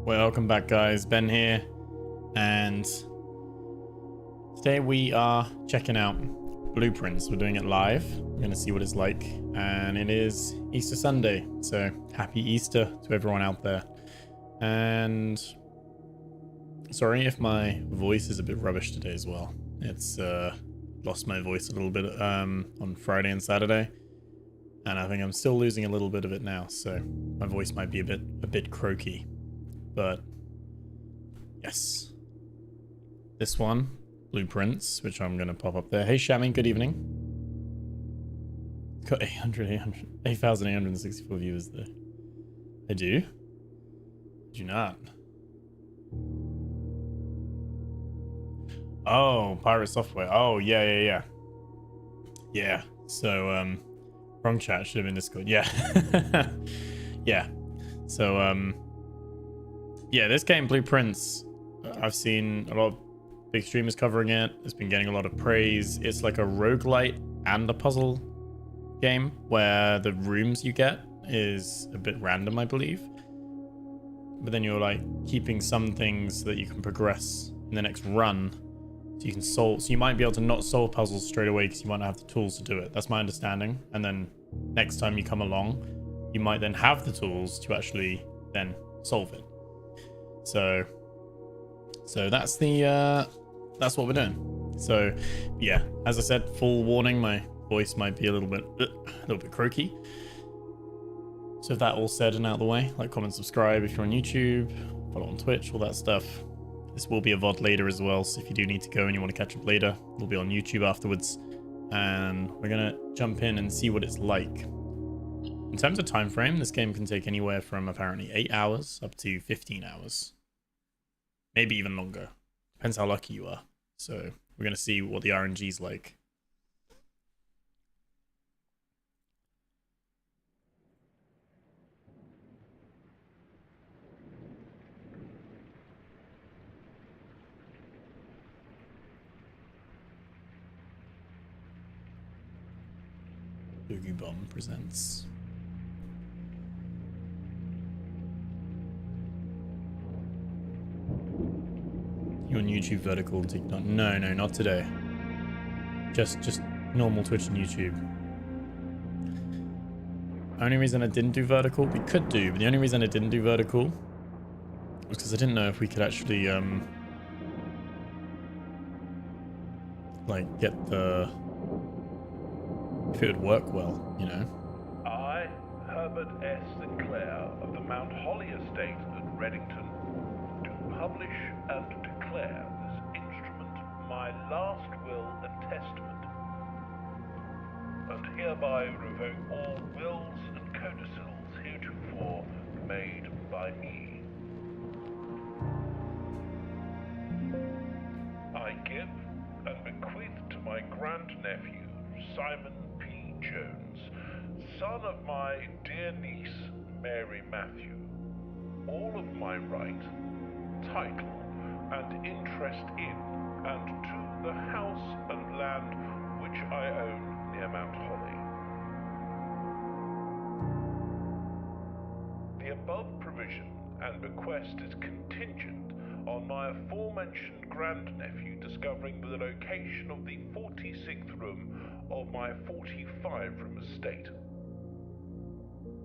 Welcome back, guys. Ben here, and today we are checking out Blueprints. We're doing it live. We're going to see what it's like, and it is Easter Sunday, so happy Easter to everyone out there. And sorry if my voice is a bit rubbish today as well. It's lost my voice a little bit on Friday and Saturday, and I think I'm still losing a little bit of it now, so my voice might be a bit croaky. But yes, this one, Blueprints, which I'm going to pop up there. Hey, Shamin, good evening. Got 8,864 viewers there. I do? Do not. Oh, Pirate Software. Oh, yeah. Yeah, so, wrong chat, should have been Discord. Yeah. Yeah. So, yeah, this game, Blueprints, I've seen a lot of big streamers covering it. It's been getting a lot of praise. It's like a roguelite and a puzzle game where the rooms you get is a bit random, I believe. But then you're like keeping some things that you can progress in the next run. So you can solve, so you might be able to not solve puzzles straight away because you might not have the tools to do it. That's my understanding. And then next time you come along, you might then have the tools to actually then solve it. So that's that's what we're doing. So yeah, as I said, full warning, my voice might be a little bit croaky. So with that all said and out of the way, like, comment, subscribe if you're on YouTube, follow on Twitch, all that stuff. This will be a VOD later as well, so if you do need to go and you want to catch up later, we'll be on YouTube afterwards, and we're gonna jump in and see what it's like. In terms of time frame, this game can take anywhere from apparently 8 hours up to 15 hours. Maybe even longer. Depends how lucky you are. So we're going to see what the RNG's like. Boogie Bomb presents. You on YouTube vertical and TikTok? No, not today. Just normal Twitch and YouTube. Only reason I didn't do vertical, we could do, but the only reason I didn't do vertical was because I didn't know if we could actually like get the, if it would work well, you know. I, Herbert S. Sinclair of the Mount Holly Estate at Reddington, do publish and declare this instrument my last will and testament, and hereby revoke all wills and codicils heretofore made by me. I give and bequeath to my grandnephew, Simon P. Jones, son of my dear niece, Mary Matthew, all of my right, title, and interest in and to the house and land which I own near Mount Holly. The above provision and bequest is contingent on my aforementioned grandnephew discovering the location of the 46th room of my 45-room estate.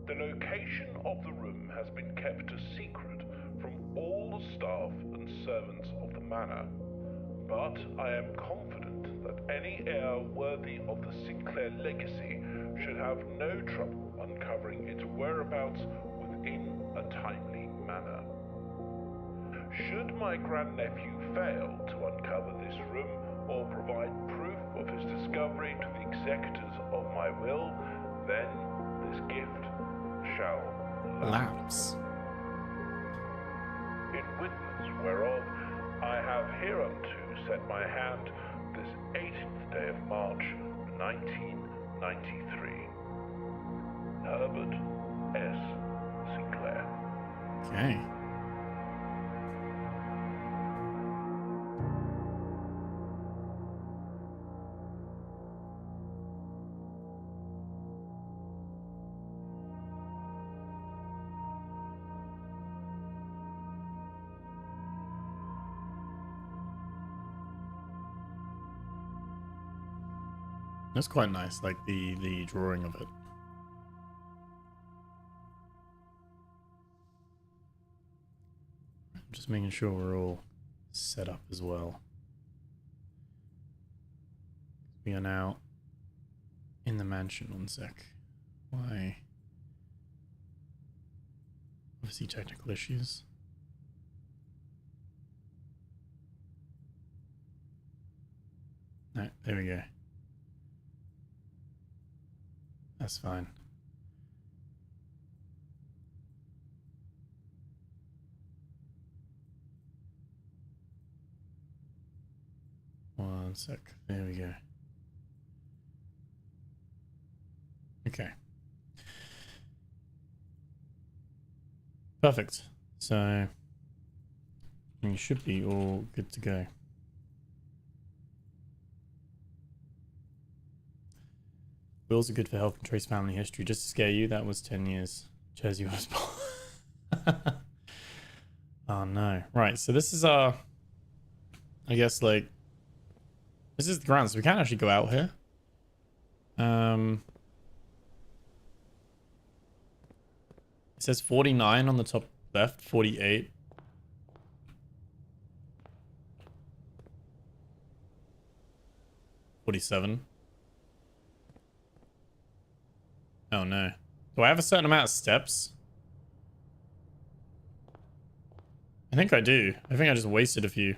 The location of the room has been kept a secret from all the staff and servants of the manor, but I am confident that any heir worthy of the Sinclair legacy should have no trouble uncovering its whereabouts within a timely manner. Should my grandnephew fail to uncover this room or provide proof of his discovery to the executors of my will, then this gift shall lapse. In witness whereof I have hereunto set my hand this 18th day of March, 1993. Herbert S. Sinclair. Okay. That's quite nice, like the drawing of it. I'm just making sure we're all set up as well. We are now in the mansion. One sec. Why? Obviously technical issues. No, there we go. That's fine. One sec. There we go. Okay. Perfect. So you should be all good to go. Wills are good for helping trace family history. Just to scare you, that was 10 years. Jersey was born. Oh no. Right, so this is our, I guess, like, this is the ground, so we can't actually go out here. It says 49 on the top left, 48. $47. Oh no. Do I have a certain amount of steps? I think I do. I think I just wasted a few.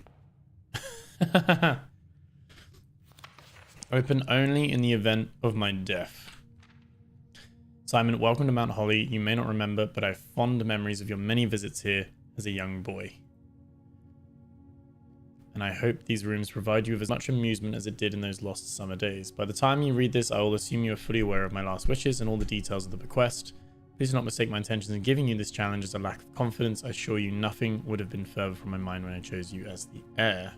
Open only in the event of my death. Simon, welcome to Mount Holly. You may not remember, but I have fond memories of your many visits here as a young boy. And I hope these rooms provide you with as much amusement as it did in those lost summer days. By the time you read this, I will assume you are fully aware of my last wishes and all the details of the bequest. Please do not mistake my intentions in giving you this challenge as a lack of confidence. I assure you nothing would have been further from my mind when I chose you as the heir.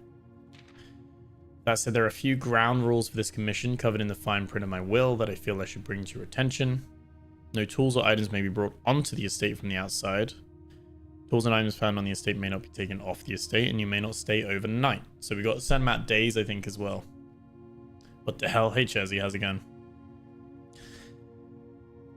That said, there are a few ground rules for this commission covered in the fine print of my will that I feel I should bring to your attention. No tools or items may be brought onto the estate from the outside. Tools and items found on the estate may not be taken off the estate, and you may not stay overnight. So we got a certain amount of days, I think, as well. What the hell? Hey, Chesy, how's it going?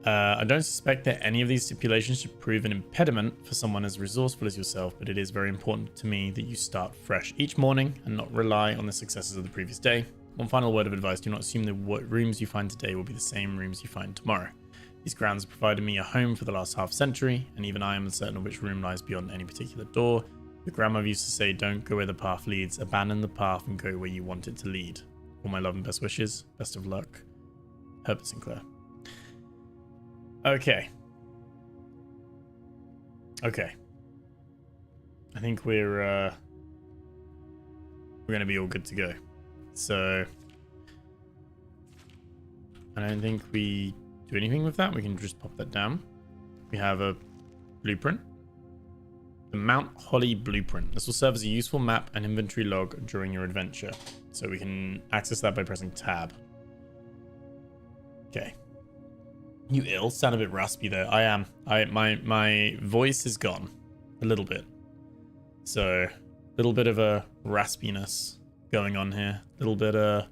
I don't suspect that any of these stipulations should prove an impediment for someone as resourceful as yourself, but it is very important to me that you start fresh each morning and not rely on the successes of the previous day. One final word of advice: do not assume the rooms you find today will be the same rooms you find tomorrow. These grounds have provided me a home for the last half century, and even I am uncertain of which room lies beyond any particular door. The grandmother used to say, don't go where the path leads, abandon the path and go where you want it to lead. All my love and best wishes. Best of luck. Herbert Sinclair. Okay. Okay. I think we're gonna be all good to go. So I don't think we do anything with that. We can just pop that down. We have a blueprint. The Mount Holly blueprint. This will serve as a useful map and inventory log during your adventure. So we can access that by pressing tab. Okay. You ill? Sound a bit raspy there. I am. My voice is gone a little bit. So a little bit of a raspiness going on here. A little bit of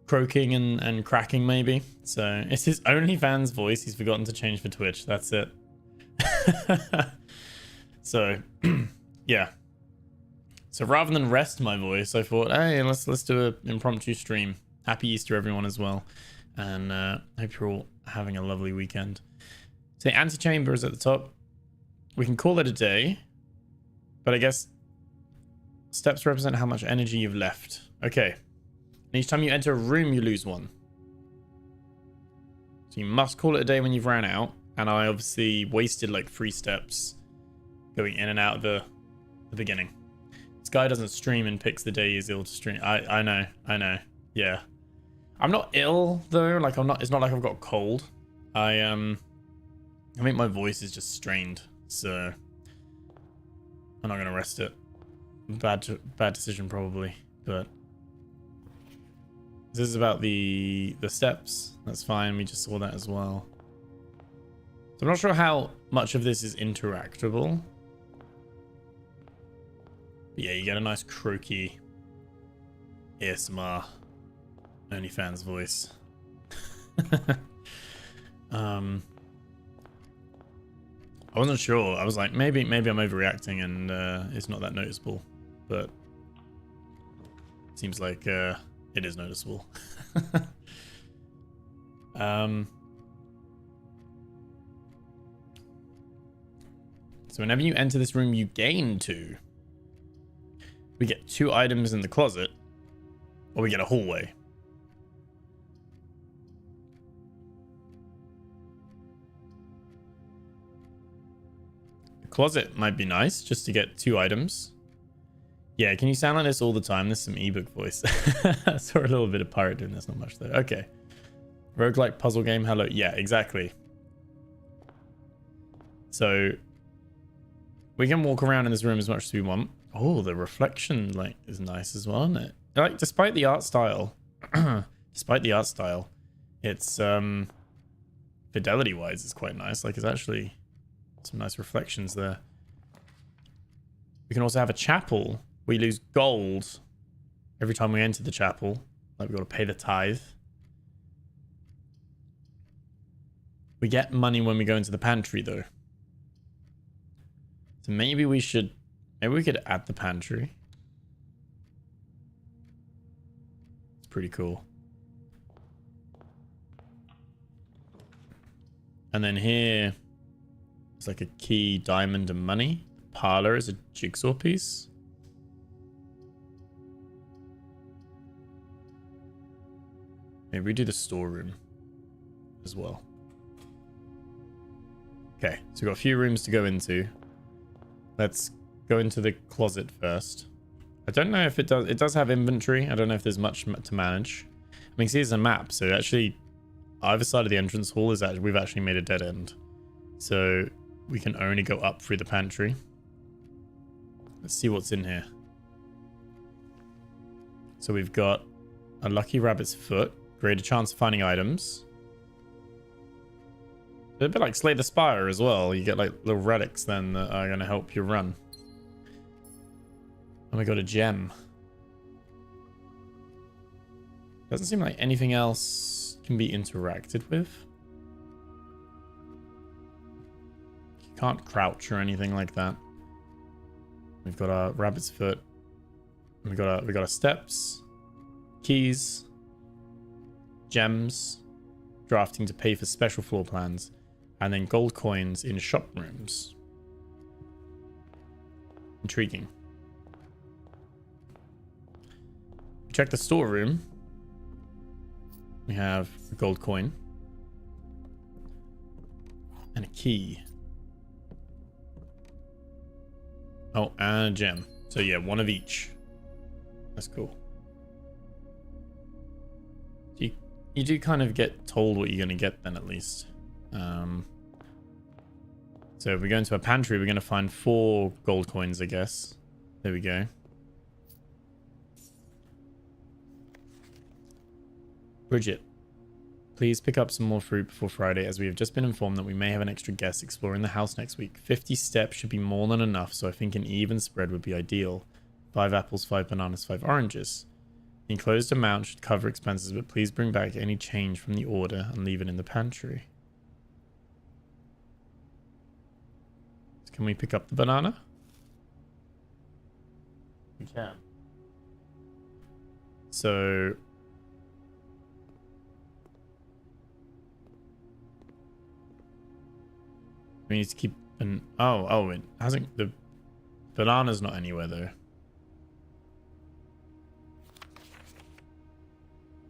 croaking and cracking maybe. So it's his OnlyFans voice he's forgotten to change for Twitch. That's it. So yeah. So rather than rest my voice, I thought, hey, let's do an impromptu stream. Happy Easter everyone as well. And hope you're all having a lovely weekend. So the antechamber is at the top. We can call it a day. But I guess steps represent how much energy you've left. Okay. And each time you enter a room, you lose one. So you must call it a day when you've ran out. And I obviously wasted like 3 steps going in and out of the beginning. This guy doesn't stream and picks the day he's ill to stream. I know. Yeah. I'm not ill though. Like it's not like I've got a cold. I think my voice is just strained. So I'm not gonna rest it. Bad decision probably, but this is about the steps. That's fine. We just saw that as well. So I'm not sure how much of this is interactable. But yeah, you get a nice croaky ASMR OnlyFans voice. I wasn't sure. I was like, maybe I'm overreacting and it's not that noticeable, but it seems like it is noticeable. So whenever you enter this room, you gain 2. We get 2 items in the closet, or we get a hallway. The closet might be nice, just to get 2 items. Yeah, can you sound like this all the time? This is some ebook voice. I saw a little bit of pirate doing this, not much though. Okay. Roguelike puzzle game, hello. Yeah, exactly. So we can walk around in this room as much as we want. Oh, the reflection like is nice as well, isn't it? Like, despite the art style, it's fidelity wise it's quite nice. Like, it's actually some nice reflections there. We can also have a chapel. We lose gold every time we enter the chapel. Like, we've got to pay the tithe. We get money when we go into the pantry though. So maybe we could add the pantry. It's pretty cool. And then here, it's like a key, diamond, and money. Parlor is a jigsaw piece. Maybe we do the storeroom as well. Okay, so we've got a few rooms to go into. Let's go into the closet first. I don't know if it does have inventory. I don't know if there's much to manage. I mean, see, there's a map. So actually, either side of the entrance hall is actually, we've actually made a dead end. So we can only go up through the pantry. Let's see what's in here. So we've got a lucky rabbit's foot. Greater chance of finding items. A bit like Slay the Spire as well. You get like little relics then that are going to help you run. And we got a gem. Doesn't seem like anything else can be interacted with. You can't crouch or anything like that. We've got our rabbit's foot. We got our steps, keys, gems, drafting to pay for special floor plans, and then gold coins in shop rooms. Intriguing. Check the storeroom. We have a gold coin and a key. Oh, and a gem. So yeah, one of each. That's cool. You do kind of get told what you're going to get then, at least. So if we go into a pantry, we're going to find 4 gold coins, I guess. There we go. Bridget, please pick up some more fruit before Friday, as we have just been informed that we may have an extra guest exploring the house next week. 50 steps should be more than enough, so I think an even spread would be ideal. 5 apples, 5 bananas, 5 oranges. The enclosed amount should cover expenses, but please bring back any change from the order and leave it in the pantry. So can we pick up the banana? We can. So we need to keep an oh, it hasn't, the banana's not anywhere though.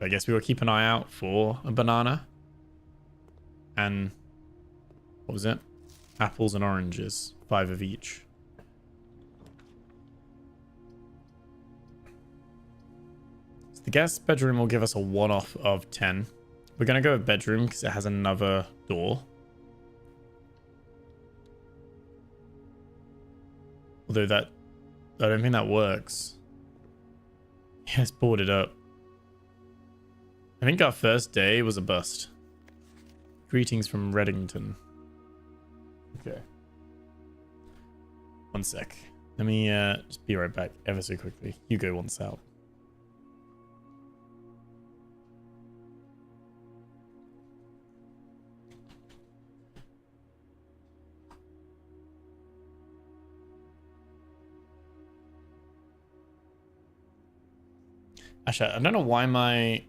I guess we will keep an eye out for a banana. And what was it? Apples and oranges. 5 of each. So the guest bedroom will give us a 1-off of 10. We're going to go with bedroom because it has another door. Although I don't think that works. Yeah, it's boarded up. I think our first day was a bust. Greetings from Reddington. Okay. One sec. Let me just be right back ever so quickly. You go once out. Actually, I don't know why my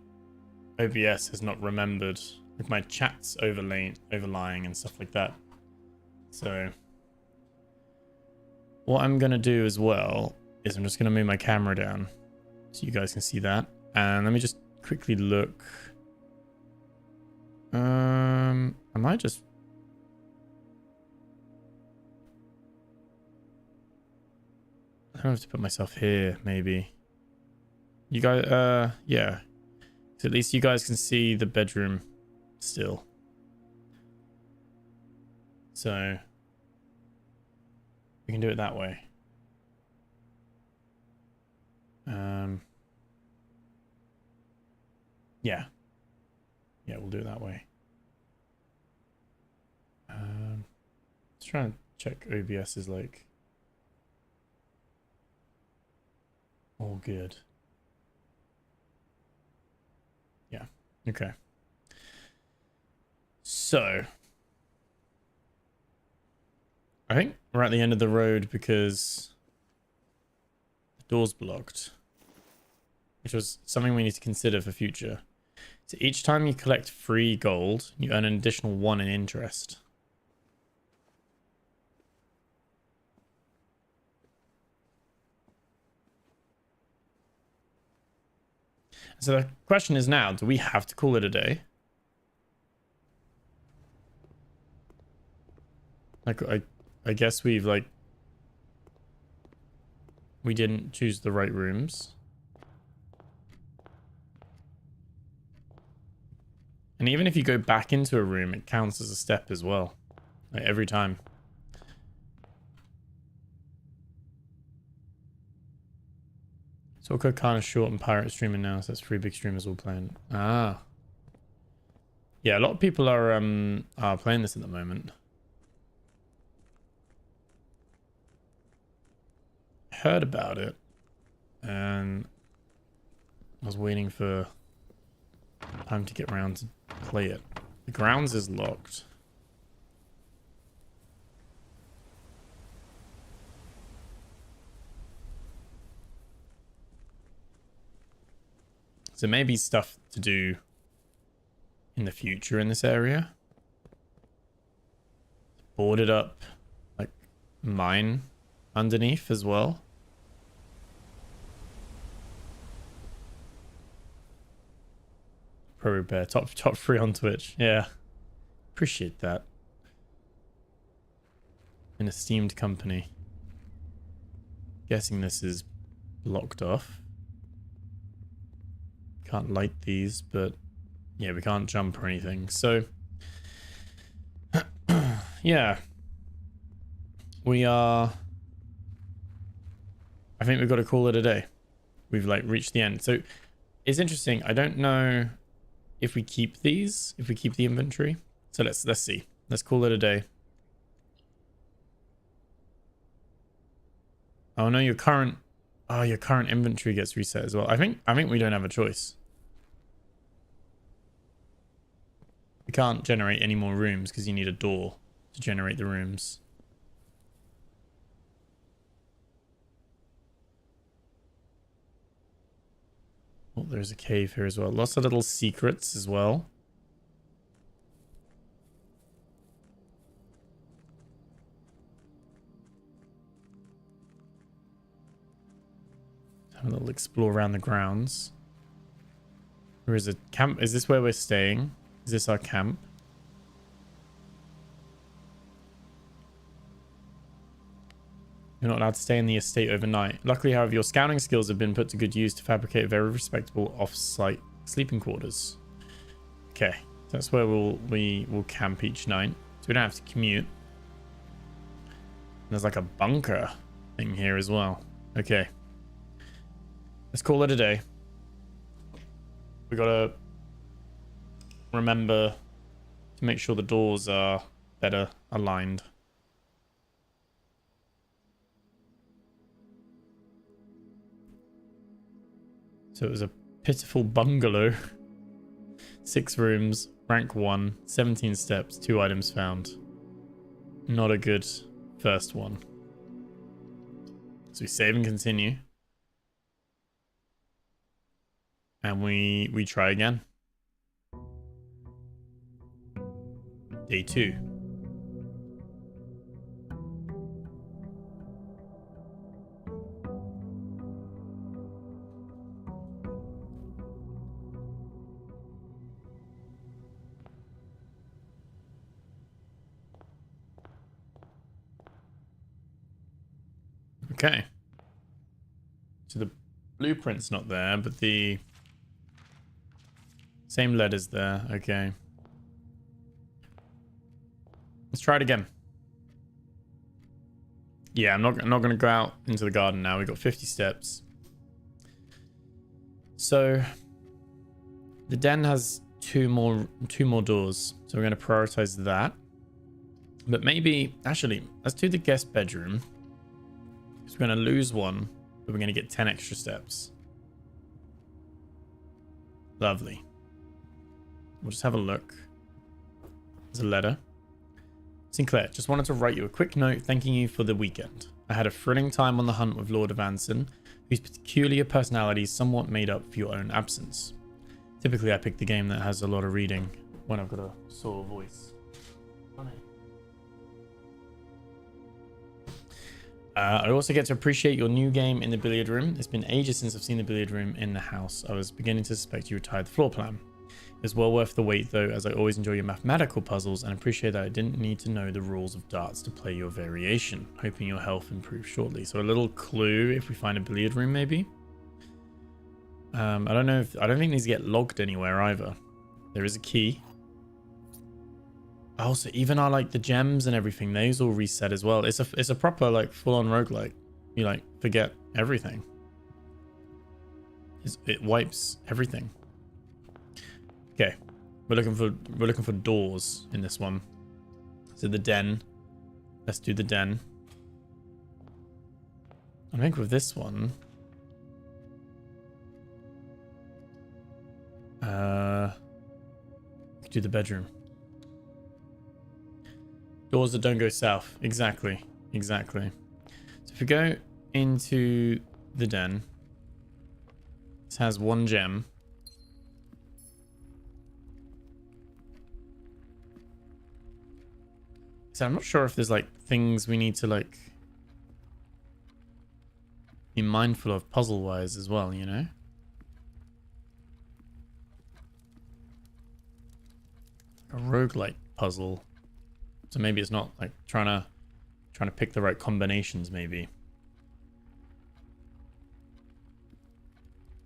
OBS has not remembered with my chats overlying and stuff like that. So what I'm going to do as well is I'm just going to move my camera down so you guys can see that. And let me just quickly look. I might just... I don't have to put myself here, maybe. You guys, yeah. So at least you guys can see the bedroom still. So we can do it that way. Yeah. Yeah, we'll do it that way. Let's try and check OBS is like all good. Yeah. Okay. So I think we're at the end of the road because the door's blocked, which was something we need to consider for future. So each time you collect free gold, you earn an additional 1 in interest. So the question is now, do we have to call it a day? Like, I guess we've like... We didn't choose the right rooms. And even if you go back into a room, it counts as a step as well. Like every time. So we're kind of short and pirate streaming now, so that's 3 big streamers all playing. Ah. Yeah, a lot of people are playing this at the moment. I heard about it. And I was waiting for time to get around to play it. The grounds is locked. So maybe stuff to do in the future in this area. Boarded up like mine underneath as well. ProRogueBear, top 3 on Twitch. Yeah. Appreciate that. An esteemed company. Guessing this is blocked off. Can't light these, but yeah, we can't jump or anything. So yeah. We are... I think we've got to call it a day. We've like reached the end. So it's interesting. I don't know if we keep these, if we keep the inventory. So let's see. Let's call it a day. Oh no, your current inventory gets reset as well. I think we don't have a choice. We can't generate any more rooms because you need a door to generate the rooms. Oh, there's a cave here as well. Lots of little secrets as well. Have a little explore around the grounds. There is a camp. Is this where we're staying? Is this our camp? You're not allowed to stay in the estate overnight. Luckily, however, your scouting skills have been put to good use to fabricate very respectable off-site sleeping quarters. Okay, so that's where we will camp each night. So we don't have to commute. And there's like a bunker thing here as well. Okay. Let's call it a day. We gotta remember to make sure the doors are better aligned. So it was a pitiful bungalow. 6 rooms, rank 1, 17 steps, 2 items found. Not a good first one. So we save and continue. And we try again. Day 2. Okay. So the blueprint's not there, but the same letter's there. Okay. Let's try it again. Yeah, I'm not going to go out into the garden now. We've got 50 steps. So the den has two more doors. So we're going to prioritize that. But maybe, actually, let's do the guest bedroom. Because we're going to lose one, but we're going to get 10 extra steps. Lovely. We'll just have a look. There's a letter. Sinclair, just wanted to write you a quick note thanking you for the weekend. I had a thrilling time on the hunt with Lord of Anson, whose peculiar personality somewhat made up for your own absence. Typically, I pick the game that has a lot of reading when I've got a sore voice. Funny. I also get to appreciate your new game in the billiard room. It's been ages since I've seen the billiard room in the house. I was beginning to suspect you retired the floor plan. It's well worth the wait though, as I always enjoy your mathematical puzzles and appreciate that I didn't need to know the rules of darts to play your variation. Hoping your health improves shortly. So a little clue if we find a billiard room maybe. I don't know if, I don't think these get logged anywhere either. There is a key. Oh, so even our like the gems and everything, those all reset as well. It's a proper like full-on roguelike. You like forget everything. It wipes everything. Okay, we're looking for doors in this one. So the den. Let's do the den. I think with this one, we could do the bedroom. Doors that don't go south. Exactly. Exactly. So if we go into the den, this has one gem. So I'm not sure if there's like things we need to like be mindful of puzzle wise as well, you know? A roguelike puzzle. So maybe it's not like trying to pick the right combinations maybe.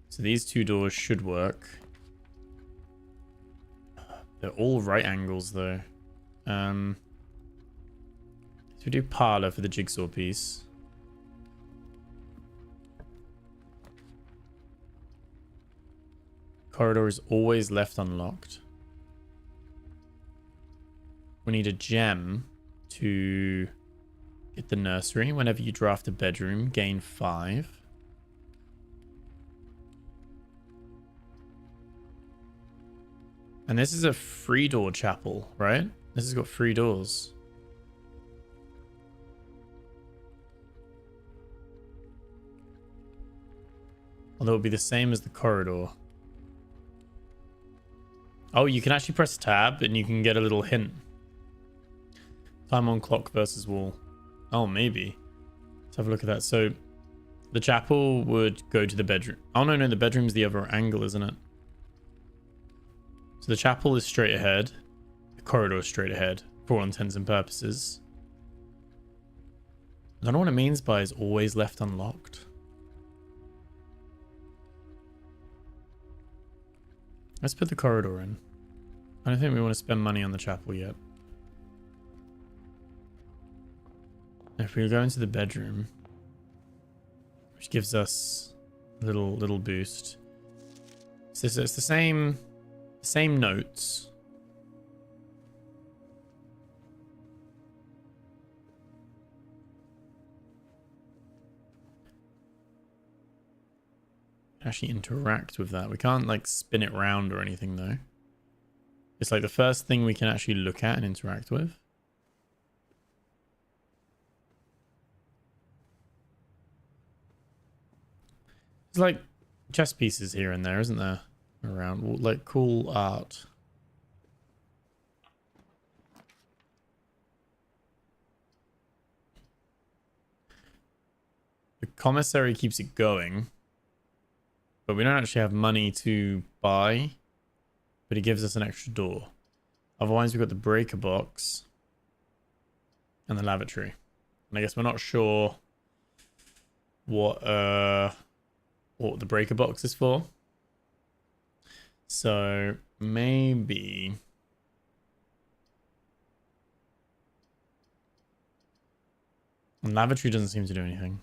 So these two doors should work. They're all right angles though. So we do parlor for the jigsaw piece. Corridor is always left unlocked. We need a gem to get the nursery. Whenever you draft a bedroom, gain 5. And this is a 3-door chapel, right? This has got 3 doors. Although it'll be the same as the corridor. Oh, you can actually press tab and you can get a little hint. Time on clock versus wall. Oh, maybe. Let's have a look at that. So the chapel would go to the bedroom. Oh, no, the bedroom's the other angle, isn't it? So the chapel is straight ahead. The corridor is straight ahead for all intents and purposes. I don't know what it means by is always left unlocked. Let's put the corridor in. I don't think we want to spend money on the chapel yet. If we go into the bedroom, which gives us a little boost. So it's the same notes. Actually interact with that. We can't like spin it round or anything though. It's like the first thing we can actually look at and interact with. There's like chess pieces here and there, isn't there? around, like cool art. The commissary keeps it going, but we don't actually have money to buy, but it gives us an extra door. Otherwise, we've got the breaker box and the lavatory. And I guess we're not sure what the breaker box is for. So maybe and lavatory doesn't seem to do anything.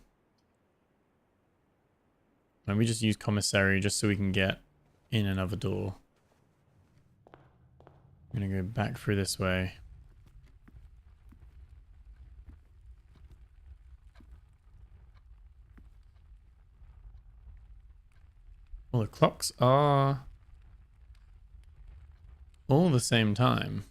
Maybe we just use commissary just so we can get in another door. I'm gonna go back through this way. Well, the clocks are all the same time.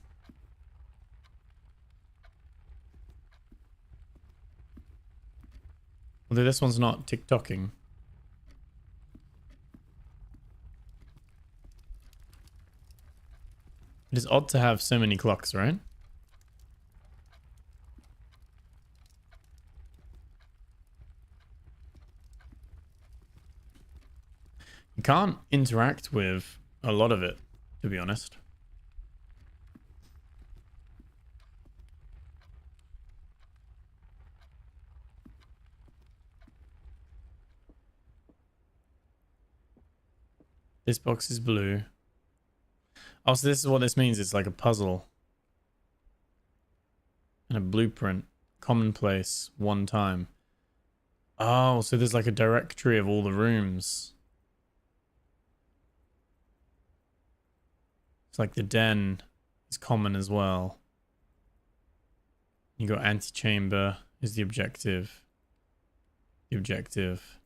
Although this one's not tick-tocking. It is odd to have so many clocks, right? You can't interact with a lot of it, to be honest. This box is blue. Oh, so this is what this means. It's like a puzzle. And a blueprint. Commonplace. One time. Oh, so there's like a directory of all the rooms. It's like the den is common as well. You got antechamber is the objective. The objective.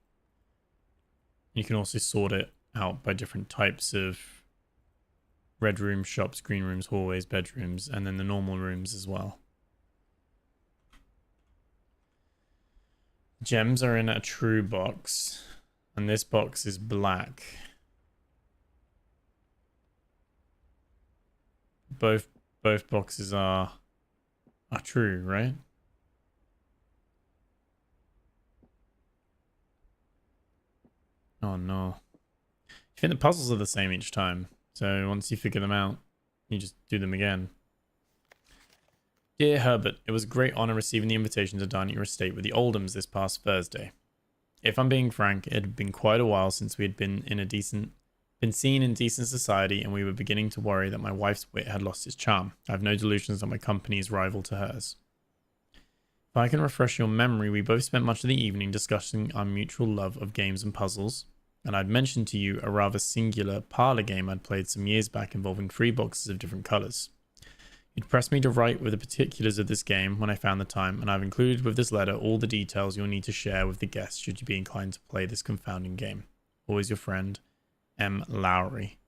You can also sort it out by different types of red rooms, shops, green rooms, hallways, bedrooms, and then the normal rooms as well. Gems are in a true box, and this box is black. Both boxes are true, right? Oh no. I think the puzzles are the same each time. So once you figure them out, you just do them again. Dear Herbert, it was a great honor receiving the invitation to dine at your estate with the Oldhams this past Thursday. If I'm being frank, it had been quite a while since we had been seen in decent society, and we were beginning to worry that my wife's wit had lost its charm. I have no delusions that my company is rival to hers. If I can refresh your memory, we both spent much of the evening discussing our mutual love of games and puzzles, and I'd mentioned to you a rather singular parlor game I'd played some years back involving 3 boxes of different colours. You'd pressed me to write with the particulars of this game when I found the time, and I've included with this letter all the details you'll need to share with the guests should you be inclined to play this confounding game. Always your friend, M. Lowry.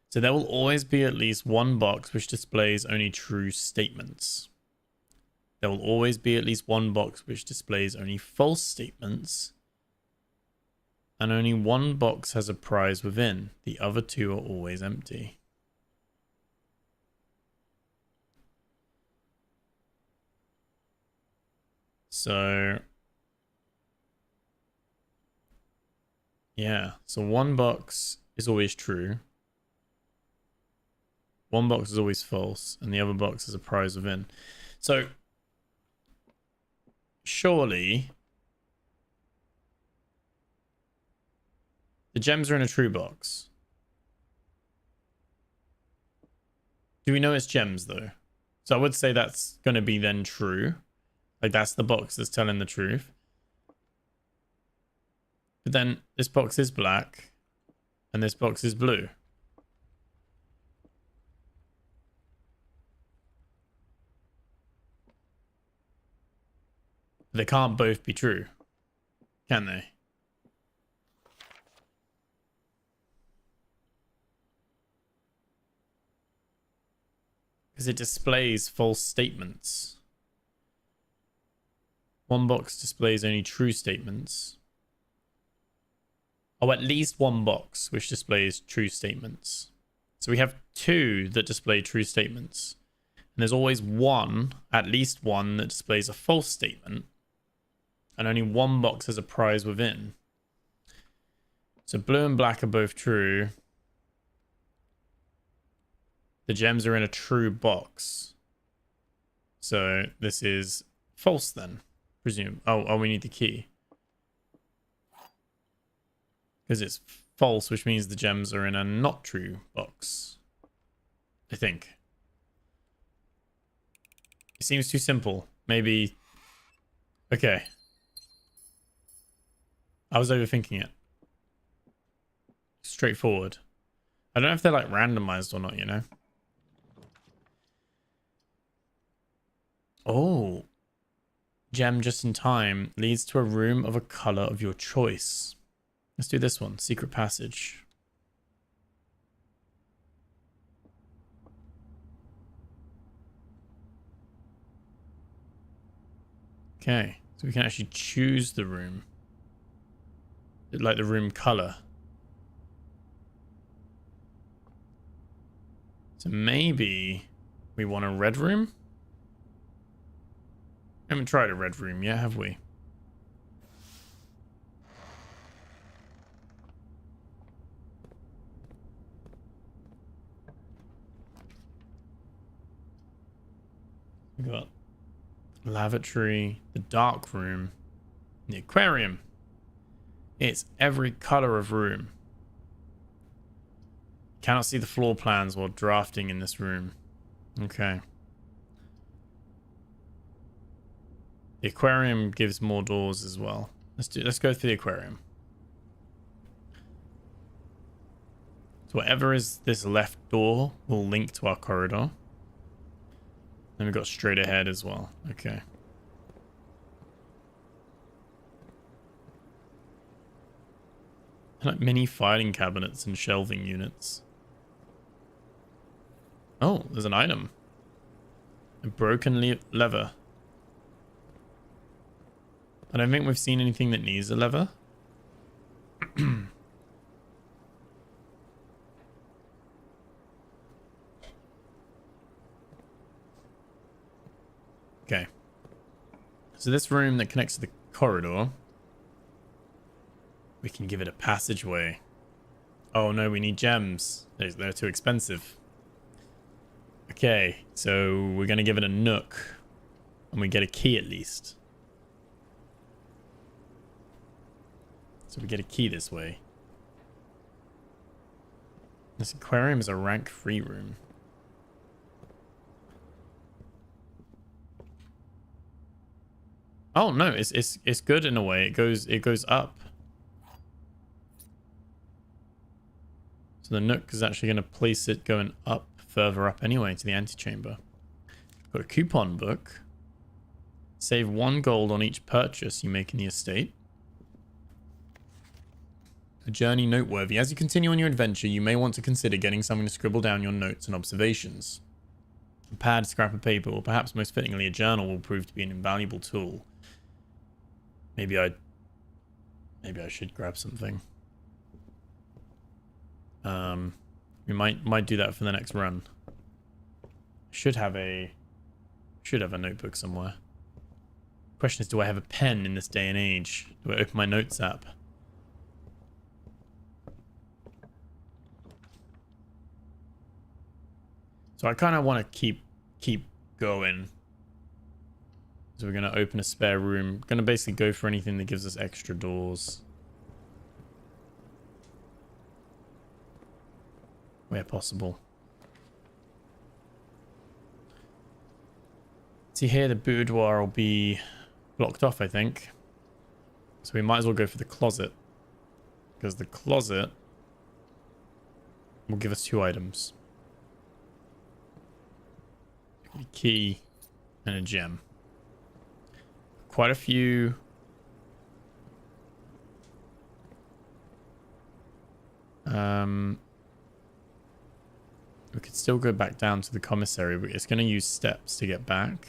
So there will always be at least one box which displays only true statements. There will always be at least one box which displays only false statements. And only one box has a prize within. The other 2 are always empty. So yeah, so one box is always true. One box is always false, and the other box has a prize within. So surely the gems are in a true box. Do we know it's gems though? So I would say that's going to be then true. Like that's the box that's telling the truth. But then this box is black and this box is blue. They can't both be true, can they? Because it displays false statements. One box displays only true statements. Oh, at least one box which displays true statements. So we have 2 that display true statements. And there's always one, at least one, that displays a false statement. And only one box has a prize within. So blue and black are both true. The gems are in a true box. So this is false then, presume. Oh, we need the key. Because it's false, which means the gems are in a not true box. I think. It seems too simple. Maybe... Okay. I was overthinking it. Straightforward. I don't know if they're like randomized or not, you know? Oh. Gem just in time leads to a room of a color of your choice. Let's do this one. Secret passage. Okay. So we can actually choose the room. Like the room color. So maybe we want a red room? We haven't tried a red room yet, have we? We got lavatory, the dark room, the aquarium. It's every color of room. Cannot see the floor plans while drafting in this room. Okay. The aquarium gives more doors as well. Let's go for the aquarium. So whatever is this left door will link to our corridor. Then we've got straight ahead as well. Okay. Like mini filing cabinets and shelving units. Oh, there's an item. A broken lever. I don't think we've seen anything that needs a lever. Okay. So this room that connects to the corridor, we can give it a passageway. Oh no, we need gems. They're too expensive. Okay, so we're going to give it a nook. And we get a key at least. So we get a key this way. This aquarium is a rank 3 room. Oh no, it's good in a way. It goes up. So the nook is actually going to place it going up, further up anyway, to the antechamber. Got a coupon book. Save 1 gold on each purchase you make in the estate. A journey noteworthy. As you continue on your adventure, you may want to consider getting someone to scribble down your notes and observations. A pad, scrap of paper, or perhaps most fittingly a journal will prove to be an invaluable tool. Maybe I should grab something. We might do that for the next run. Should have a notebook somewhere. Question is, do I have a pen in this day and age? Do I open my notes app? So I kind of want to keep going. So we're going to open a spare room. Going to basically go for anything that gives us extra doors. Where possible. See here, the boudoir will be blocked off, I think. So we might as well go for the closet. Because the closet will give us 2 items. A key and a gem. Quite a few. We could still go back down to the commissary, but it's going to use steps to get back.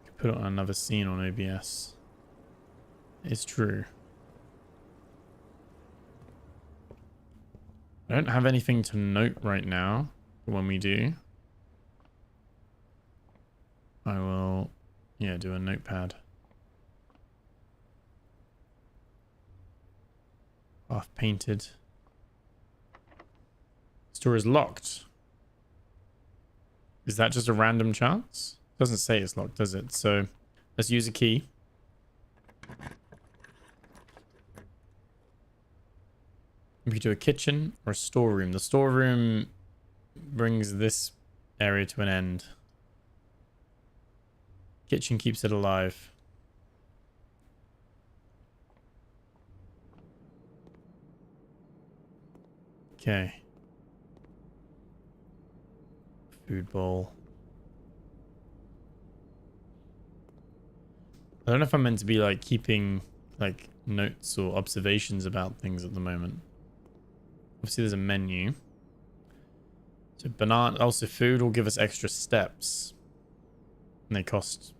Could put it on another scene on OBS. It's true. I don't have anything to note right now. When we do, I will, yeah, do a notepad. Half painted. Store is locked. Is that just a random chance? Doesn't say it's locked, does it? So let's use a key. We could do a kitchen or a storeroom. The storeroom brings this area to an end. Kitchen keeps it alive. Okay. Food bowl. I don't know if I'm meant to be like keeping like notes or observations about things at the moment. Obviously there's a menu. So banana, also food will give us extra steps. And they cost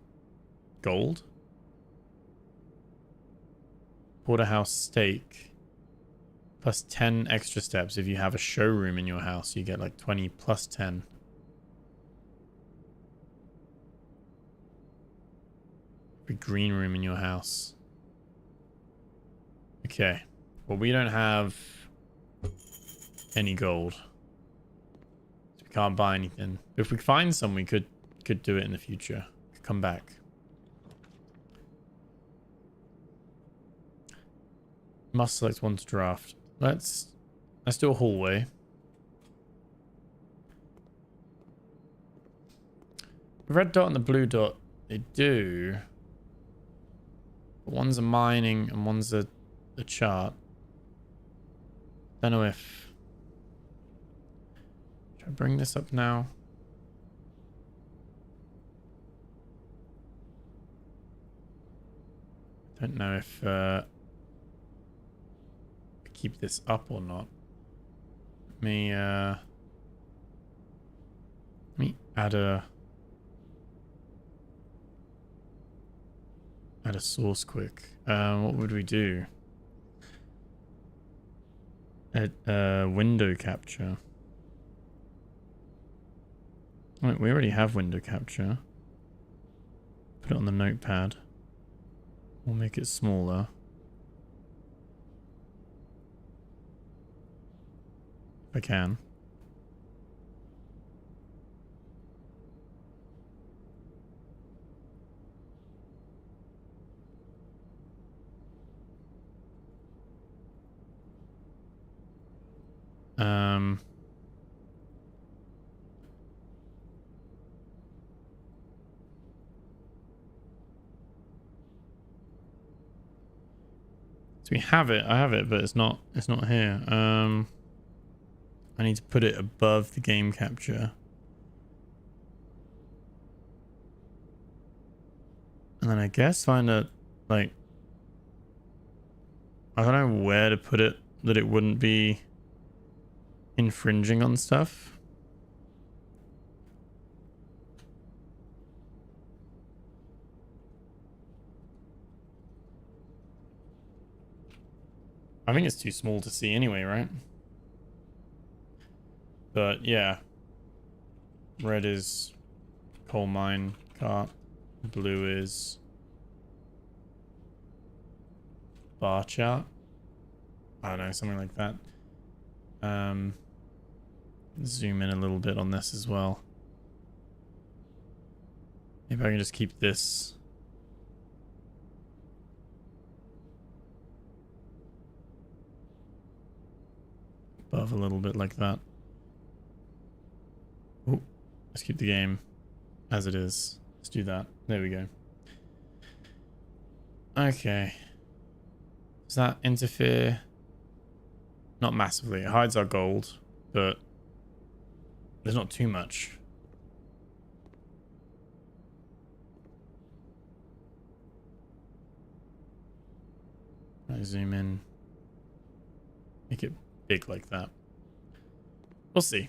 gold. Porterhouse steak. Plus 10 extra steps. If you have a showroom in your house, you get like 20 plus 10. A green room in your house. Okay. Well, we don't have any gold. So we can't buy anything. If we find some, we could do it in the future. Come back. Must select one to draft. Let's do a hallway. The red dot and the blue dot, they do. But one's a mining and one's a chart. Don't know if... Should I bring this up now? Don't know if keep this up or not. Let me add a source quick. What would we do? Window capture. Wait, we already have window capture. Put it on the notepad. We'll make it smaller. If I can. So we have it. I have it, but it's not here. I need to put it above the game capture. And then I guess find a, like, I don't know where to put it that it wouldn't be infringing on stuff. I think it's too small to see anyway, right? But yeah. Red is coal mine cart. Blue is bar chart. I don't know, something like that. Zoom in a little bit on this as well. Maybe I can just keep this above a little bit like that. Ooh, let's keep the game as it is. Let's do that. There we go. Okay. Does that interfere? Not massively. It hides our gold, but there's not too much. I zoom in. Make it big like that. We'll see.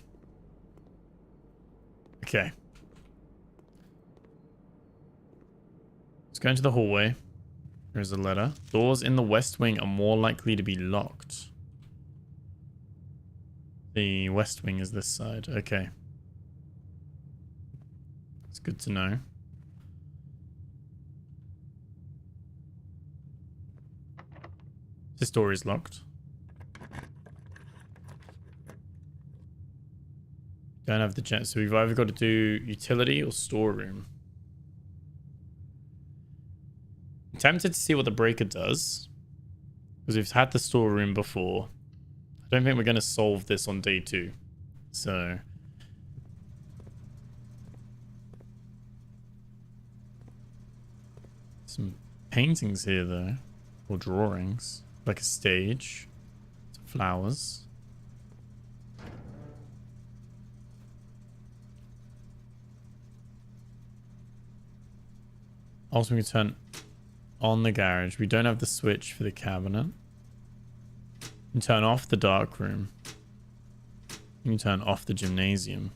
Okay. Let's go into the hallway. Here's a letter. Doors in the west wing are more likely to be locked. The west wing is this side. Okay. It's good to know. This door is locked. Don't have the jet, so we've either got to do utility or storeroom. I'm tempted to see what the breaker does, because we've had the storeroom before. I don't think we're going to solve this on day 2. So some paintings here though, or drawings, like a stage, some flowers. Also, we can turn on the garage. We don't have the switch for the cabinet. You can turn off the dark room. You can turn off the gymnasium.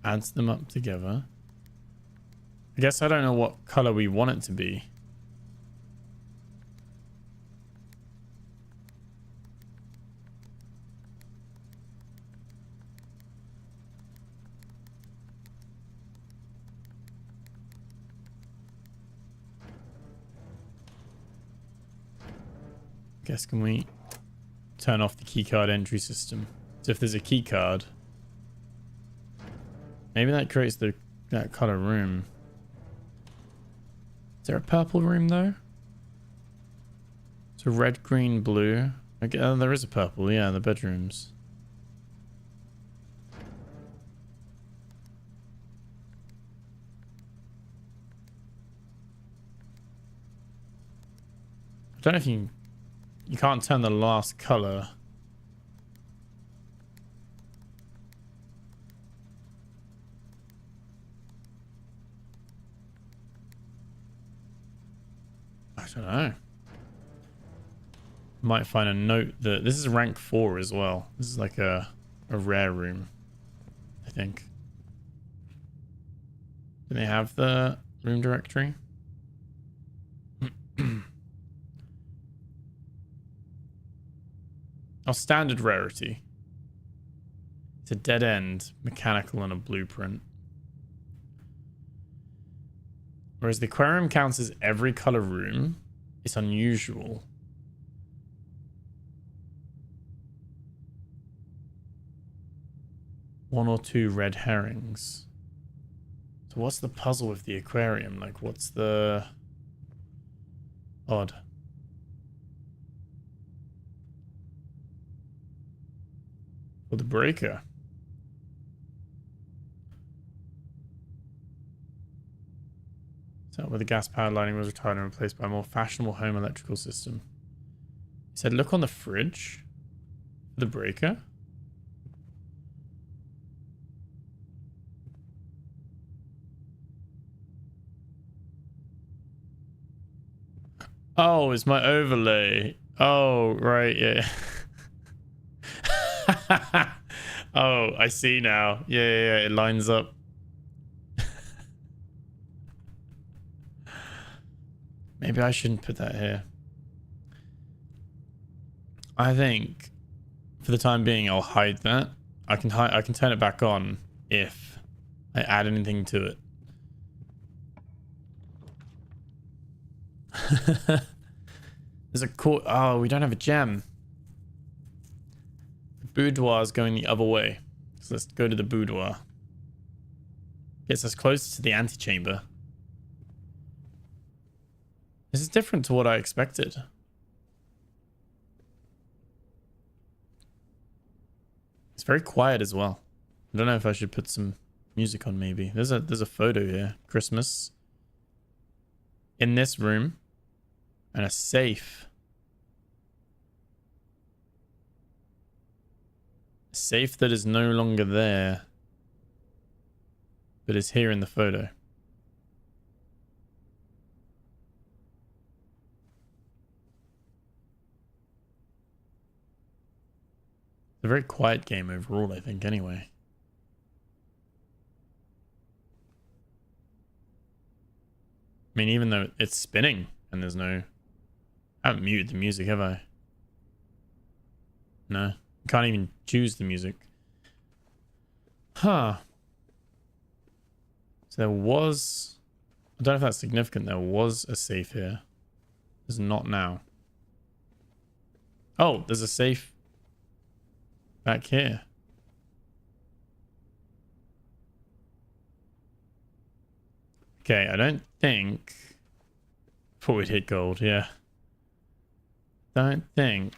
Adds them up together. I guess I don't know what color we want it to be. Guess can we turn off the keycard entry system? So if there's a keycard, maybe that creates that color room. Is there a purple room though? So red, green, blue. Okay, there is a purple, yeah, the bedrooms. I don't know if you can't turn the last color. I don't know. Might find a note that this is rank 4 as well. This is like a rare room, I think. Do they have the room directory? Oh, standard rarity. It's a dead end, mechanical, and a blueprint. Whereas the aquarium counts as every color room. It's unusual. One or two red herrings. So what's the puzzle with the aquarium? Like, what's the... Odd. For the breaker. Where the gas-powered lighting was retired and replaced by a more fashionable home electrical system. He said, look on the fridge. The breaker. Oh, it's my overlay. Oh, right, yeah. Oh, I see now. Yeah, it lines up. Maybe I shouldn't put that here. I think for the time being I'll hide that. I can turn it back on if I add anything to it. There's a court. Oh, we don't have a gem. The boudoir is going the other way. So let's go to the boudoir. Gets us closer to the antechamber. This is different to what I expected. It's very quiet as well. I don't know if I should put some music on maybe. There's a photo here. Christmas. In this room. And a safe. Safe that is no longer there, but is here in the photo. It's a very quiet game overall, I think, anyway. I mean, even though it's spinning and there's no... I haven't muted the music, have I? No. Can't even choose the music. Huh. So there was... I don't know if that's significant. There was a safe here. There's not now. Oh, there's a safe back here. Okay, I don't think... Thought we'd hit gold, yeah. Don't think...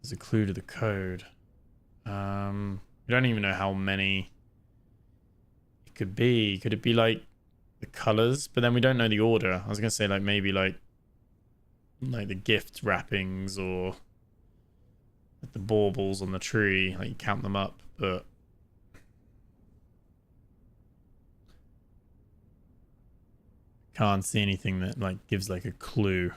There's a clue to the code. We don't even know how many it could be. Could it be like the colors? But then we don't know the order. I was gonna say like maybe like the gift wrappings or like the baubles on the tree. Like you count them up, but can't see anything that like gives like a clue.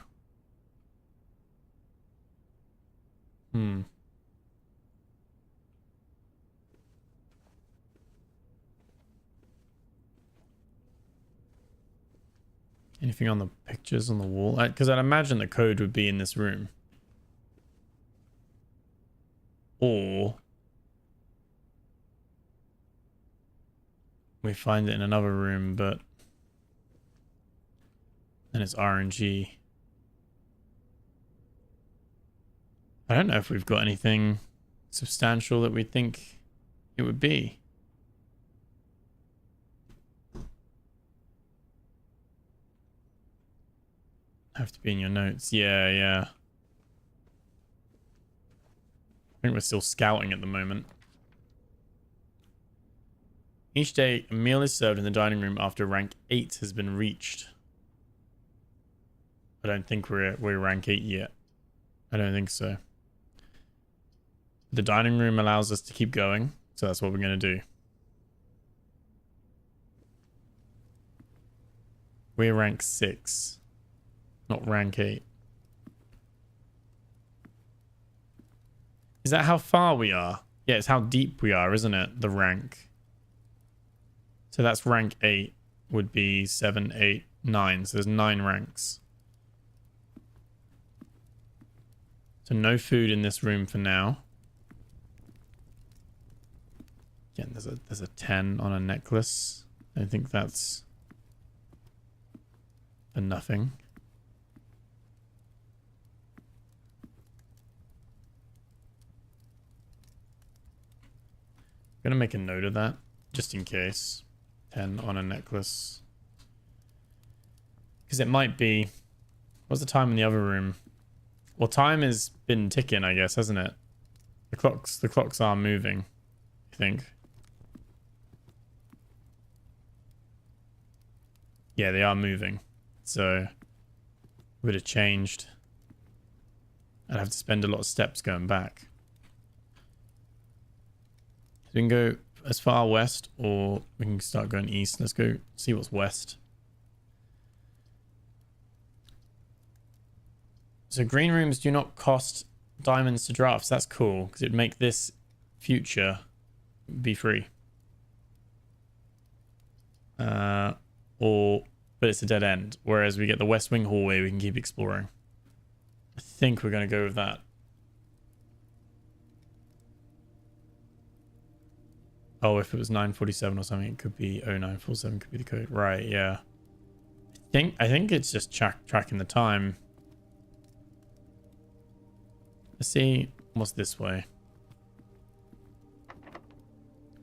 Anything on the pictures on the wall? Because I'd imagine the code would be in this room. Or we find it in another room, but then it's RNG. I don't know if we've got anything substantial that we think it would be. Have to be in your notes. Yeah, yeah. I think we're still scouting at the moment. Each day, a meal is served in the dining room after rank 8 has been reached. I don't think we're rank 8 yet. I don't think so. The dining room allows us to keep going, so that's what we're going to do. We're rank 6. Not rank 8. Is that how far we are? Yeah, it's how deep we are, isn't it? The rank. So that's rank 8 would be 7, 8, 9. So there's 9 ranks. So no food in this room for now. Again, there's a 10 on a necklace. I think that's for nothing. I'm gonna make a note of that, just in case. 10 on a necklace. Because it might be... What's the time in the other room? Well, time has been ticking, I guess, hasn't it? The clocks are moving, I think. Yeah, they are moving. So, would have changed. I'd have to spend a lot of steps going back. So we can go as far west, or we can start going east. Let's go see what's west. So green rooms do not cost diamonds to drafts. That's cool, because it'd make this future be free. But it's a dead end. Whereas we get the west wing hallway, we can keep exploring. I think we're going to go with that. Oh, if it was 947 or something, it could be 0947 could be the code. Right, yeah. I think it's just tracking the time. Let's see what's this way.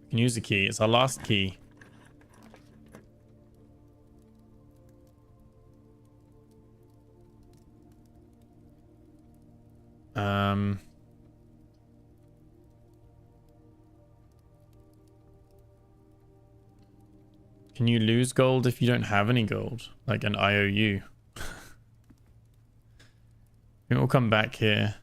We can use the key. It's our last key. Can you lose gold if you don't have any gold? Like an IOU? think we'll come back here.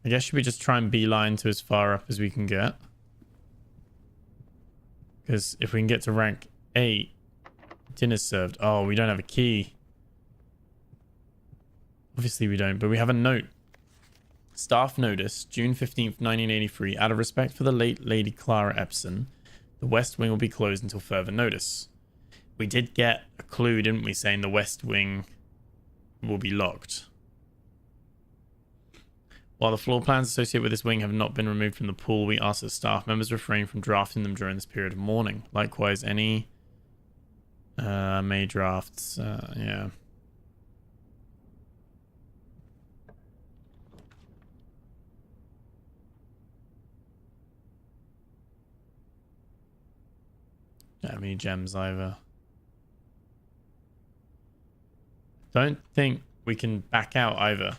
I guess should we just try and beeline to as far up as we can get? Because if we can get to rank 8, dinner's served. Oh, we don't have a key. Obviously we don't, but we have a note. Staff notice, June 15th, 1983. Out of respect for the late Lady Clara Epson, the West Wing will be closed until further notice. We did get a clue, didn't we, saying the West Wing will be locked. While the floor plans associated with this wing have not been removed from the pool, we ask that staff members refrain from drafting them during this period of mourning. Likewise, any May drafts, yeah. Don't have any gems either. Don't think we can back out either.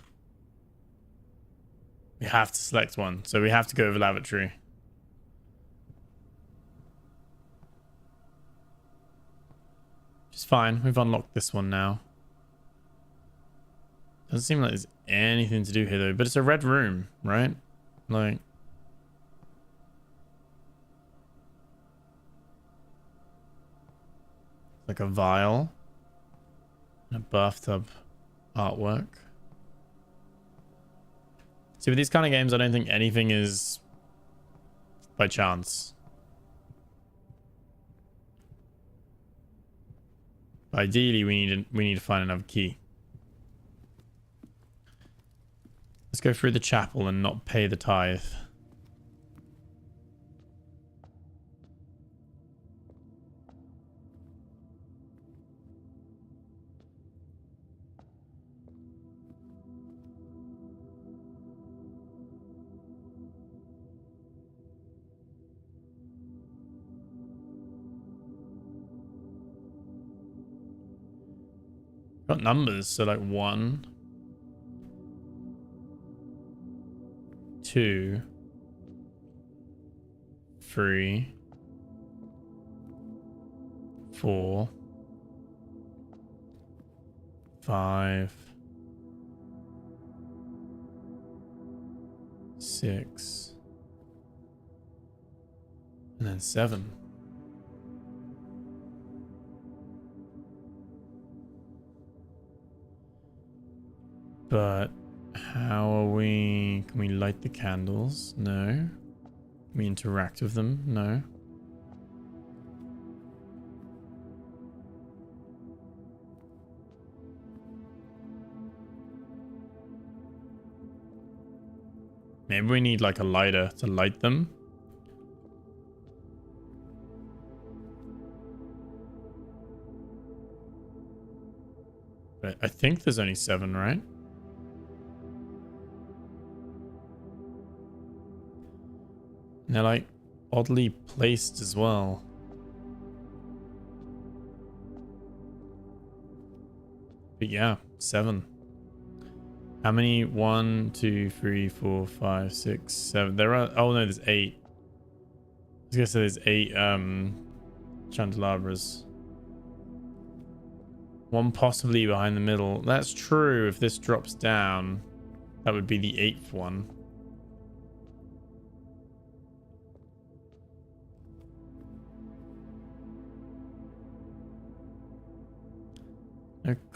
We have to select one, so we have to go over lavatory. Which is fine. We've unlocked this one now. Doesn't seem like there's anything to do here though, but it's a red room, right? Like, like a vial and a bathtub artwork. See, with these kind of games, I don't think anything is by chance. Ideally, we need to find another key. Let's go through the chapel and not pay the tithe. Got numbers, so like 1, 2, 3, 4, 5, 6, and then 7. But how are we... Can we light the candles? No. Can we interact with them? No. Maybe we need like a lighter to light them. But I think there's only 7, right? And they're like oddly placed as well. But yeah, 7. How many? 1, 2, 3, 4, 5, 6, 7. There are... Oh no, there's 8. I was gonna say there's 8 candelabras. 1 possibly behind the middle. That's true. If this drops down, that would be the 8th one.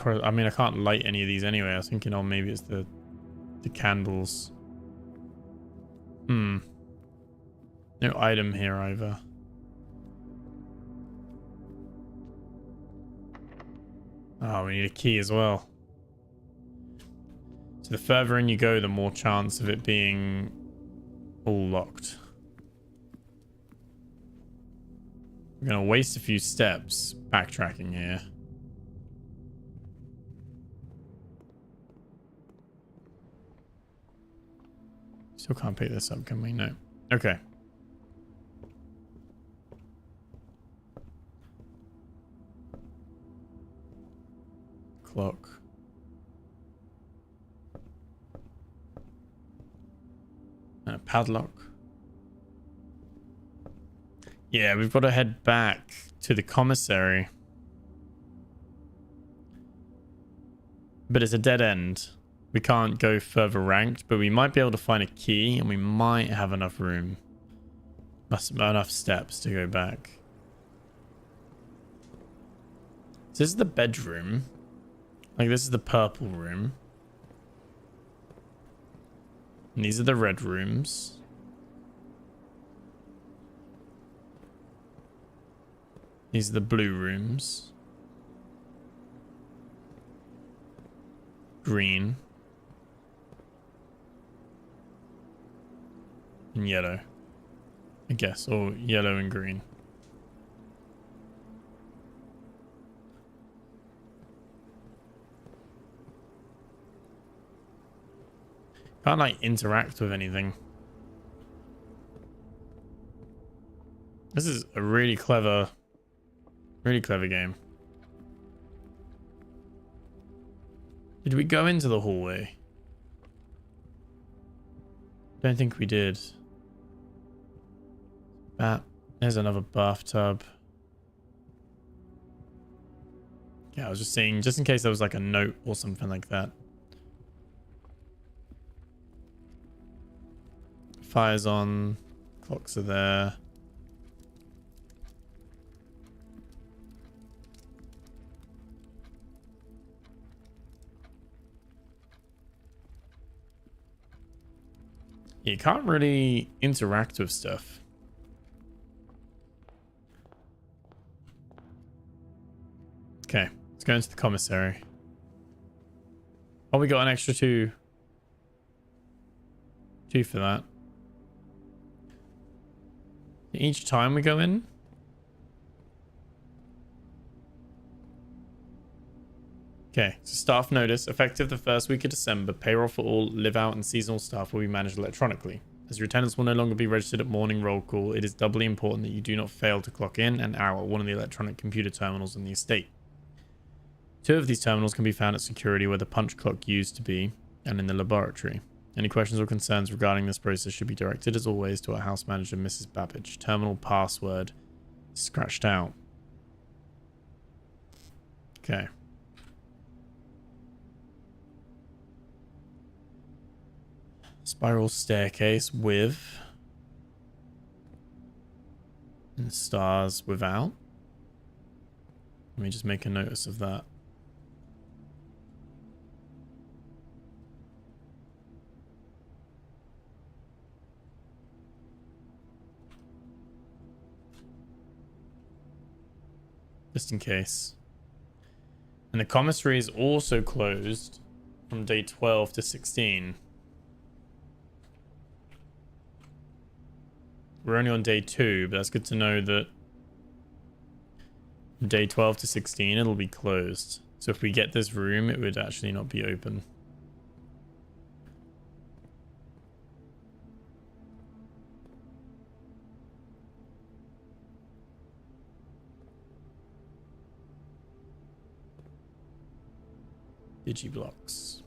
I mean, I can't light any of these anyway. I was thinking, oh, maybe it's the candles. No item here either. Oh, we need a key as well. So the further in you go, the more chance of it being all locked. We're going to waste a few steps backtracking here. Still can't pick this up, can we? No. Okay. Clock. And a padlock. Yeah, we've got to head back to the commissary. But it's a dead end. We can't go further ranked, but we might be able to find a key and we might have enough room. Must have enough steps to go back. So this is the bedroom. Like, this is the purple room. And these are the red rooms. These are the blue rooms. Green. And yellow. I guess. Or yellow and green. Can't like interact with anything. This is a really clever game. Did we go into the hallway? Don't think we did. There's another bathtub. Yeah, I was just saying, just in case there was like a note or something like that. Fire's on. Clocks are there. You can't really interact with stuff. Okay, let's go into the commissary. Oh, we got an extra two for that. Each time we go in? Okay, so staff notice. Effective the first week of December, payroll for all live-out and seasonal staff will be managed electronically. As your attendance will no longer be registered at morning roll call, it is doubly important that you do not fail to clock in and out at one of the electronic computer terminals in the estate. 2 of these terminals can be found at security where the punch clock used to be and in the laboratory. Any questions or concerns regarding this process should be directed, as always, to our house manager, Mrs. Babbage. Terminal password scratched out. Okay. Spiral staircase with and stars without. Let me just make a notice of that. Just in case. And the commissary is also closed from day 12 to 16. We're only on day 2, but that's good to know that from day 12 to 16 it'll be closed. So if we get this room, it would actually not be open. Digiblocks.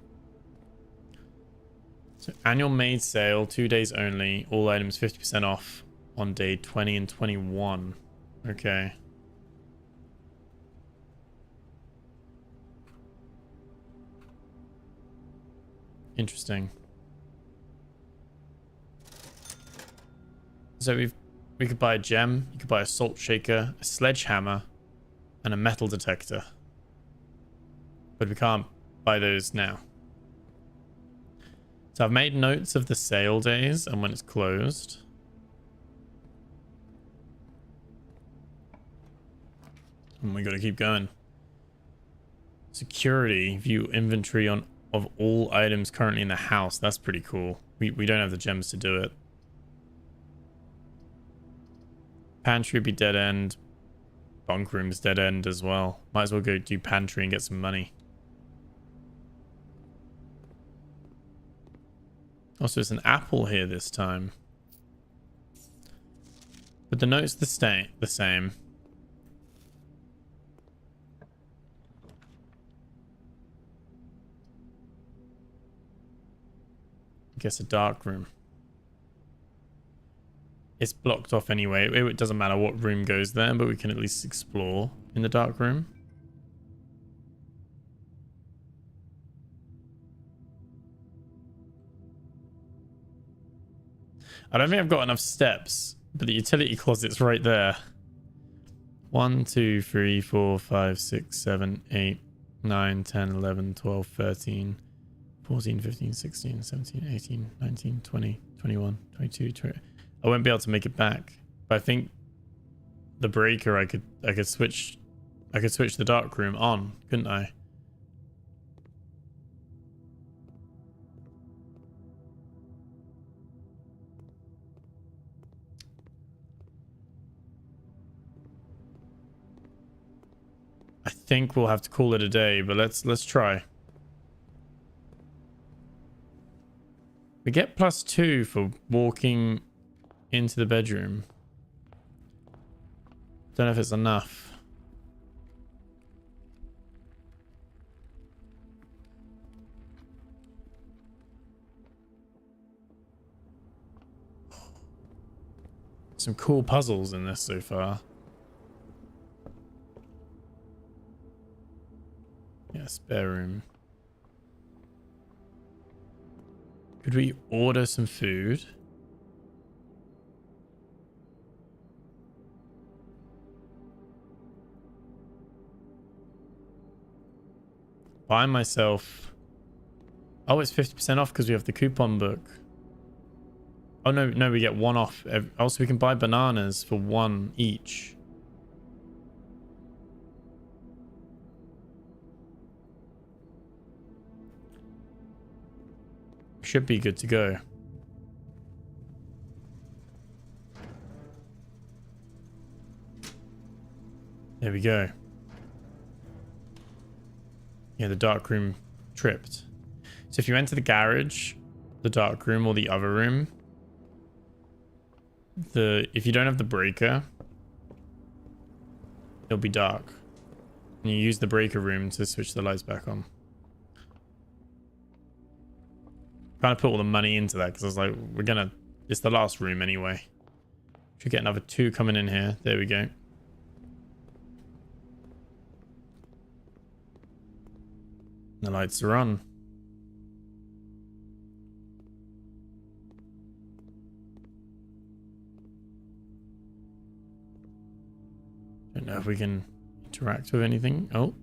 So annual maid sale, 2 days only. All items 50% off on day 20 and 21. Okay. Interesting. So we could buy a gem, you could buy a salt shaker, a sledgehammer, and a metal detector. But we can't buy those now. So I've made notes of the sale days and when it's closed. And we gotta keep going. Security, view inventory of all items currently in the house. That's pretty cool. We don't have the gems to do it. Pantry would be dead end. Bunk room's dead end as well. Might as well go do pantry and get some money. Also, it's an apple here this time. But the note's the same. I guess a dark room. It's blocked off anyway. It doesn't matter what room goes there, but we can at least explore in the dark room. I don't think I've got enough steps, but the utility closet's right there. 1, 2, 3, 4, 5, 6, 7, 8, 9, 10, 11, 12, 13, 14, 15, 16, 17, 18, 19, 20, 21, 22, 20. I won't be able to make it back. But I think the breaker I could switch the dark room on, couldn't I? I think we'll have to call it a day, but let's try. We get +2 for walking into the bedroom. Don't know if it's enough. Some cool puzzles in this so far. Yeah, spare room. Could we order some food? Buy myself. Oh, it's 50% off because we have the coupon book. Oh, no, we get 1 off. Also, we can buy bananas for 1 each. Should be good to go. There we go. Yeah, the dark room tripped. So if you enter the garage, the dark room, or the other room, if you don't have the breaker, it'll be dark. And you use the breaker room to switch the lights back on. Kind of put all the money into that because I was like, it's the last room anyway. Should get another 2 coming in here. There we go. The lights are on. Don't know if we can interact with anything. Oh.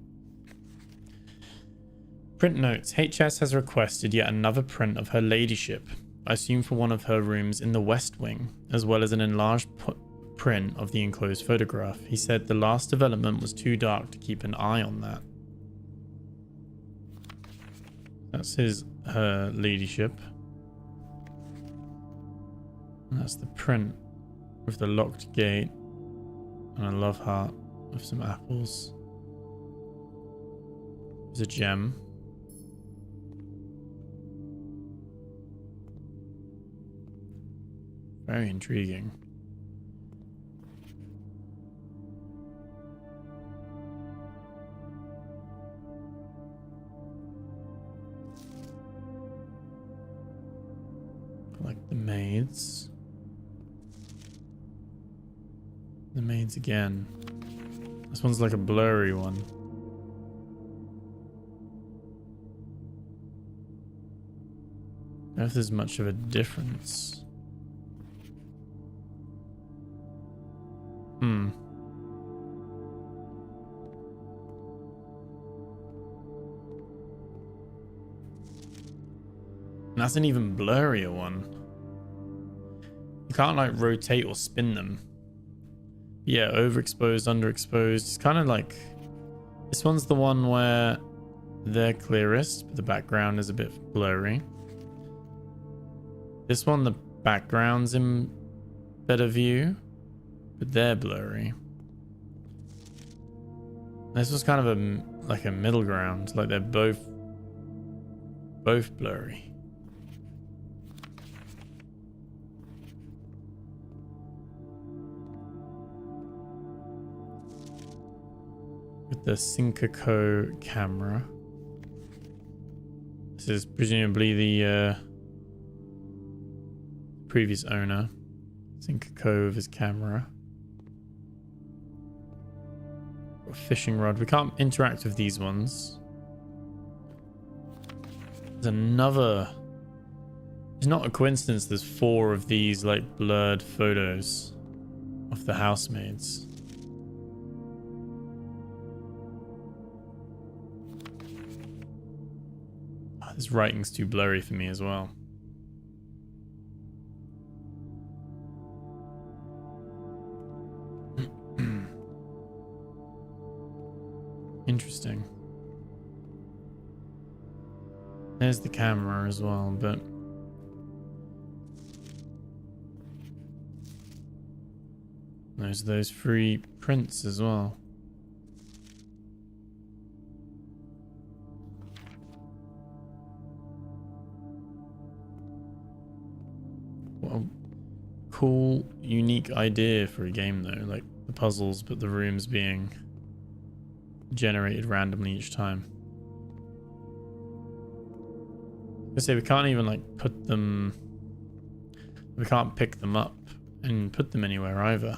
Print notes. HS has requested yet another print of her ladyship. I assume for one of her rooms in the West Wing, as well as an enlarged print of the enclosed photograph. He said the last development was too dark to keep an eye on that. That's her ladyship. And that's the print with the locked gate and a love heart with some apples. There's a gem. Very intriguing. Like the maids. The maids again. This one's like a blurry one. I don't know if there's much of a difference. That's an even blurrier one. You can't like rotate or spin them. Yeah, overexposed, underexposed. It's kind of like this one's the one where they're clearest, but the background is a bit blurry. This one, the background's in better view, but they're blurry. This was kind of like a middle ground, like they're both blurry. With the Seagate camera. This is presumably the previous owner. Seagate with his camera. A fishing rod. We can't interact with these ones. There's another It's not a coincidence there's 4 of these like blurred photos of the housemaids. Oh, this writing's too blurry for me as well. Interesting. There's the camera as well, but there's those 3 prints as well. What a cool, unique idea for a game though, like the puzzles, but the rooms being generated randomly each time. I say we can't even like put them, we can't pick them up and put them anywhere either.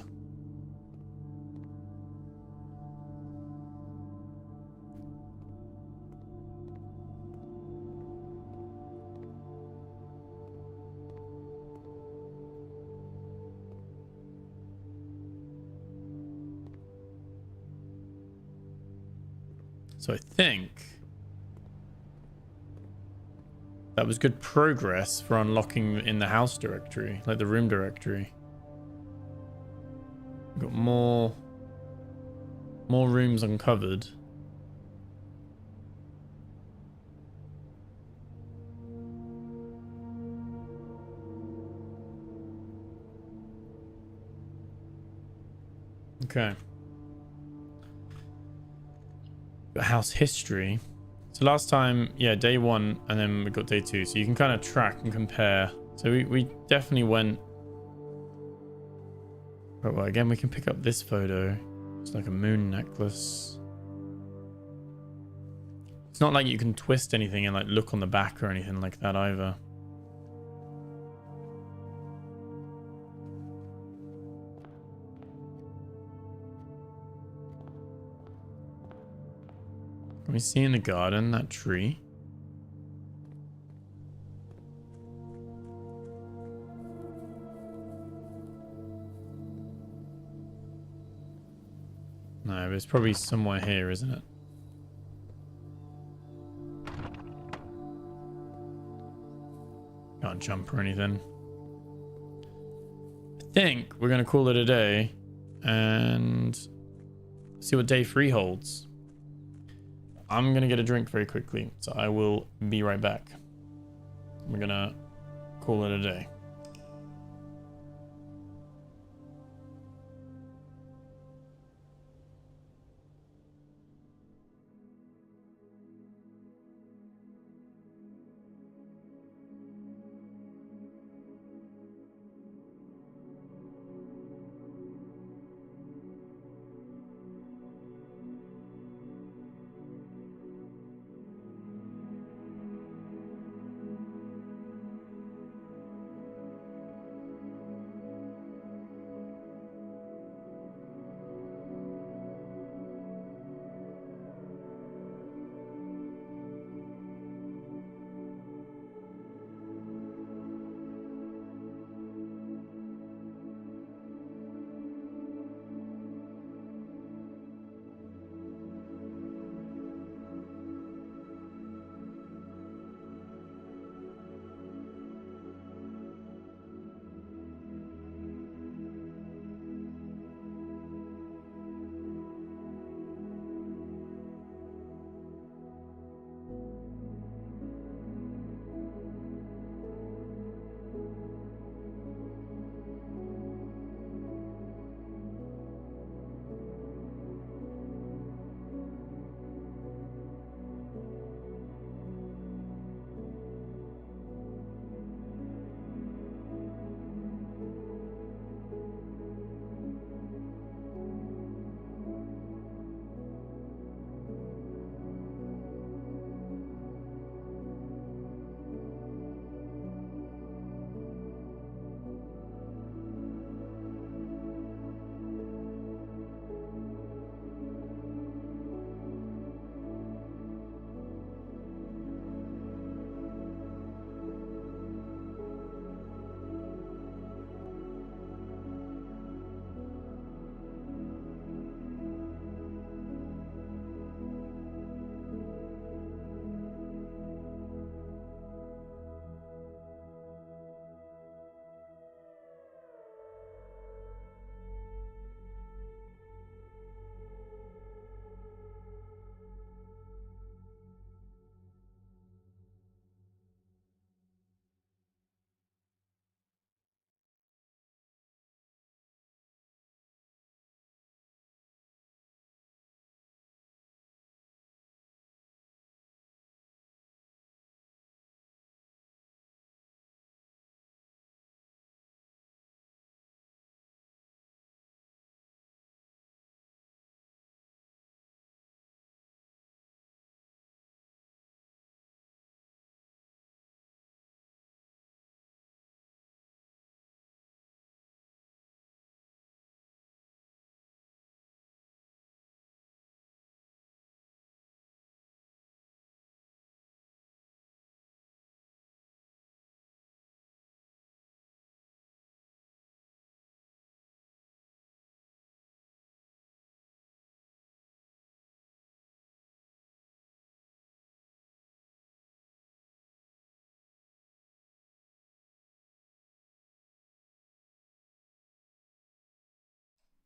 So I think that was good progress for unlocking in the house directory, like the room directory. We've got more rooms uncovered. Okay. Got house history. So last time, yeah, day 1, and then we got day 2. So you can kind of track and compare. So we definitely went. Oh, well, again, we can pick up this photo. It's like a moon necklace. It's not like you can twist anything and like look on the back or anything like that either. Can we see in the garden that tree? No, but it's probably somewhere here, isn't it? Can't jump or anything. I think we're going to call it a day and see what day 3 holds. I'm going to get a drink very quickly, so I will be right back. We're going to call it a day.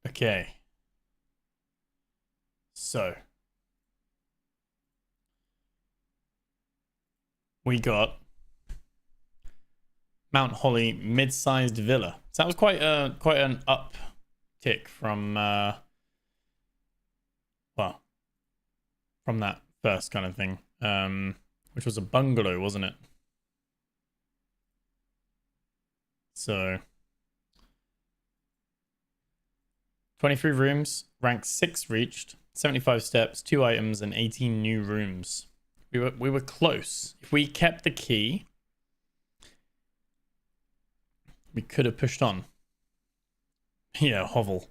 Okay. So we got Mount Holly mid-sized villa. So that was quite an uptick from well, from that first kind of thing. Which was a bungalow, wasn't it? So 23 rooms, rank 6 reached, 75 steps, 2 items, and 18 new rooms. We were close. If we kept the key, we could have pushed on. Yeah, hovel.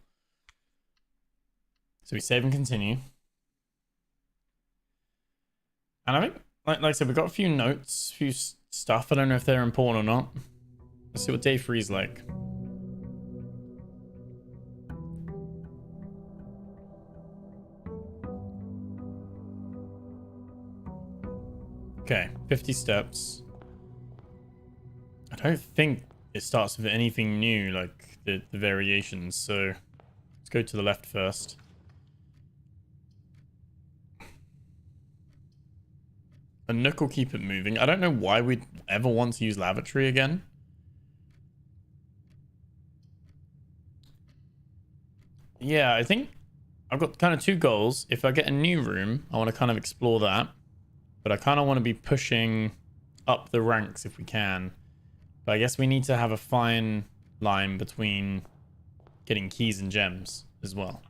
So we save and continue. And I think, like I said, we got a few notes, a few stuff. I don't know if they're important or not. Let's see what day 3 is like. Okay, 50 steps. I don't think it starts with anything new, like the variations. So let's go to the left first. A nook will keep it moving. I don't know why we'd ever want to use lavatory again. Yeah, I think I've got kind of 2 goals. If I get a new room, I want to kind of explore that. But I kind of want to be pushing up the ranks if we can. But I guess we need to have a fine line between getting keys and gems as well.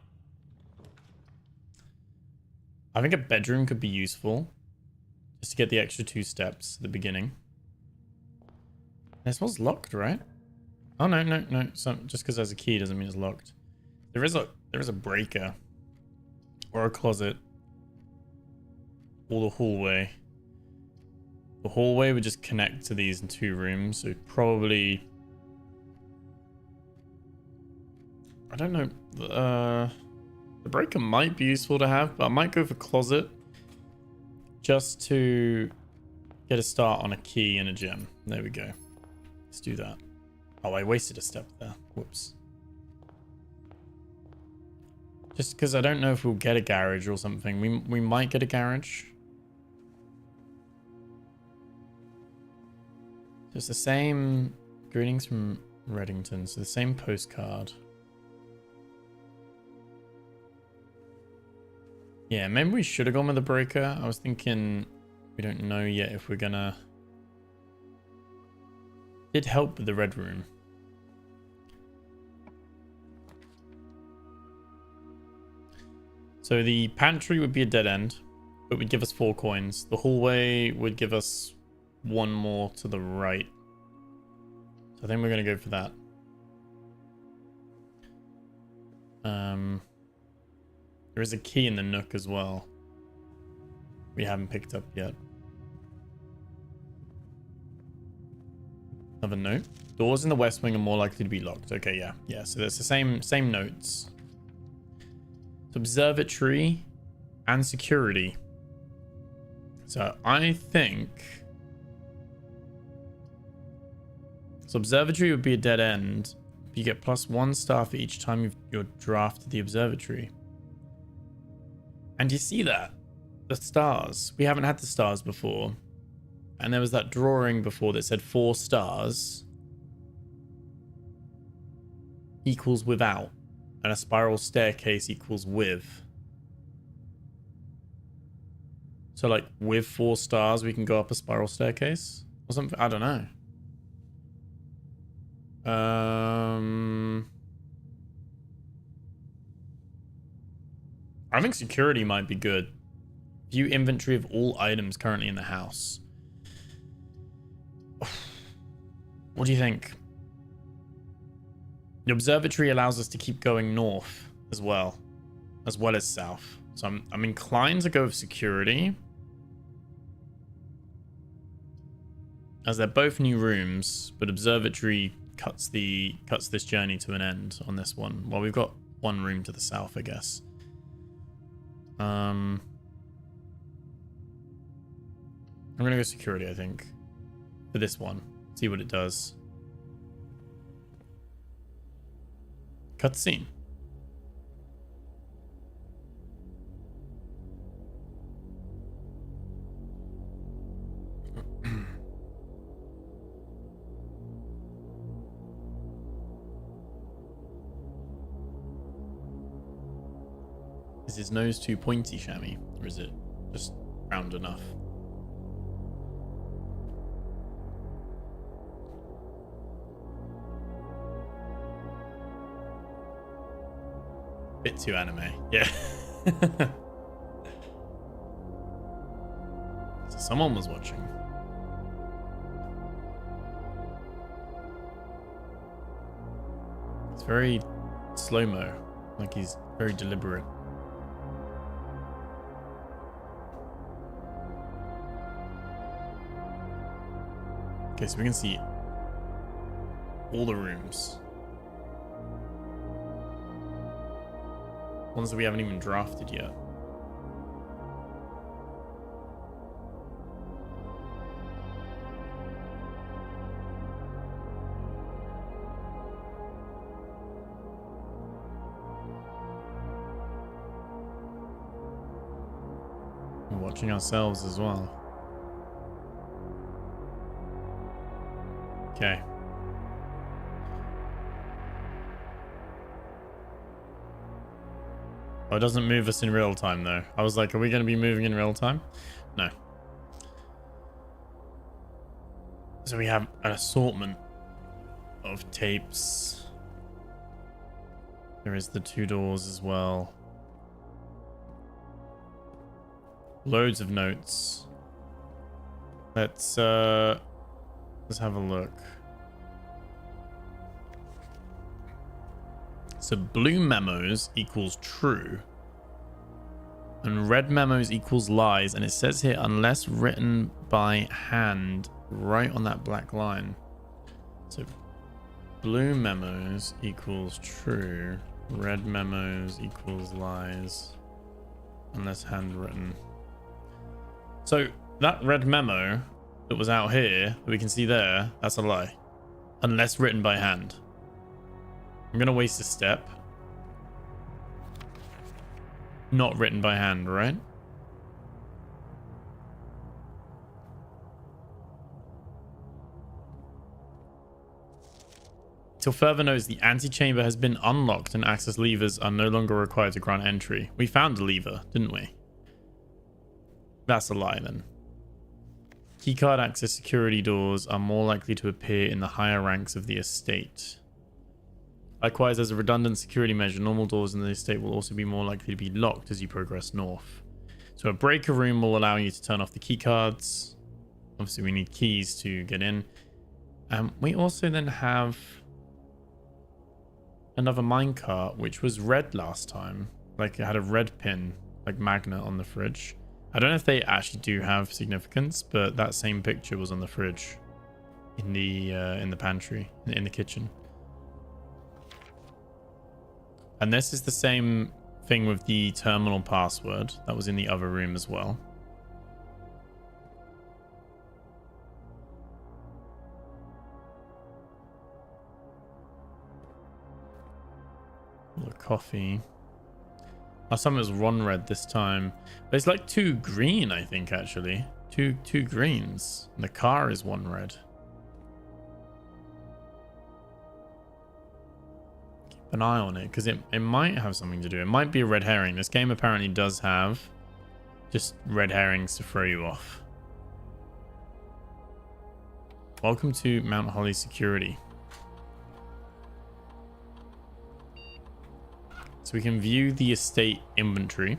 I think a bedroom could be useful. Just to get the extra 2 steps at the beginning. This one's locked, right? Oh, no. So just because there's a key doesn't mean it's locked. There is a breaker. Or a closet. Or the hallway. The hallway would just connect to these 2 rooms. So probably... I don't know. The breaker might be useful to have, but I might go for closet. Just to get a start on a key and a gem. There we go. Let's do that. Oh, I wasted a step there. Whoops. Just because I don't know if we'll get a garage or something. We might get a garage. So it's the same... Greetings from Reddington. So the same postcard. Yeah, maybe we should have gone with the breaker. I was thinking we don't know yet if we're gonna... Did help with the red room. So the pantry would be a dead end, but would give us 4 coins. The hallway would give us 1 more to the right. So I think we're gonna go for that. There is a key in the nook as well. We haven't picked up yet. Another note. Doors in the west wing are more likely to be locked. Okay, yeah. Yeah, so there's the same notes. So observatory and security. So I think... So observatory would be a dead end. You get +1 star for each time you're drafted the observatory. And you see that? The stars. We haven't had the stars before. And there was that drawing before that said 4 stars equals without. And a spiral staircase equals with. So like with 4 stars we can go up a spiral staircase? Or something? I don't know. I think security might be good. View inventory of all items currently in the house. What do you think? The observatory allows us to keep going north as well as south. So I'm inclined to go with security, as they're both new rooms, but observatory cuts this journey to an end on this one. Well, we've got 1 room to the south, I guess. I'm gonna go security, I think, for this one. See what it does. Cutscene. Is his nose too pointy, Shammy? Or is it just round enough? Bit too anime. Yeah. So someone was watching. It's very slow-mo. Like he's very deliberate. Okay, so we can see all the rooms. Ones that we haven't even drafted yet. We're watching ourselves as well. Okay. Oh, it doesn't move us in real time though. I was like, are we going to be moving in real time? No. So we have an assortment of tapes. There is the 2 doors as well. Loads of notes. Let's have a look. So blue memos equals true. And red memos equals lies. And it says here, unless written by hand, right on that black line. So blue memos equals true. Red memos equals lies. Unless handwritten. So that red memo that was out here, that we can see there, that's a lie. Unless written by hand. I'm going to waste a step. Not written by hand, right? Till further notice, the antechamber has been unlocked and access levers are no longer required to grant entry. We found a lever, didn't we? That's a lie then. Keycard access security doors are more likely to appear in the higher ranks of the estate. Likewise, as a redundant security measure, normal doors in the estate will also be more likely to be locked as you progress north. So a breaker room will allow you to turn off the keycards. Obviously, we need keys to get in. We also then have another minecart, which was red last time. Like it had a red pin, like magnet on the fridge. I don't know if they actually do have significance, but that same picture was on the fridge, in the pantry, in the kitchen. And this is the same thing with the terminal password that was in the other room as well. The coffee. Last time it was one red this time. But it's like 2 green, I think, actually. Two greens. And the car is 1 red. Keep an eye on it, because it might have something to do. It might be a red herring. This game apparently does have just red herrings to throw you off. Welcome to Mount Holly Security. So we can view the estate inventory.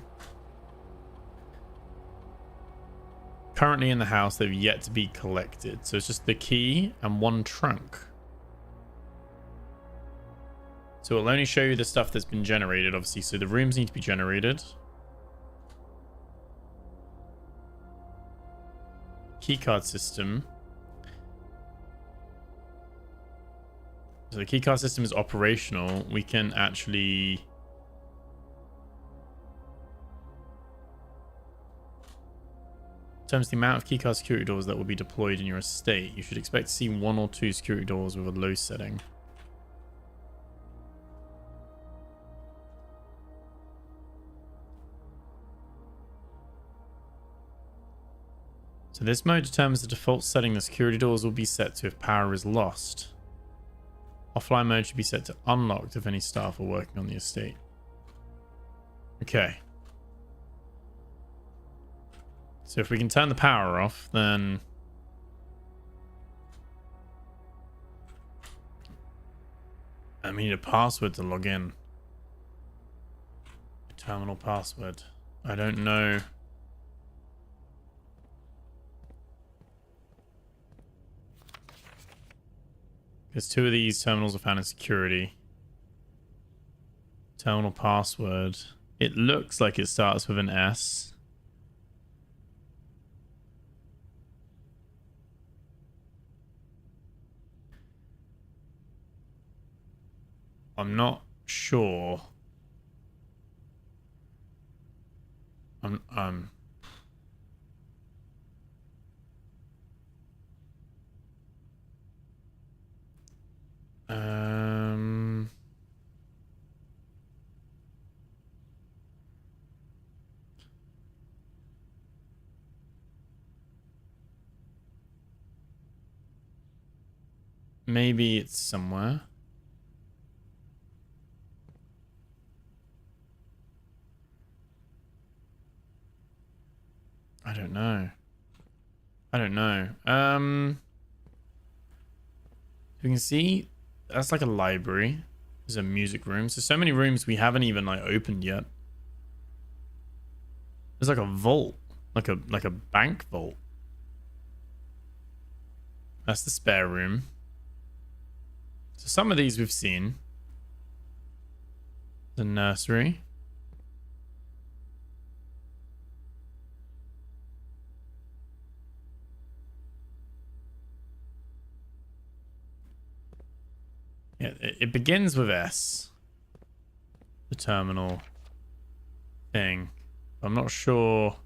Currently in the house, they've yet to be collected. So it's just the key and 1 trunk. So it'll only show you the stuff that's been generated, obviously. So the rooms need to be generated. Keycard system. So the keycard system is operational. We can actually... In terms of the amount of keycard security doors that will be deployed in your estate, you should expect to see 1 or 2 security doors with a low setting. So this mode determines the default setting the security doors will be set to if power is lost. Offline mode should be set to unlocked if any staff are working on the estate. Okay. So if we can turn the power off, then... I need a password to log in. Terminal password. I don't know. Because 2 of these terminals are found in security. Terminal password. It looks like it starts with an S. I'm not sure. Maybe it's somewhere. I don't know. I don't know. You can see that's like a library. There's a music room. So many rooms we haven't even like opened yet. There's like a vault, like a bank vault. That's the spare room. So some of these we've seen. The nursery. Yeah, it begins with S. The terminal thing. I'm not sure.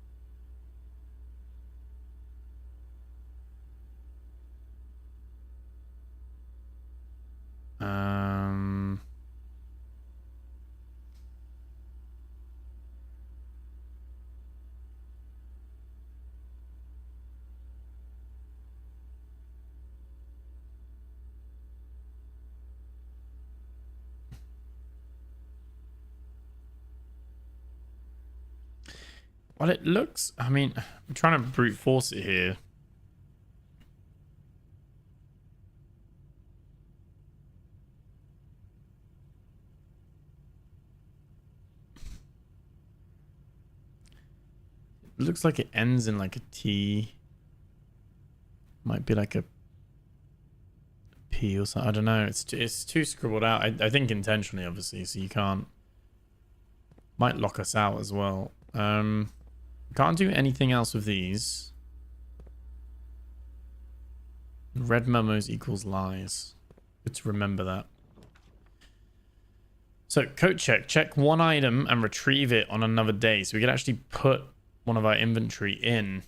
Well, it looks... I mean, I'm trying to brute force it here. It looks like it ends in like a T. Might be like a P or something. I don't know. It's too scribbled out. I think intentionally, obviously, so you can't... Might lock us out as well. Can't do anything else with these. Red memos equals lies. Good to remember that. So, code check. Check one item and retrieve it on another day. So we could actually put one of our inventory in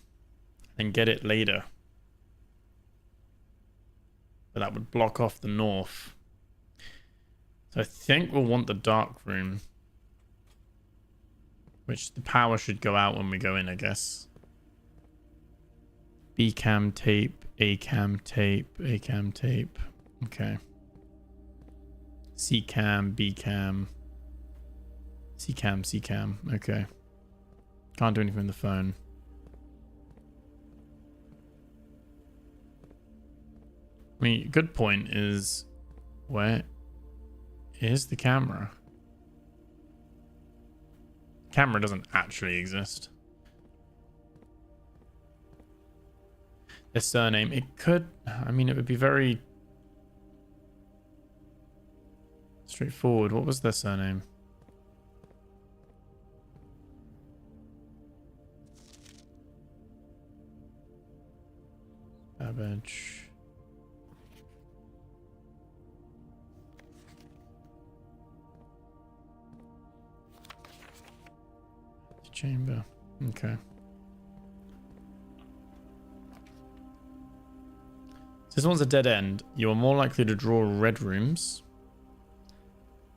and get it later. But that would block off the north. So I think we'll want the dark room. Which the power should go out when we go in, I guess. B cam tape, A cam tape, A cam tape. Okay. C cam, B cam. C cam, C cam. Okay. Can't do anything with the phone. I mean, good point is, where is the camera? Camera doesn't actually exist. Their surname, it could, I mean, it would be very straightforward. What was their surname? Babbage. Chamber. Okay. So this one's a dead end. You are more likely to draw red rooms.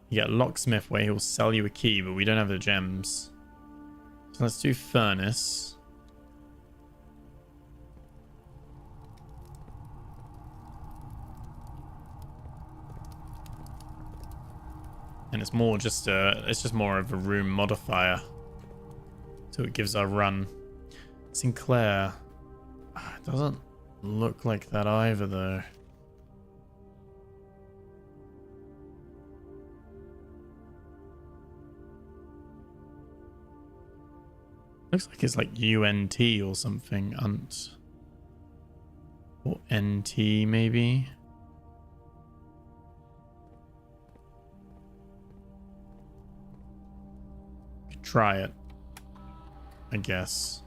You get a locksmith where he'll sell you a key, but we don't have the gems. So let's do furnace. And it's more just it's just more of a room modifier. So it gives our run. Sinclair. It doesn't look like that either, though. Looks like it's like UNT or something. Unt. Or NT, maybe. Could try it, I guess.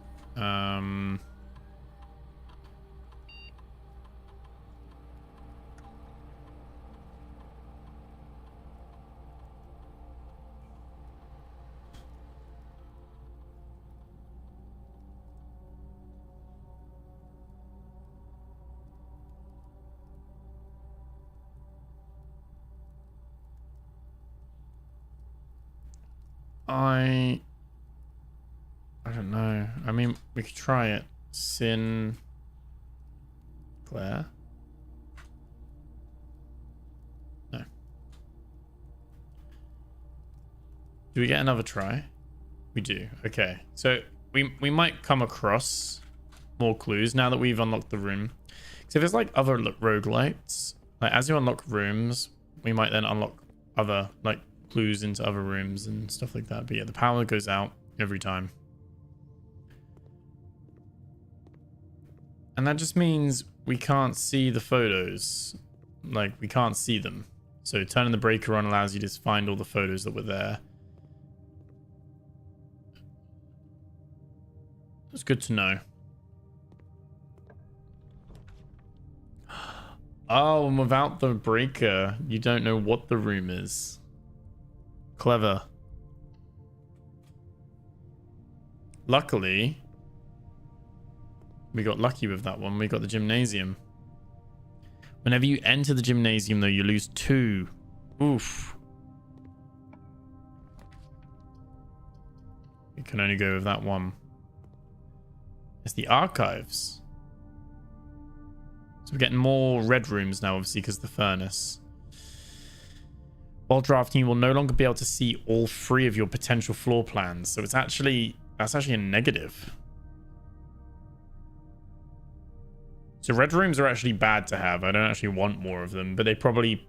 I don't know. I mean, we could try it. Sinclair. No. Do we get another try? We do. Okay. So we might come across more clues now that we've unlocked the room. So if there's like other roguelites, like as you unlock rooms, we might then unlock other like clues into other rooms and stuff like that. But yeah, the power goes out every time. And that just means we can't see the photos. Like, we can't see them. So turning the breaker on allows you to find all the photos that were there. It's good to know. Oh, and without the breaker, you don't know what the room is. Clever. Luckily, we got lucky with that one. We got the gymnasium. Whenever you enter the gymnasium, though, you lose 2. Oof. You can only go with that one. It's the archives. So we're getting more red rooms now, obviously, because of the furnace. While drafting, you will no longer be able to see all 3 of your potential floor plans. So it's actually, that's actually a negative. So red rooms are actually bad to have. I don't actually want more of them, but they probably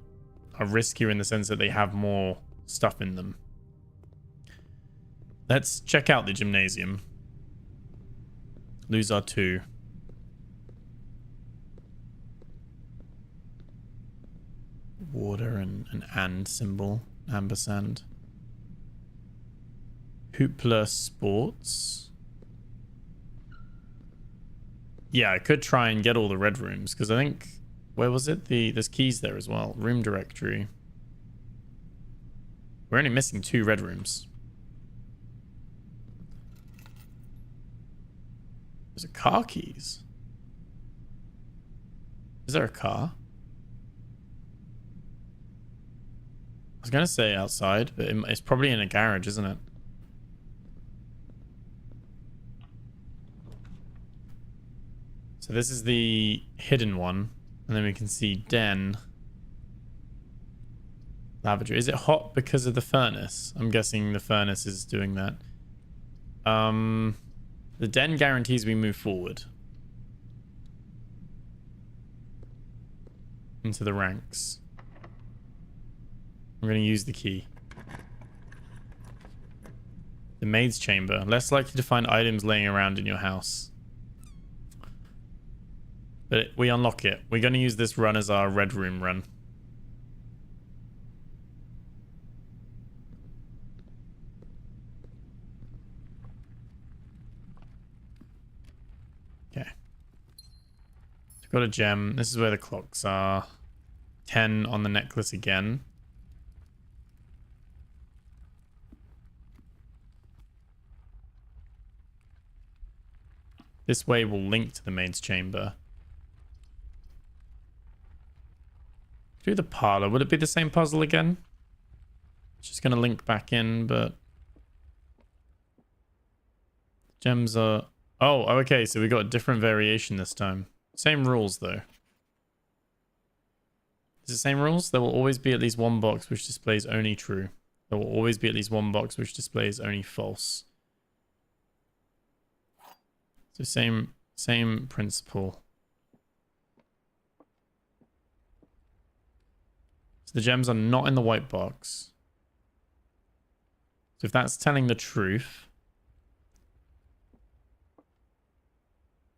are riskier in the sense that they have more stuff in them. Let's check out the gymnasium. Lose our 2. Water and an and symbol. Ampersand. Hoopla Sports. Yeah, I could try and get all the red rooms because I think, where was it? There's keys there as well. Room directory. We're only missing 2 red rooms. There's a car keys. Is there a car? I was gonna say outside, but it's probably in a garage, isn't it? So this is the hidden one. And then we can see den. Lavatory. Is it hot because of the furnace? I'm guessing the furnace is doing that. The den guarantees we move forward. Into the ranks. I'm going to use the key. The maid's chamber. Less likely to find items laying around in your house. But we unlock it. We're going to use this run as our red room run. Okay. So got a gem. This is where the clocks are. 10 on the necklace again. This way will link to the maid's chamber. Do the parlor. Would it be the same puzzle again? It's just going to link back in, but... Gems are... Oh, okay, so we got a different variation this time. Same rules, though. Is it same rules? There will always be at least one box which displays only true. There will always be at least one box which displays only false. So So same principle. So the gems are not in the white box. So if that's telling the truth,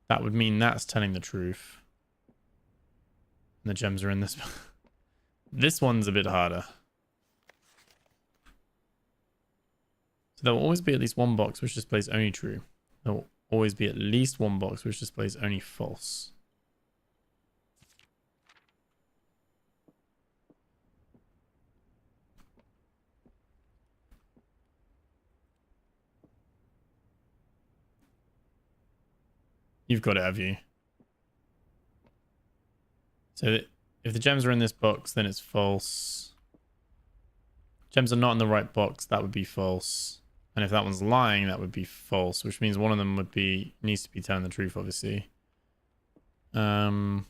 that would mean that's telling the truth. And the gems are in this. This one's a bit harder. So there will always be at least one box which displays only true. There will always be at least one box which displays only false. You've got it, have you? So if the gems are in this box, then it's false. Gems are not in the right box, that would be false. And if that one's lying, that would be false, which means one of them needs to be telling the truth, obviously. That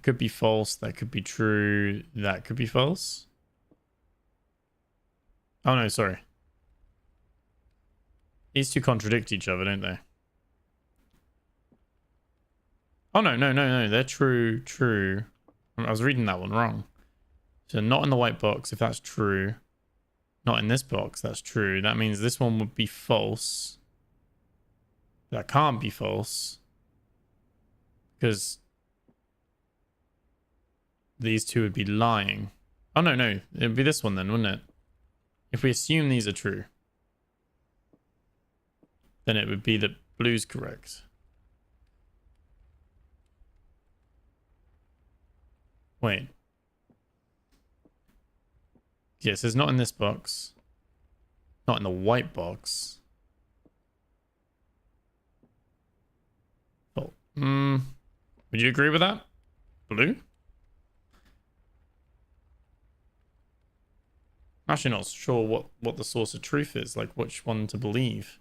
could be false, that could be true, that could be false. Oh no, sorry. These two contradict each other, don't they? Oh no, they're true. I was reading that one wrong. So not in the white box, if that's true. Not in this box, that's true. That means this one would be false. That can't be false. Because these two would be lying. Oh no, it would be this one then, wouldn't it? If we assume these are true, then it would be that blue's correct. Wait. Yes, it's not in this box. Not in the white box. Oh. Would you agree with that? Blue? I'm actually not sure what the source of truth is, like which one to believe.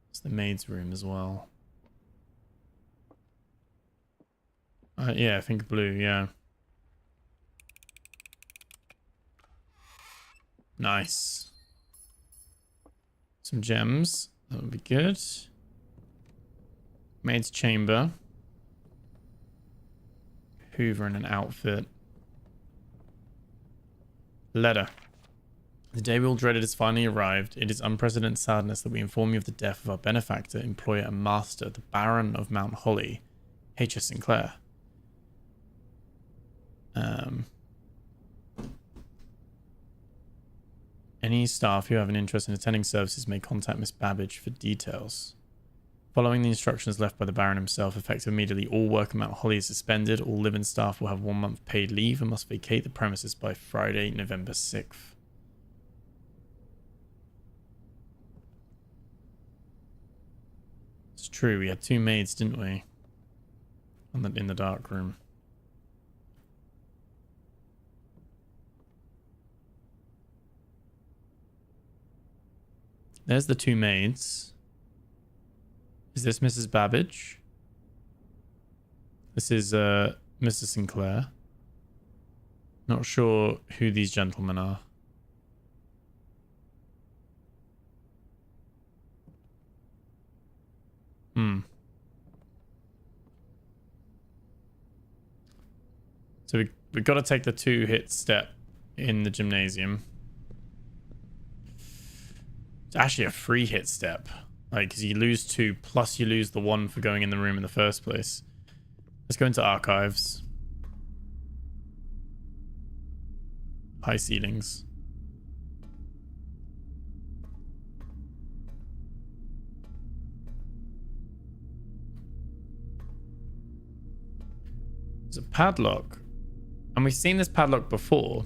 It's the maid's room as well. Yeah, I think blue, yeah. Nice. Some gems. That would be good. Maid's chamber. Hoover in an outfit. Letter. The day we all dreaded has finally arrived. It is unprecedented sadness that we inform you of the death of our benefactor, employer, and master, the Baron of Mount Holly, H.S. Sinclair. Any staff who have an interest in attending services may contact Miss Babbage for details. Following the instructions left by the Baron himself, effective immediately, all work at Mount Holly is suspended. All live-in staff will have 1 month paid leave and must vacate the premises by Friday, November 6th. It's true, we had 2 maids, didn't we? In the dark room. There's the 2 maids. Is this Mrs. Babbage? This is Mrs. Sinclair. Not sure who these gentlemen are. So we've got to take the 2-hit step in the gymnasium. It's actually a 3-hit step. Like, because you lose 2, plus you lose the 1 for going in the room in the first place. Let's go into archives. High ceilings. There's a padlock. And we've seen this padlock before.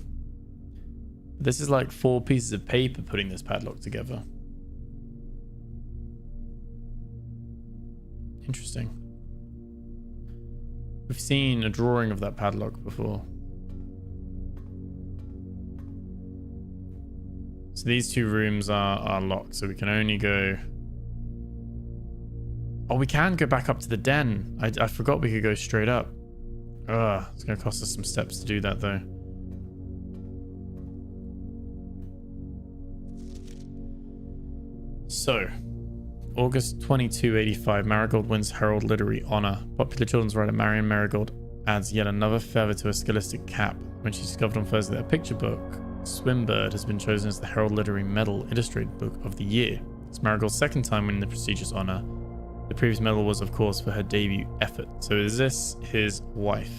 This is like 4 pieces of paper putting this padlock together. Interesting. We've seen a drawing of that padlock before. So these 2 rooms are locked, so we can only go... Oh, we can go back up to the den. I forgot we could go straight up. Ugh, it's going to cost us some steps to do that, though. So, August 2285, Marigold wins Herald Literary Honor. Popular children's writer Marion Marigold adds yet another feather to her scholastic cap when she discovered on Thursday that her picture book, Swimbird, has been chosen as the Herald Literary Medal Illustrated Book of the Year. It's Marigold's second time winning the prestigious honor. The previous medal was, of course, for her debut effort. So is this his wife?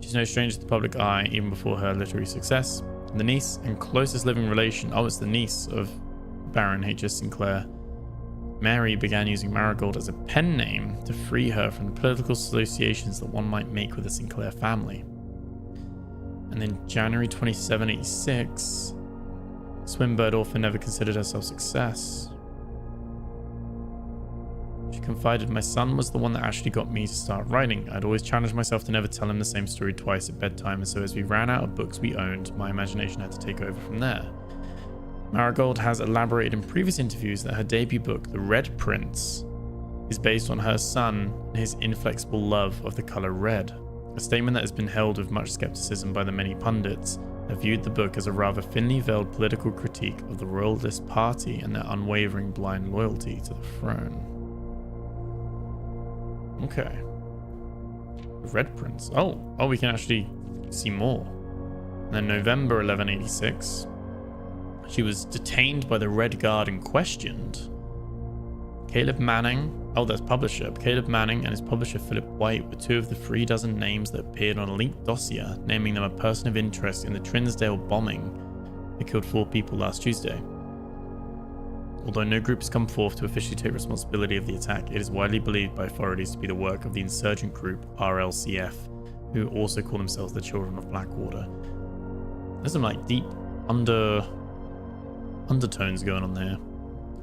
She's no stranger to the public eye, even before her literary success. The niece and closest living relation, it's the niece of Baron H.S. Sinclair. Mary began using Marigold as a pen name to free her from the political associations that one might make with the Sinclair family. And then January 2786, Swimbird author never considered herself success. She confided, my son was the one that actually got me to start writing. I'd always challenged myself to never tell him the same story twice at bedtime, and so as we ran out of books we owned, my imagination had to take over from there. Marigold has elaborated in previous interviews that her debut book, The Red Prince, is based on her son and his inflexible love of the color red, a statement that has been held with much skepticism by the many pundits that viewed the book as a rather thinly veiled political critique of the Royalist Party and their unwavering blind loyalty to the throne. Okay. The Red Prince. Oh, we can actually see more. And then November 1186, she was detained by the Red Guard and questioned. Caleb Manning, that's publisher. Caleb Manning and his publisher Philip White were two of the 36 names that appeared on a linked dossier, naming them a person of interest in the Trinsdale bombing that killed 4 people last Tuesday. Although no group has come forth to officially take responsibility of the attack, it is widely believed by authorities to be the work of the insurgent group RLCF, who also call themselves the Children of Blackwater. There's some like deep undertones going on there.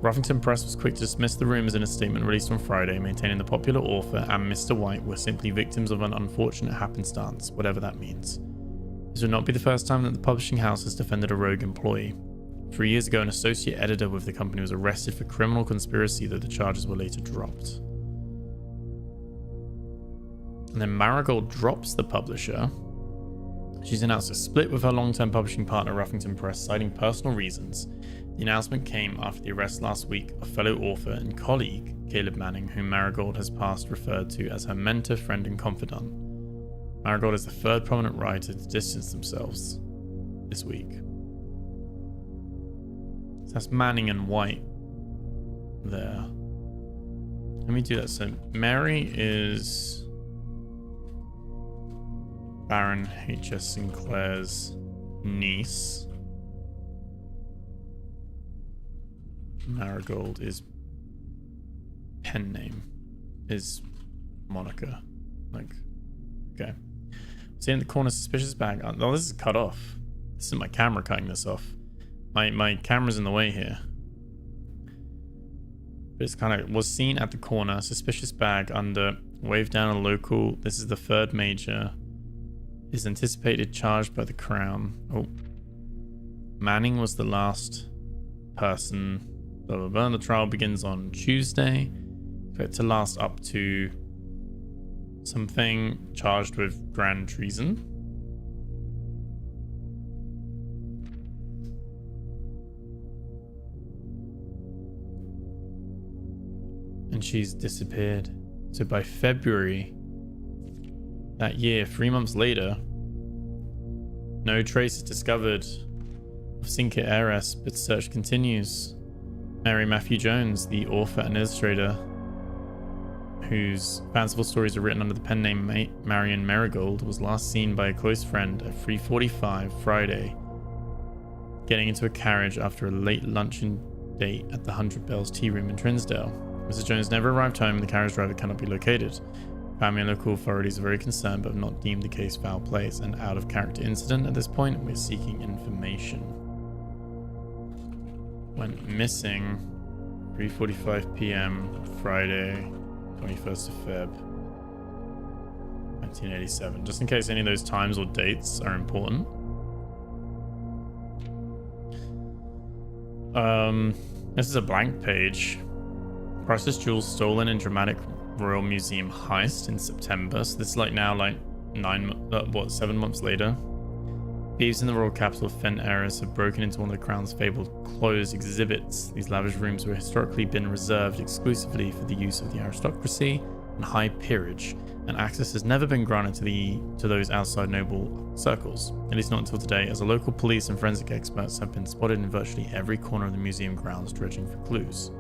Ruffington Press was quick to dismiss the rumours in a statement released on Friday, maintaining the popular author and Mr. White were simply victims of an unfortunate happenstance, whatever that means. This would not be the first time that the publishing house has defended a rogue employee. 3 years ago, an associate editor with the company was arrested for criminal conspiracy, though the charges were later dropped. And then Marigold drops the publisher. She's announced a split with her long-term publishing partner, Ruffington Press, citing personal reasons. The announcement came after the arrest last week of fellow author and colleague Caleb Manning, whom Marigold has past referred to as her mentor, friend, and confidant. Marigold is the third prominent writer to distance themselves this week. So that's Manning and White there. Let me do that. So Mary is Baron H.S. Sinclair's niece. Marigold is pen name, is moniker. Okay. See in the corner, suspicious bag. Oh, this is cut off. This is my camera cutting this off. My camera's in the way here. But it's kind of was seen at the corner. Suspicious bag under wave down a local. This is the third major. Is anticipated charged by the Crown. Oh, Manning was the last person. Blah, blah, blah. The trial begins on Tuesday. For it to last up to something charged with grand treason. And she's disappeared. So by February that year, 3 months later, no trace is discovered of Sinclair heiress, but search continues. Mary Matthew Jones, the author and illustrator, whose fanciful stories are written under the pen name Marion Marigold, was last seen by a close friend at 3:45 Friday, getting into a carriage after a late luncheon date at the 100 Bells Tea Room in Trinsdale. Mrs. Jones never arrived home and the carriage driver cannot be located. Family and local authorities are very concerned but have not deemed the case foul play. It's an out-of-character incident at this point, and we're seeking information. Went missing 3:45 p.m. Friday, 21st of Feb, 1987. Just in case any of those times or dates are important. This is a blank page. Priceless jewels stolen in dramatic Royal Museum heist in September. So this is like now like 7 months later. Thieves in the royal capital of Fen Eris have broken into one of the crown's fabled closed exhibits. These lavish rooms were historically been reserved exclusively for the use of the aristocracy and high peerage, and access has never been granted to those outside noble circles, at least not until today, as the local police and forensic experts have been spotted in virtually every corner of the museum grounds dredging for clues.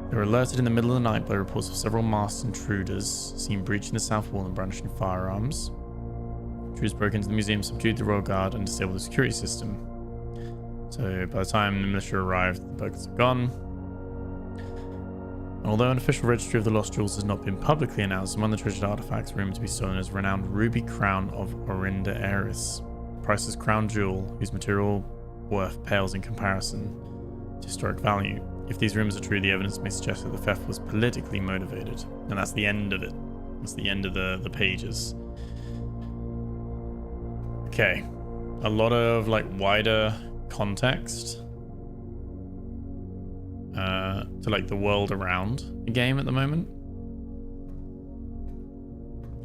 They were alerted in the middle of the night by reports of several masked intruders seen breaching the south wall and brandishing firearms. Intruders broke into the museum, subdued the royal guard, and disabled the security system. So by the time the militia arrived, the burglars are gone. And although an official registry of the lost jewels has not been publicly announced, among the treasured artifacts rumored to be stolen is a renowned ruby crown of Orinda Eris, a priceless crown jewel whose material worth pales in comparison to historic value. If these rumors are true, the evidence may suggest that the theft was politically motivated. And that's the end of it. That's the end of the pages. Okay. A lot of like wider context to like the world around the game at the moment.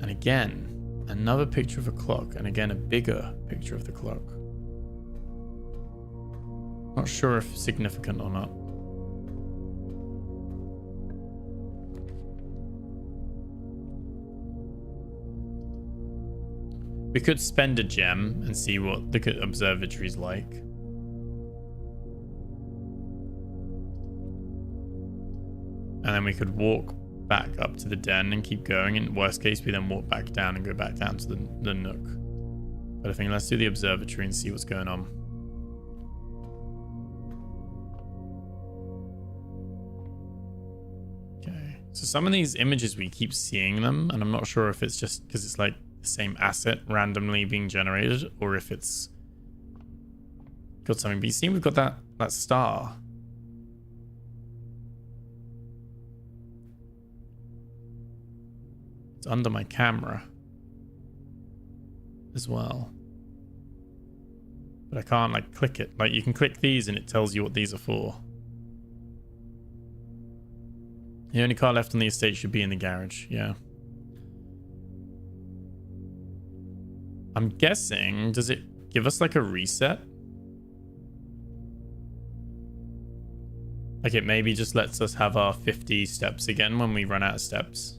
And again, another picture of a clock, and again a bigger picture of the clock. Not sure if significant or not. We could spend a gem and see what the observatory's like. And then we could walk back up to the den and keep going. In worst case, we then walk back down and go back down to the nook. But I think let's do the observatory and see what's going on. Okay. So some of these images, we keep seeing them. And I'm not sure if it's just because it's like the same asset randomly being generated, or if it's got something. But you see we've got that star. It's under my camera as well, but I can't like click it. Like you can click these and it tells you what these are for. The only car left on the estate should be in the garage. Yeah. I'm guessing, does it give us like a reset? Like it maybe just lets us have our 50 steps again when we run out of steps.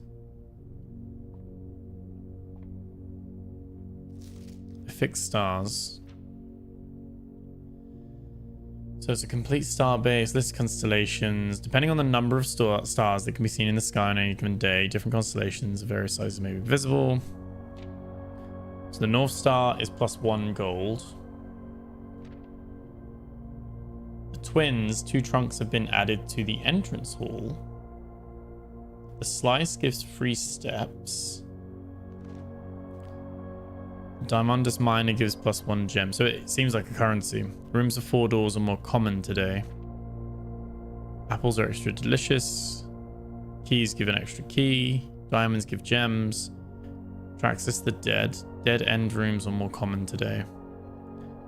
Fixed stars. So it's a complete star base, list constellations. Depending on the number of stars that can be seen in the sky on any given day, different constellations of various sizes may be visible. So the North Star is +1 gold. The twins, 2 trunks have been added to the entrance hall. The slice gives 3 steps. Diamondus Miner gives +1 gem, so it seems like a currency. Rooms of 4 doors are more common today. Apples are extra delicious. Keys give an extra key. Diamonds give gems. To access the dead. Dead end rooms are more common today.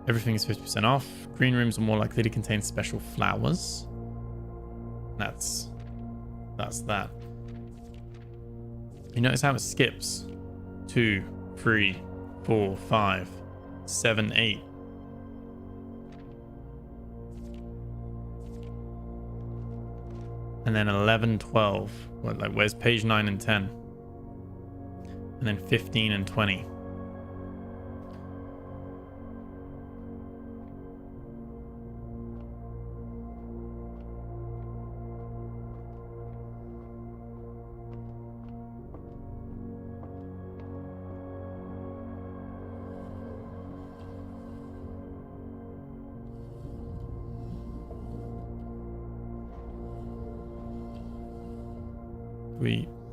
Everything is 50% off. Green rooms are more likely to contain special flowers. That's that. You notice how it skips? 2, 3, 4, 5, 7, 8. And then 11, 12. What, like, where's page 9 and 10? And then 15 and 20.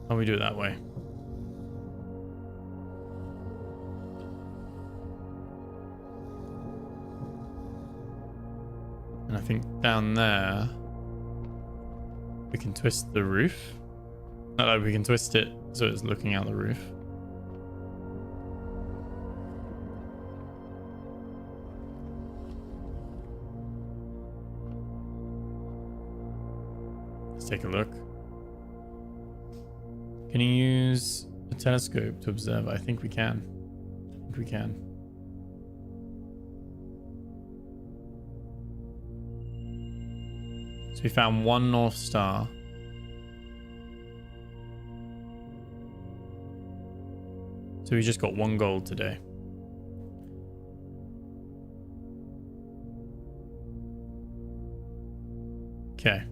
How we do it that way? And I think down there we can twist the roof. Not like we can twist it so it's looking out the roof. Let's take a look. Can you use a telescope to observe? I think we can. So we found one North Star. So we just got one gold today. Okay.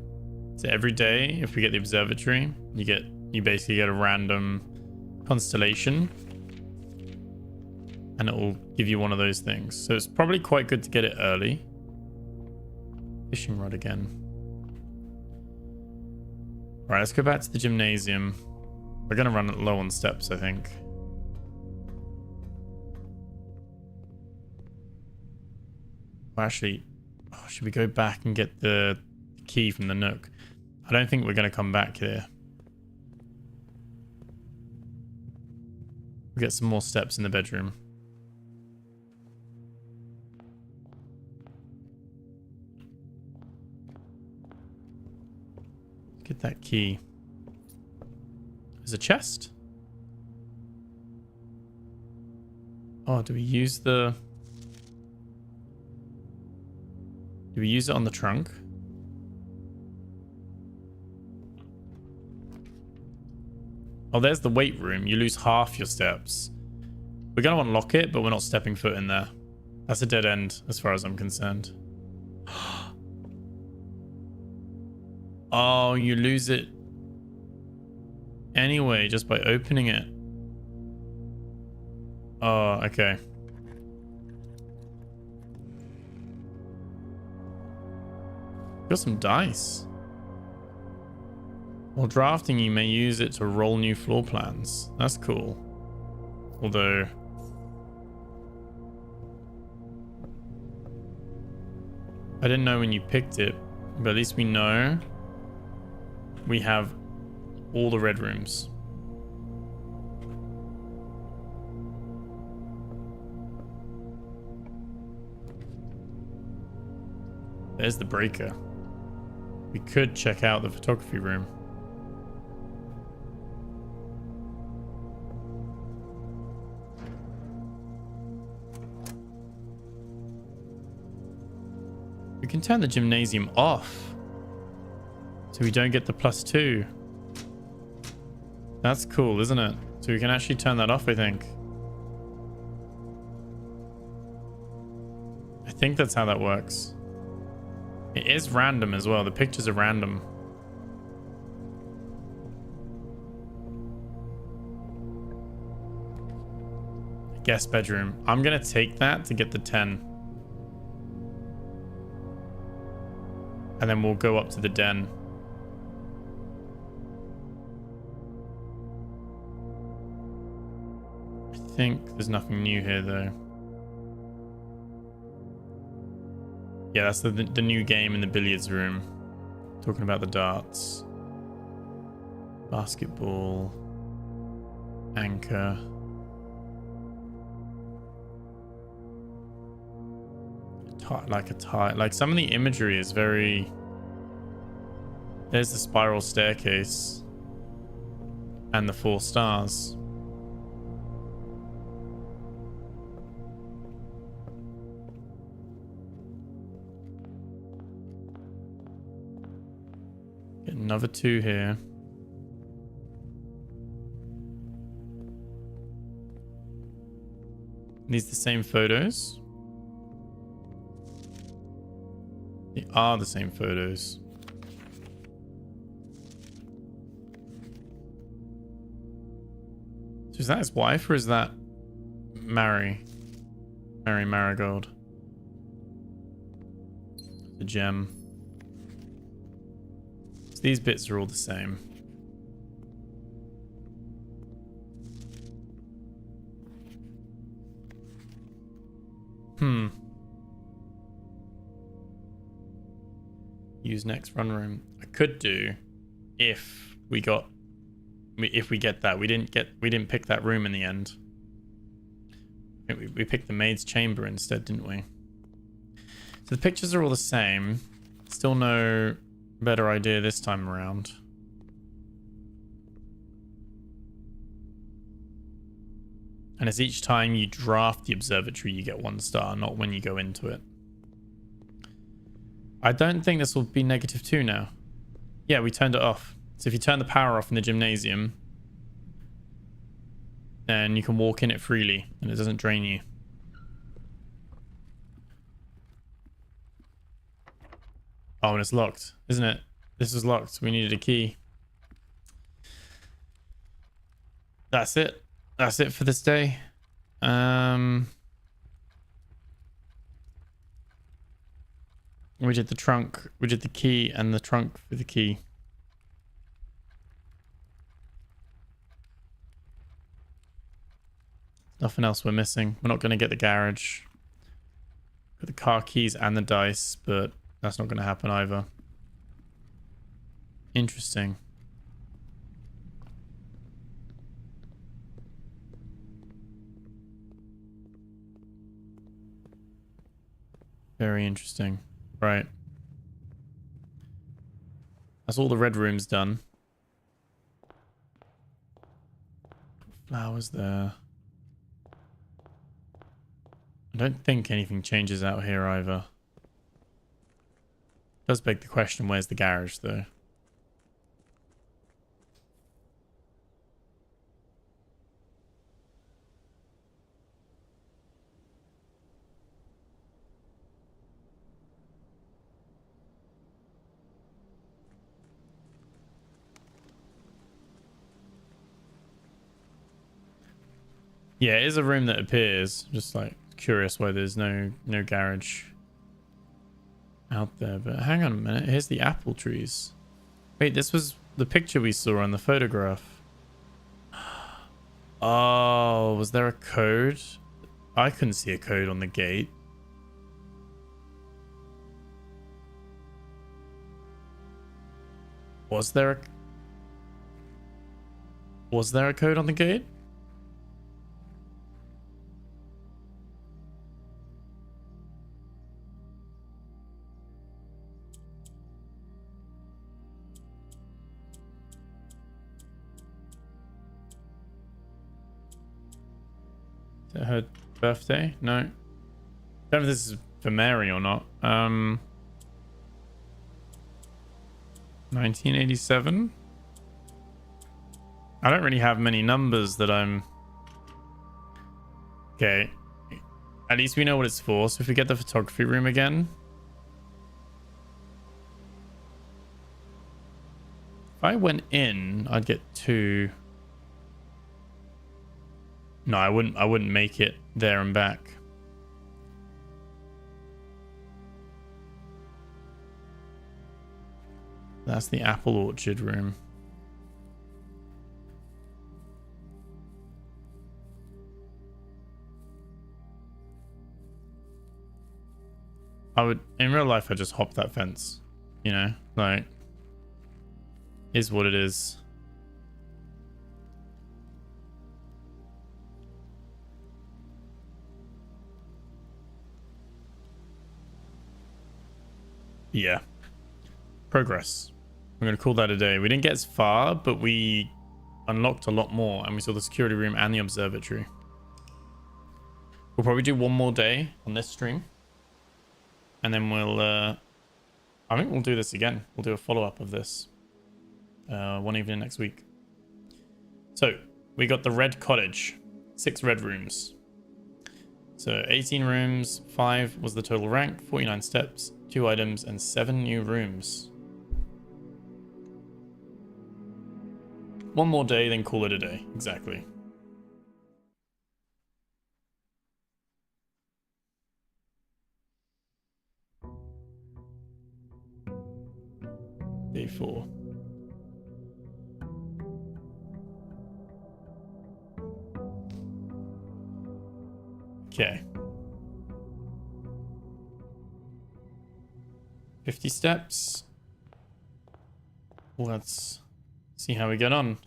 So every day, if we get the observatory, you basically get a random constellation. And it will give you one of those things. So it's probably quite good to get it early. Fishing rod again. Alright, let's go back to the gymnasium. We're going to run low on steps, I think. Actually, should we go back and get the key from the Nook? I don't think we're going to come back here. We'll get some more steps in the bedroom. Get that key. There's a chest. Oh, do we use it on the trunk? Oh, there's the weight room. You lose half your steps. We're going to unlock it, but we're not stepping foot in there. That's a dead end as far as I'm concerned. Oh, you lose it anyway just by opening it. Oh, okay. Got some dice. While drafting, you may use it to roll new floor plans. That's cool. Although... I didn't know when you picked it, but at least we know we have all the red rooms. There's the breaker. We could check out the photography room. We can turn the gymnasium off so we don't get the +2. That's cool, isn't it? So we can actually turn that off, I think. I think that's how that works. It is random as well. The pictures are random. Guest bedroom. I'm going to take that to get the 10. And then we'll go up to the den. I think there's nothing new here though. Yeah, that's the new game in the billiards room. Talking about the darts. Basketball. Anchor. Like some of the imagery is very... There's the spiral staircase. And the 4 stars. Get another 2 here. These the same photos? They are the same photos. So is that his wife or is that Mary? Mary Marigold. The gem. So these bits are all the same. Use next run room. I could do if we get that. We didn't pick that room in the end. We picked the maid's chamber instead, didn't we? So the pictures are all the same. Still no better idea this time around. And as each time you draft the observatory, you get 1 star, not when you go into it. I don't think this will be -2 now. Yeah, we turned it off. So if you turn the power off in the gymnasium, then you can walk in it freely and it doesn't drain you. Oh, and it's locked, isn't it? This is locked. We needed a key. That's it. That's it for this day. We did the trunk. We did the key and the trunk for the key. Nothing else we're missing. We're not going to get the garage. Got the car keys and the dice, but that's not going to happen either. Interesting. Very interesting. Right. That's all the red rooms done. Flowers there. I don't think anything changes out here either. Does beg the question, where's the garage though? Yeah, it is a room that appears. Just like curious why there's no garage out there. But hang on a minute. Here's the apple trees. Wait, this was the picture we saw on the photograph. Oh, was there a code? I couldn't see a code on the gate. Was there a code on the gate? Is it her birthday? No. Don't know if this is for Mary or not. 1987. I don't really have many numbers that I'm... Okay. At least we know what it's for. So if we get the photography room again... If I went in, I'd get 2... No, I wouldn't make it there and back. That's the apple orchard room. I would, in real life, I just hop that fence, you know, like, is what it is. Yeah. Progress. We're going to call that a day. We didn't get as far, but we unlocked a lot more, and we saw the security room and the observatory. We'll probably do one more day on this stream. And then we'll, I think we'll do this again. We'll do a follow-up of this one evening next week. So, we got the red cottage. 6 red rooms. So, 18 rooms, 5 was the total rank, 49 steps, 2 items, and 7 new rooms. One more day, then call it a day. Exactly. Day 4. Okay. 50 steps. Let's see how we get on.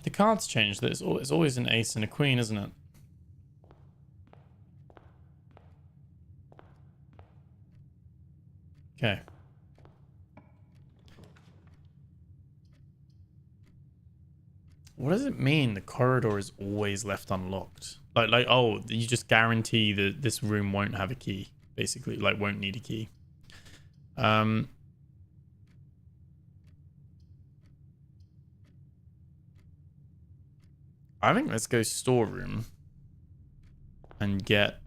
The cards changed. It's always an ace and a queen, isn't it? Okay. What does it mean the corridor is always left unlocked? Like, oh, you just guarantee that this room won't have a key, basically, like won't need a key. Um, I think let's go storeroom and get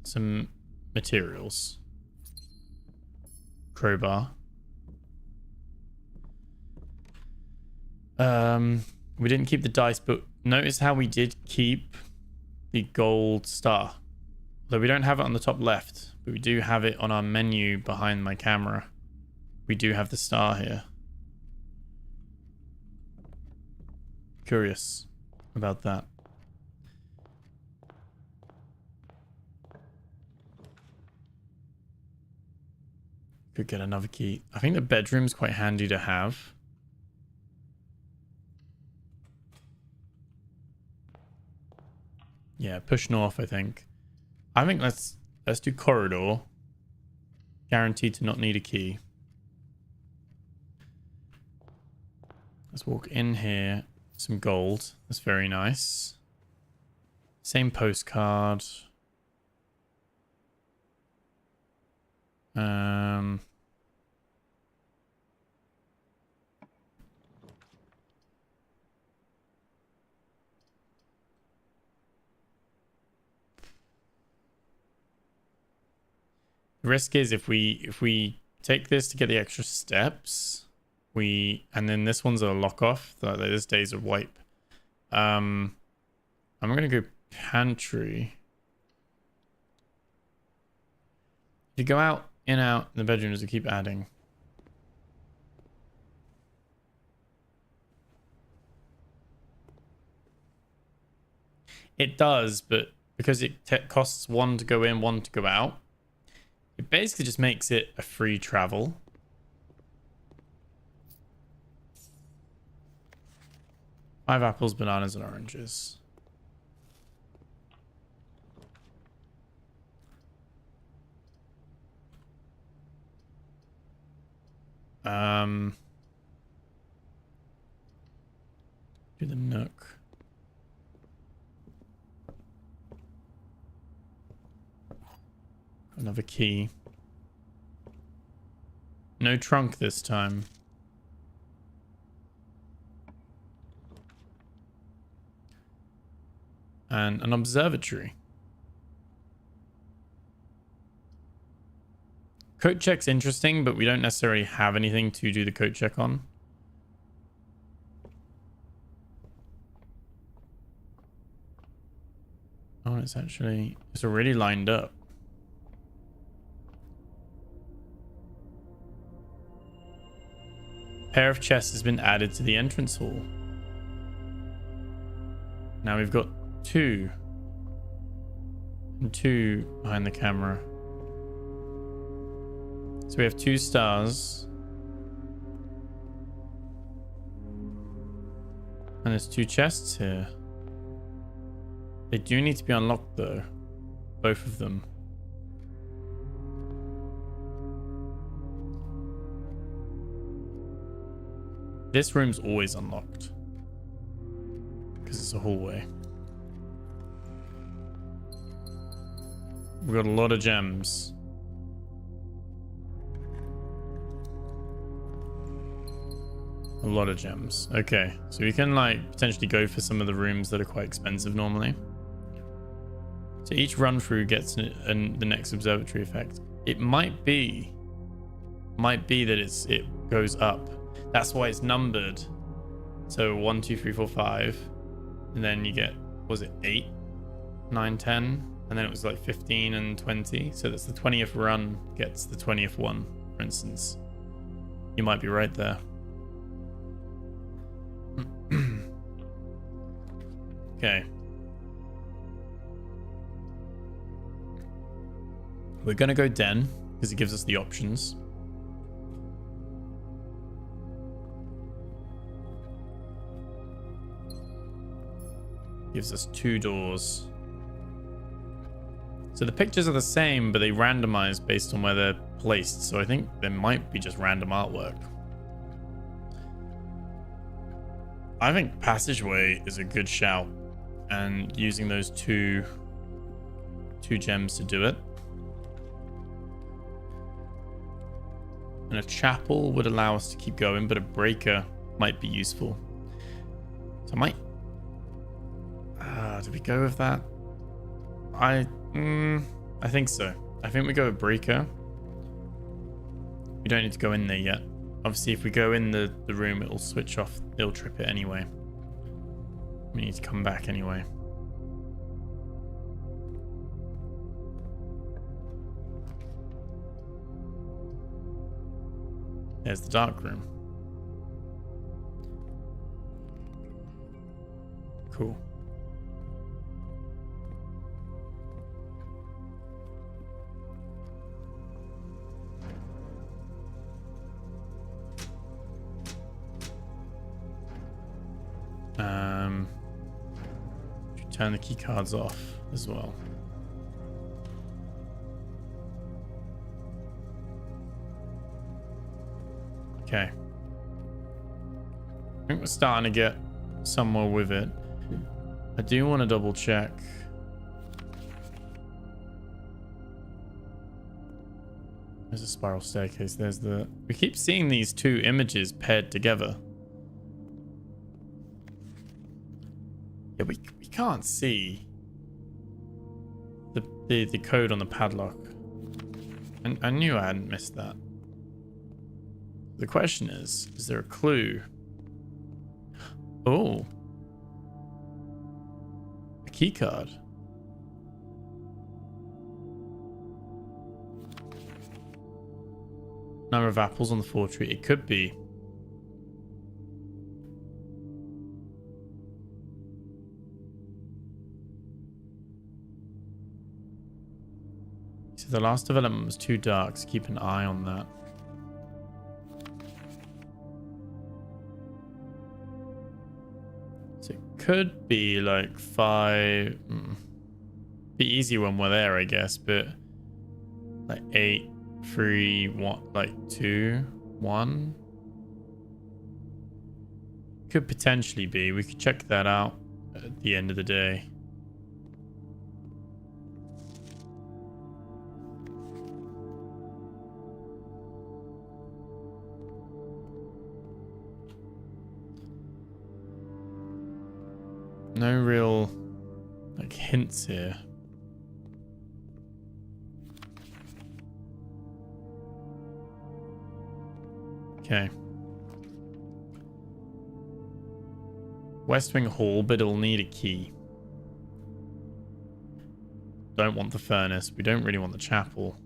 some materials. Crowbar. We didn't keep the dice, but notice how we did keep the gold star. Though we don't have it on the top left, but we do have it on our menu behind my camera. We do have the star here. Curious about that. Could get another key. I think the bedroom's quite handy to have. Yeah, push north, I think. I think let's do corridor. Guaranteed to not need a key. Let's walk in here. Some gold. That's very nice. Same postcard. The risk is if we take this to get the extra steps, and then this one's a lock off. This day's a wipe. I'm gonna go pantry. You go out, in, out in the bedrooms. We keep adding. It does, but because it costs 1 to go in, 1 to go out, it basically just makes it a free travel. Five apples, bananas, and oranges. Do the nook. Another key. No trunk this time. And an observatory. Coat check's interesting, but we don't necessarily have anything to do the coat check on. Oh, it's already lined up. Pair of chests has been added to the entrance hall. Now we've got 2. And 2 behind the camera. So we have 2 stars. And there's 2 chests here. They do need to be unlocked though. Both of them. This room's always unlocked. Because it's a hallway. We've got a lot of gems. A lot of gems. Okay, so we can like potentially go for some of the rooms that are quite expensive normally. So each run through gets the next observatory effect. It might be that it goes up. That's why it's numbered. So 1, 2, 3, 4, 5, and then you get, was it 8, 9, 10, and then it was like 15 and 20. So that's the 20th run gets the 20th one, for instance. You might be right there. Okay. We're gonna go den because it gives us the options. Gives us 2 doors. So the pictures are the same, but they randomize based on where they're placed. So I think there might be just random artwork. I think passageway is a good shout, and using those two gems to do it. And a chapel would allow us to keep going, but a breaker might be useful. So I might... do we go with that? I think so. I think we go with breaker. We don't need to go in there yet. Obviously, if we go in the room, it'll switch off. It'll trip it anyway. We need to come back anyway. There's the dark room. Cool. Turn the key cards off as well. Okay. I think we're starting to get somewhere with it. I do want to double check. There's a spiral staircase. There's the... We keep seeing these two images paired together. Yeah, we can't see the code on the padlock. And I knew I hadn't missed that. The question is there a clue? Oh. A key card. Number of apples on the 4 tree. It could be. So the last development was too dark, so keep an eye on that. So it could be like 5. Be easy when we're there, I guess, but like 8, 3, 1, like 2, 1. Could potentially be. We could check that out at the end of the day. No real like hints here. Okay. West Wing Hall, but it'll need a key. Don't want the furnace. We don't really want the chapel.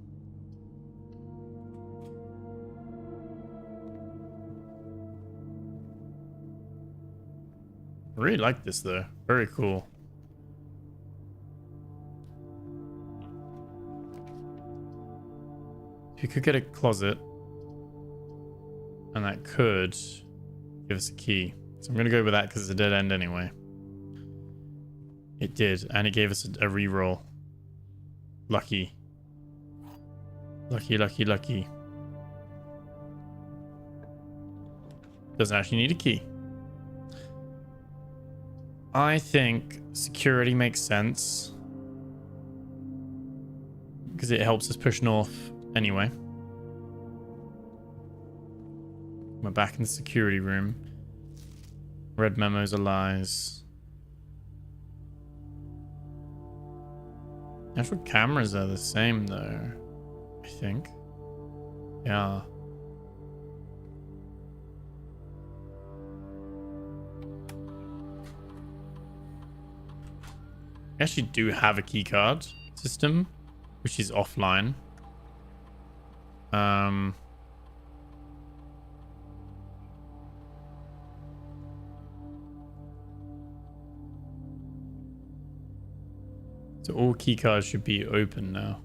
I really like this though. Very cool. If you could get a closet, and that could give us a key. So I'm going to go with that because it's a dead end anyway. It did, and it gave us a reroll. Lucky. Lucky, lucky, lucky. Doesn't actually need a key. I think security makes sense because it helps us push north anyway. We're back in the security room. Red memos are lies. Actual cameras are the same though, I think. Yeah. I actually do have a keycard system, which is offline. So all keycards should be open now.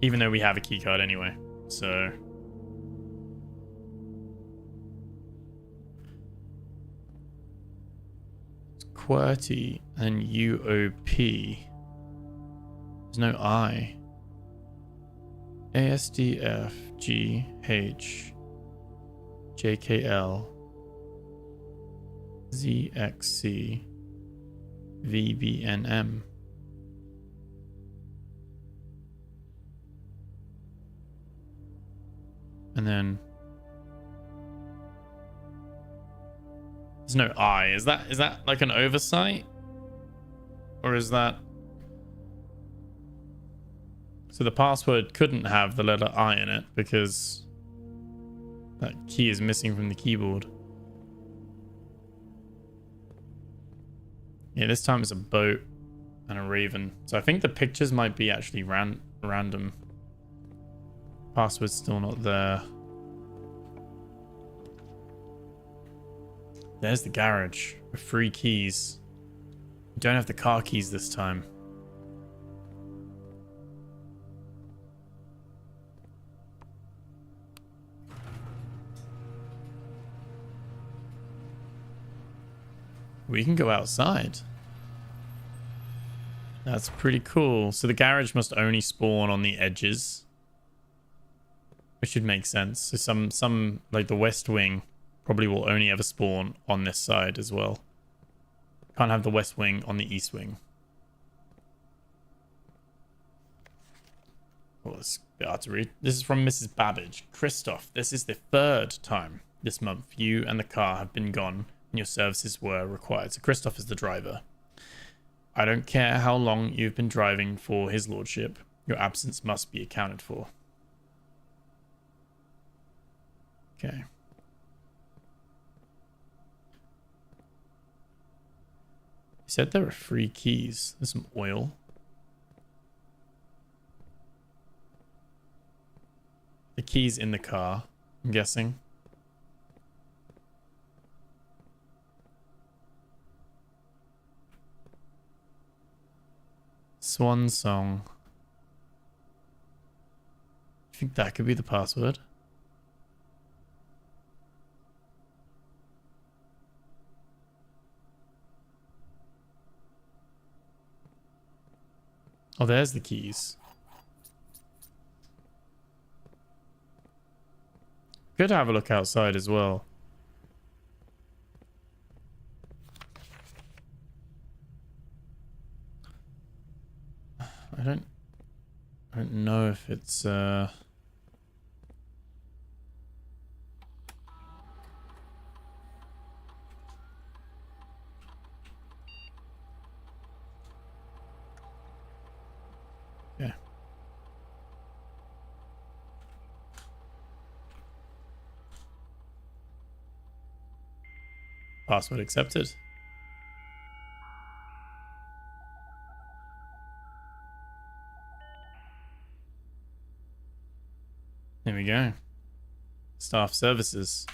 Even though we have a keycard anyway, so... QWERTY and UOP. There's no I. ASDF GH JKL ZXC VBNM. And then there's no I. Is that like an oversight? Or is that... So the password couldn't have the letter I in it because that key is missing from the keyboard. Yeah, this time it's a boat and a raven. So I think the pictures might be actually random. Password's still not there. There's the garage with 3 keys. We don't have the car keys this time. We can go outside. That's pretty cool. So the garage must only spawn on the edges, which should make sense. So some like the west wing probably will only ever spawn on this side as well. Can't have the west wing on the east wing. Well, it's a bit hard to read. This is from Mrs. Babbage. Christoph, this is the 3rd time this month you and the car have been gone and your services were required. So Christoph is the driver. I don't care how long you've been driving for his lordship. Your absence must be accounted for. Okay. He said there were 3 keys. There's some oil. The key's in the car, I'm guessing. Swan song. I think that could be the password. Oh, there's the keys. Good to have a look outside as well. I don't know if it's yeah. Password accepted. There we go. Staff services.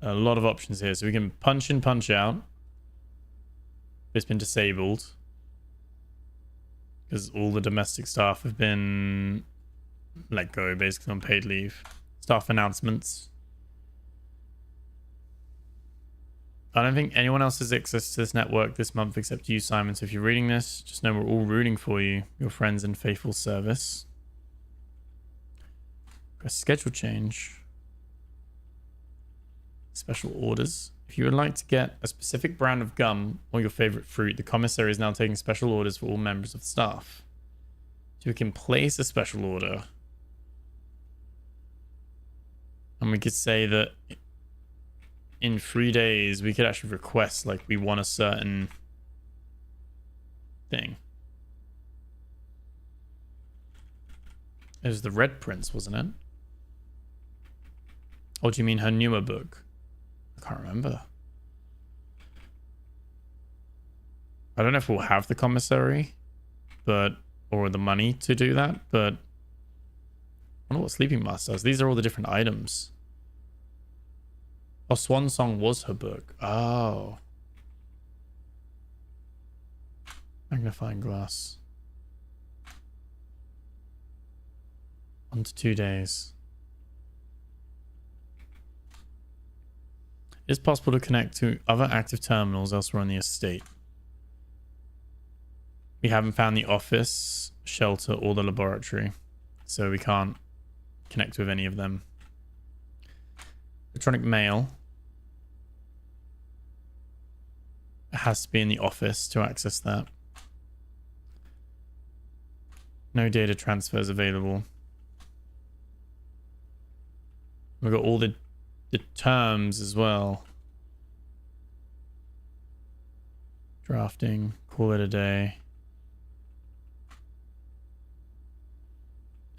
A lot of options here. So we can punch in, punch out. It's been disabled because all the domestic staff have been let go, basically on paid leave. Staff announcements. I don't think anyone else has access to this network this month except you, Simon. So if you're reading this, just know we're all rooting for you, your friends in faithful service. Press schedule change. Special orders. If you would like to get a specific brand of gum or your favorite fruit, the commissary is now taking special orders for all members of the staff. So we can place a special order. And we could say that in 3 days, we could actually request, like, we want a certain thing. It was the Red Prince, wasn't it? Or do you mean her newer book? I can't remember. I don't know if we'll have the commissary, or the money to do that, but I wonder what Sleeping Master does. These are all the different items. Oh, Swan Song was her book. Oh. Magnifying glass. 1 to 2 days. It is possible to connect to other active terminals elsewhere on the estate. We haven't found the office, shelter, or the laboratory, so we can't connect with any of them. Electronic mail. It has to be in the office to access that. No data transfers available. We've got all the terms as well. Drafting, call it a day.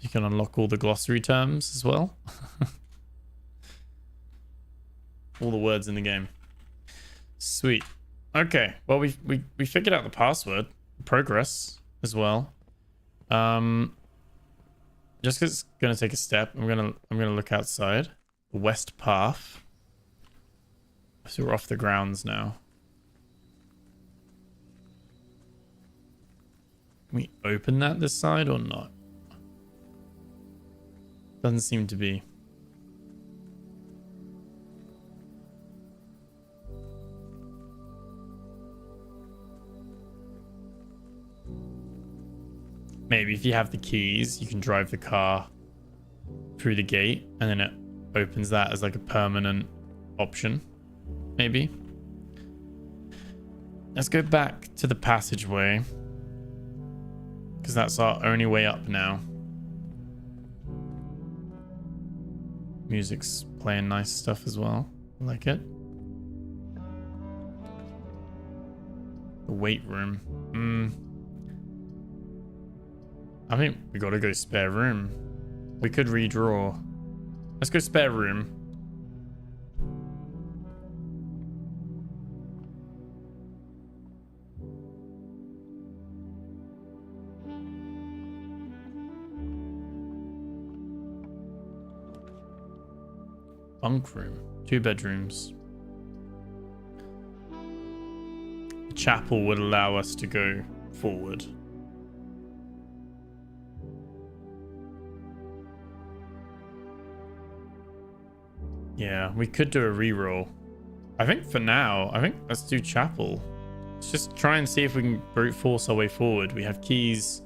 You can unlock all the glossary terms as well. All the words in the game. Sweet. Okay. Well, we figured out the password. Progress as well. Just 'cause it's gonna take a step, I'm gonna look outside. The west path. So we're off the grounds now. Can we open that this side or not? Doesn't seem to be. Maybe if you have the keys, you can drive the car through the gate and then it opens that as like a permanent option. Maybe. Let's go back to the passageway, because that's our only way up now. Music's playing nice stuff as well. I like it. The weight room. I think we gotta go spare room. We could redraw. Let's go spare room. Bunk room. 2 bedrooms. The chapel would allow us to go forward. Yeah, we could do a reroll. I think for now, let's do chapel. Let's just try and see if we can brute force our way forward. We have keys,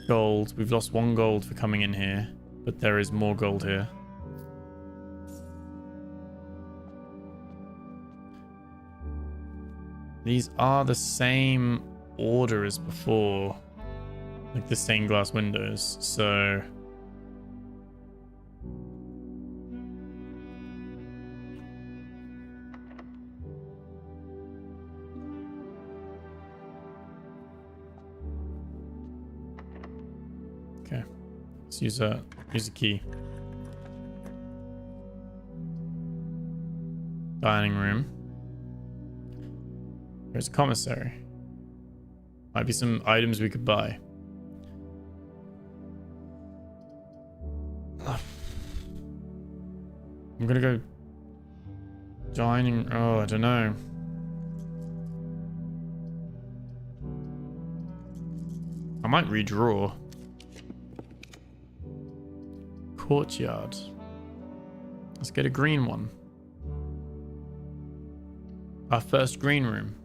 gold. We've lost 1 gold for coming in here, but there is more gold here. These are the same order as before, like the stained glass windows, so... Okay, let's use a key. Dining room. There's a commissary. Might be some items we could buy. I'm gonna go dining. Oh, I don't know. I might redraw. Courtyard. Let's get a green one. Our first green room.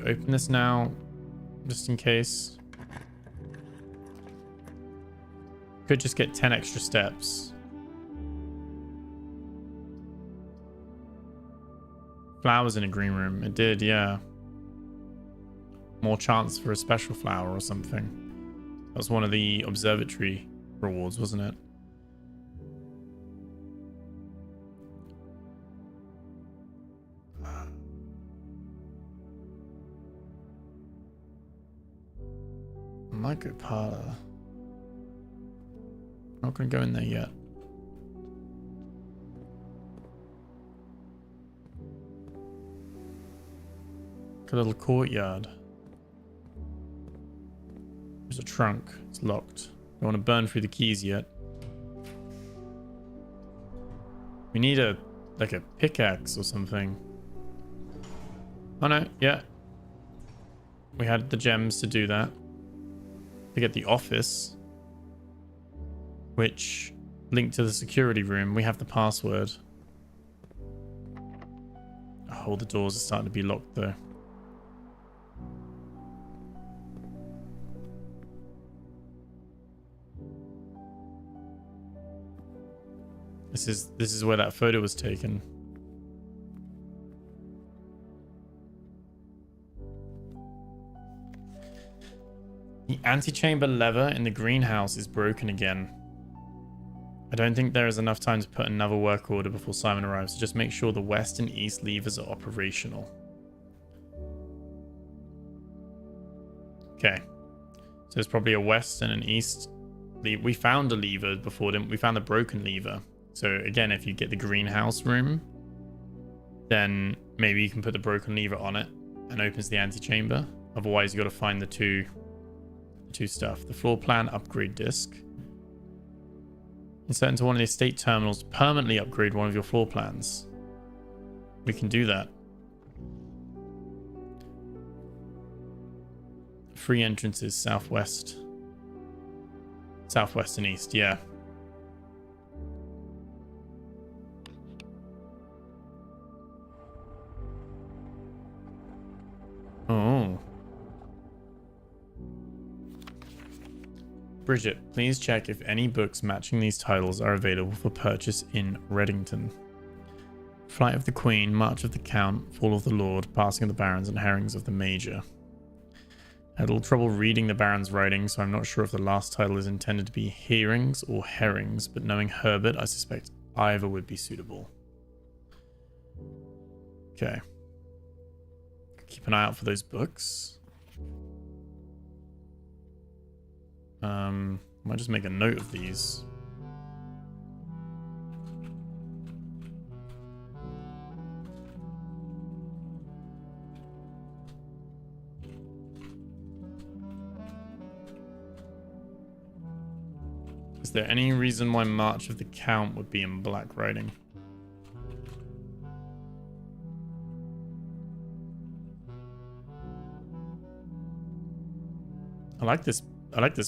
Open this now, just in case. Could just get 10 extra steps. Flowers in a green room. It did, yeah. More chance for a special flower or something. That was one of the observatory rewards, wasn't it? Micro parlor. Not gonna go in there yet. A little courtyard. There's a trunk. It's locked. Don't want to burn through the keys yet. We need a pickaxe or something. Oh no, yeah. We had the gems to do that. To get the office, which linked to the security room. We have the password. Oh, the doors are starting to be locked though. This is where that photo was taken. Antechamber lever in the greenhouse is broken again. I don't think there is enough time to put another work order before Simon arrives, so just make sure the west and east levers are operational. Okay. So there's probably a west and an east. We found a lever before, didn't we? We found a broken lever. So again, if you get the greenhouse room, then maybe you can put the broken lever on it and opens the antechamber. Otherwise, you got to find the two stuff. The floor plan upgrade disk. Insert into one of the estate terminals to permanently upgrade one of your floor plans. We can do that. Free entrances, southwest. Southwest and east, yeah. Oh. Bridget, please check if any books matching these titles are available for purchase in Reddington. Flight of the Queen, March of the Count, Fall of the Lord, Passing of the Barons, and Herrings of the Major. I had a little trouble reading the Baron's writing, so I'm not sure if the last title is intended to be Hearings or Herrings, but knowing Herbert, I suspect either would be suitable. Okay. Keep an eye out for those books. Might just make a note of these. Is there any reason why March of the Count would be in black writing? I like this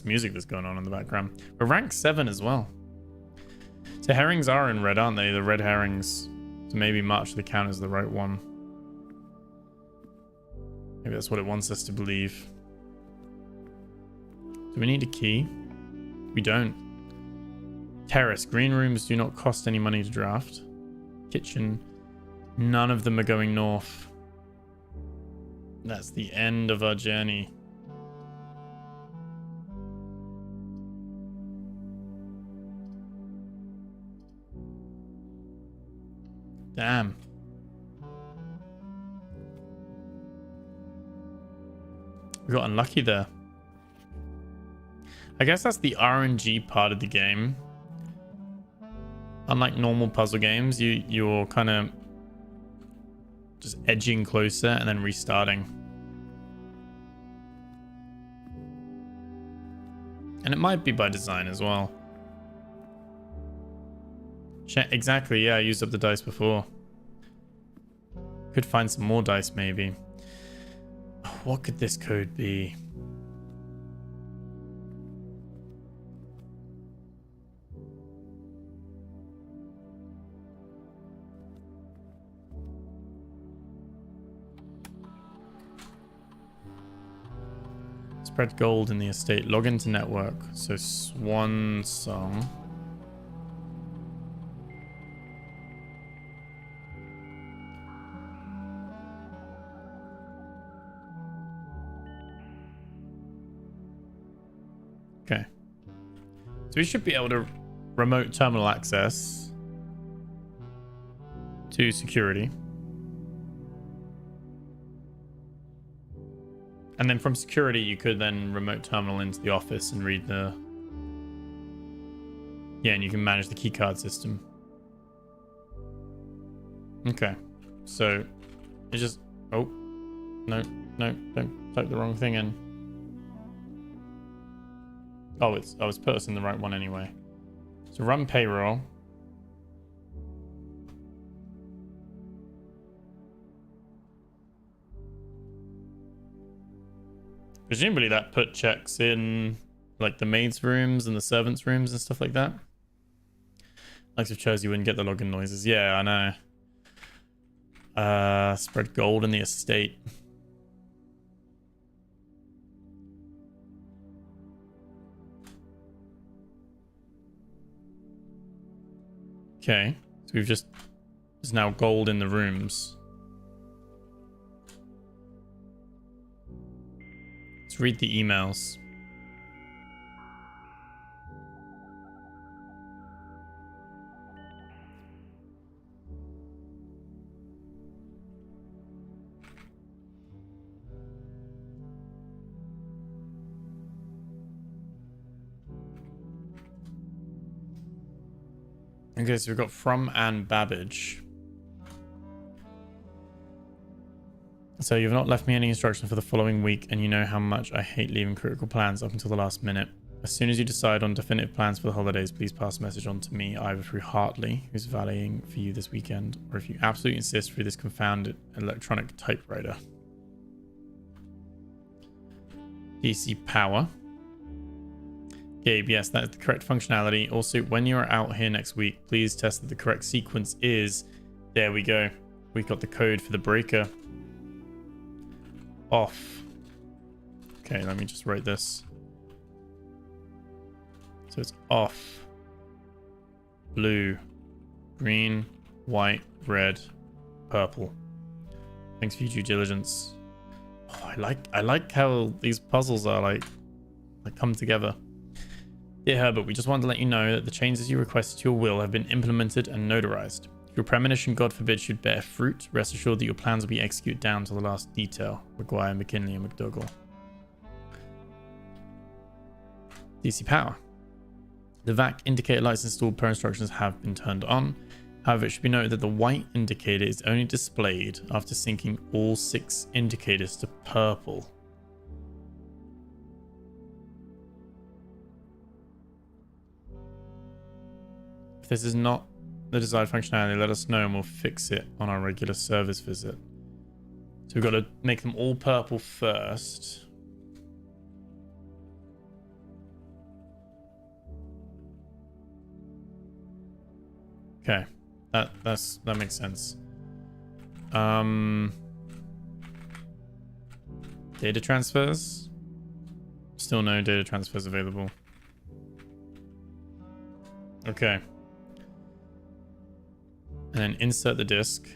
music that's going on in the background. We're rank 7 as well. So herrings are in red, aren't they? The red herrings. So maybe March of the Count is the right one. Maybe that's what it wants us to believe. Do we need a key? We don't. Terrace. Green rooms do not cost any money to draft. Kitchen. None of them are going north. That's the end of our journey. Damn. We got unlucky there. I guess that's the RNG part of the game. Unlike normal puzzle games, you're kind of just edging closer and then restarting. And it might be by design as well. Exactly, yeah, I used up the dice before. Could find some more dice, maybe. What could this code be? Spread gold in the estate. Log into network. So Swan Song. Okay. So we should be able to remote terminal access to security. And then from security, you could then remote terminal into the office and read the... Yeah, and you can manage the keycard system. Okay. So, it's just... Oh. No, don't type the wrong thing in. Oh, it's put us in the right one anyway. So run payroll. Presumably that put checks in like the maids' rooms and the servants' rooms and stuff like that. Like if chose you wouldn't get the login noises. Yeah, I know. Spread gold in the estate. Okay, so there's now gold in the rooms. Let's read the emails. Okay, so we've got From and Babbage. So you've not left me any instructions for the following week, and you know how much I hate leaving critical plans up until the last minute. As soon as you decide on definitive plans for the holidays, please pass a message on to me, either through Hartley, who's valeting for you this weekend, or if you absolutely insist, through this confounded electronic typewriter. DC Power. Gabe, yes, that is the correct functionality. Also, when you're out here next week, please test that the correct sequence is... There we go. We got the code for the breaker. Off. Okay, let me just write this. So it's off. Blue. Green. White. Red. Purple. Thanks for your due diligence. Oh, I like how these puzzles are like come together. Dear Herbert, we just wanted to let you know that the changes you requested to your will have been implemented and notarized. If your premonition, God forbid, should bear fruit, rest assured that your plans will be executed down to the last detail. McGuire, McKinley, and McDougall. DC Power. The VAC indicator lights installed per instructions have been turned on. However, it should be noted that the white indicator is only displayed after syncing all 6 indicators to purple. If this is not the desired functionality, let us know and we'll fix it on our regular service visit. So we've got to make them all purple first. Okay, that makes sense. Data transfers. Still no data transfers available. Okay. And then insert the disk.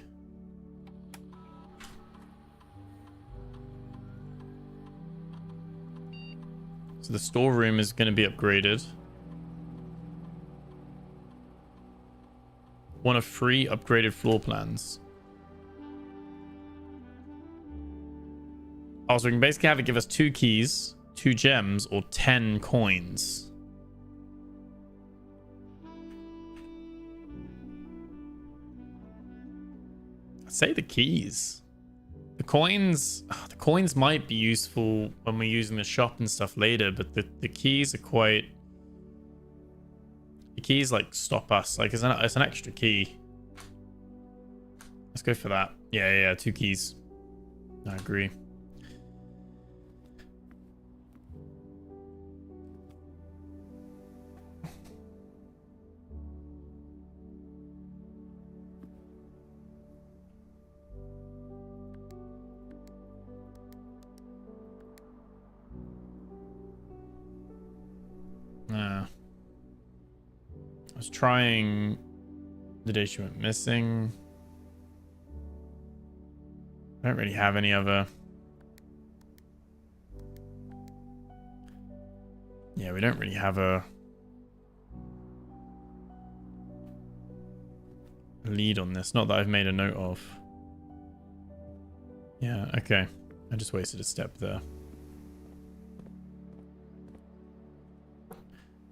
So the storeroom is going to be upgraded. One of 3 upgraded floor plans. Oh, so we can basically have it give us 2 keys, 2 gems, or 10 coins. I'd say the keys. The coins might be useful when we're using the shop and stuff later, but the keys are quite... The keys like stop us. Like it's an extra key. Let's go for that. Yeah, 2 keys. I agree. I was trying the day she went missing. I don't really have any other. Yeah, we don't really have a lead on this. Not that I've made a note of. Yeah, okay. I just wasted a step there.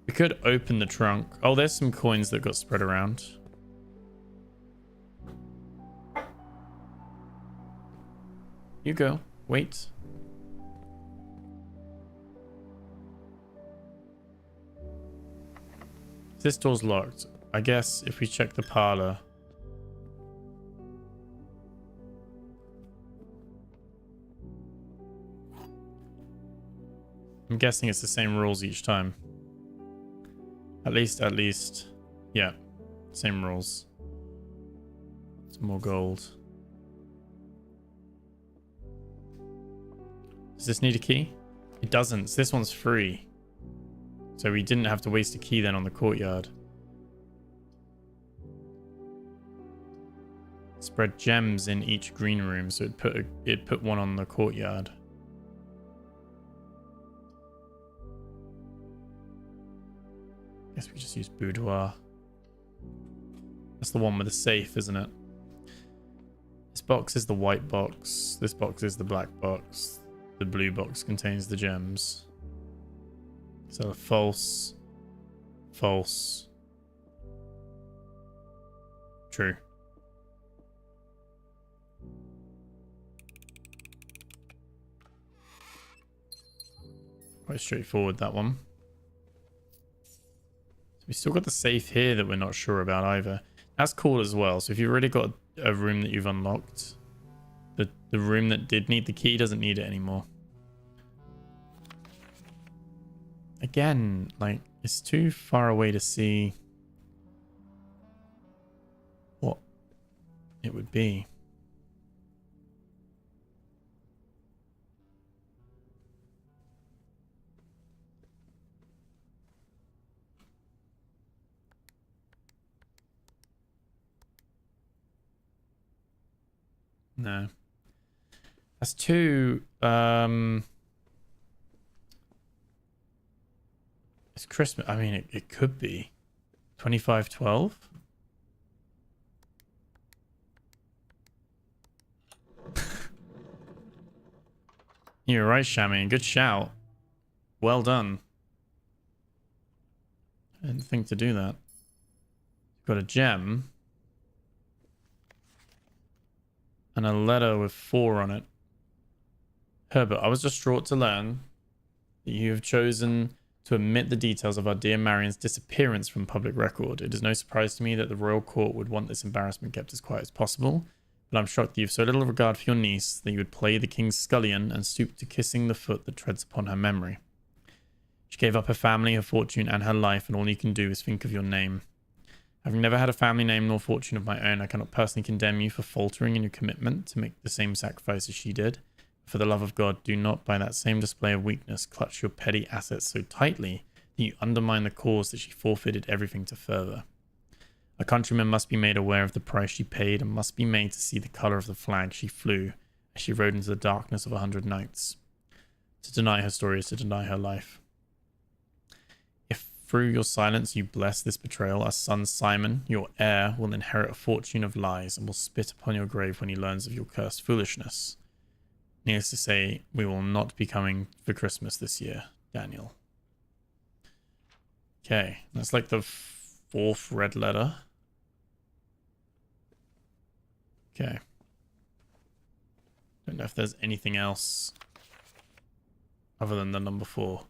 We could open the trunk. Oh, there's some coins that got spread around. You go. Wait. This door's locked. I guess if we check the parlor. I'm guessing it's the same rules each time. At least. Yeah. Same rules. Some more gold. Does this need a key? It doesn't. This one's free. So we didn't have to waste a key then on the courtyard. Spread gems in each green room, so it put one on the courtyard. Guess we just use boudoir. That's the one with the safe, isn't it? This box is the white box. This box is the black box. The blue box contains the gems. So false, false, True. Quite straightforward, that one. So we still got the safe here that we're not sure about either. That's cool as well. So if you've already got a room that you've unlocked, the room that did need the key doesn't need it anymore. Again, like, it's too far away to see what it would be. No. That's too it's Christmas. I mean, it could be 2512. You're right, Shammy. Good shout. Well done. I didn't think to do that. Got a gem. And a letter with 4 on it. Herbert, I was distraught to learn that you have chosen to omit the details of our dear Marion's disappearance from public record. It is no surprise to me that the royal court would want this embarrassment kept as quiet as possible, but I'm shocked that you have so little regard for your niece that you would play the king's scullion and stoop to kissing the foot that treads upon her memory. She gave up her family, her fortune, and her life, and all you can do is think of your name. Having never had a family name nor fortune of my own, I cannot personally condemn you for faltering in your commitment to make the same sacrifice as she did. For the love of God, do not, by that same display of weakness, clutch your petty assets so tightly that you undermine the cause that she forfeited everything to further. A countryman must be made aware of the price she paid and must be made to see the colour of the flag she flew as she rode into the darkness of 100 nights. To deny her story is to deny her life. If through your silence you bless this betrayal, our son Simon, your heir, will inherit a fortune of lies and will spit upon your grave when he learns of your cursed foolishness. Needless to say, we will not be coming for Christmas this year, Daniel. Okay, that's like the 4th red letter. Okay. Don't know if there's anything else other than the number 4.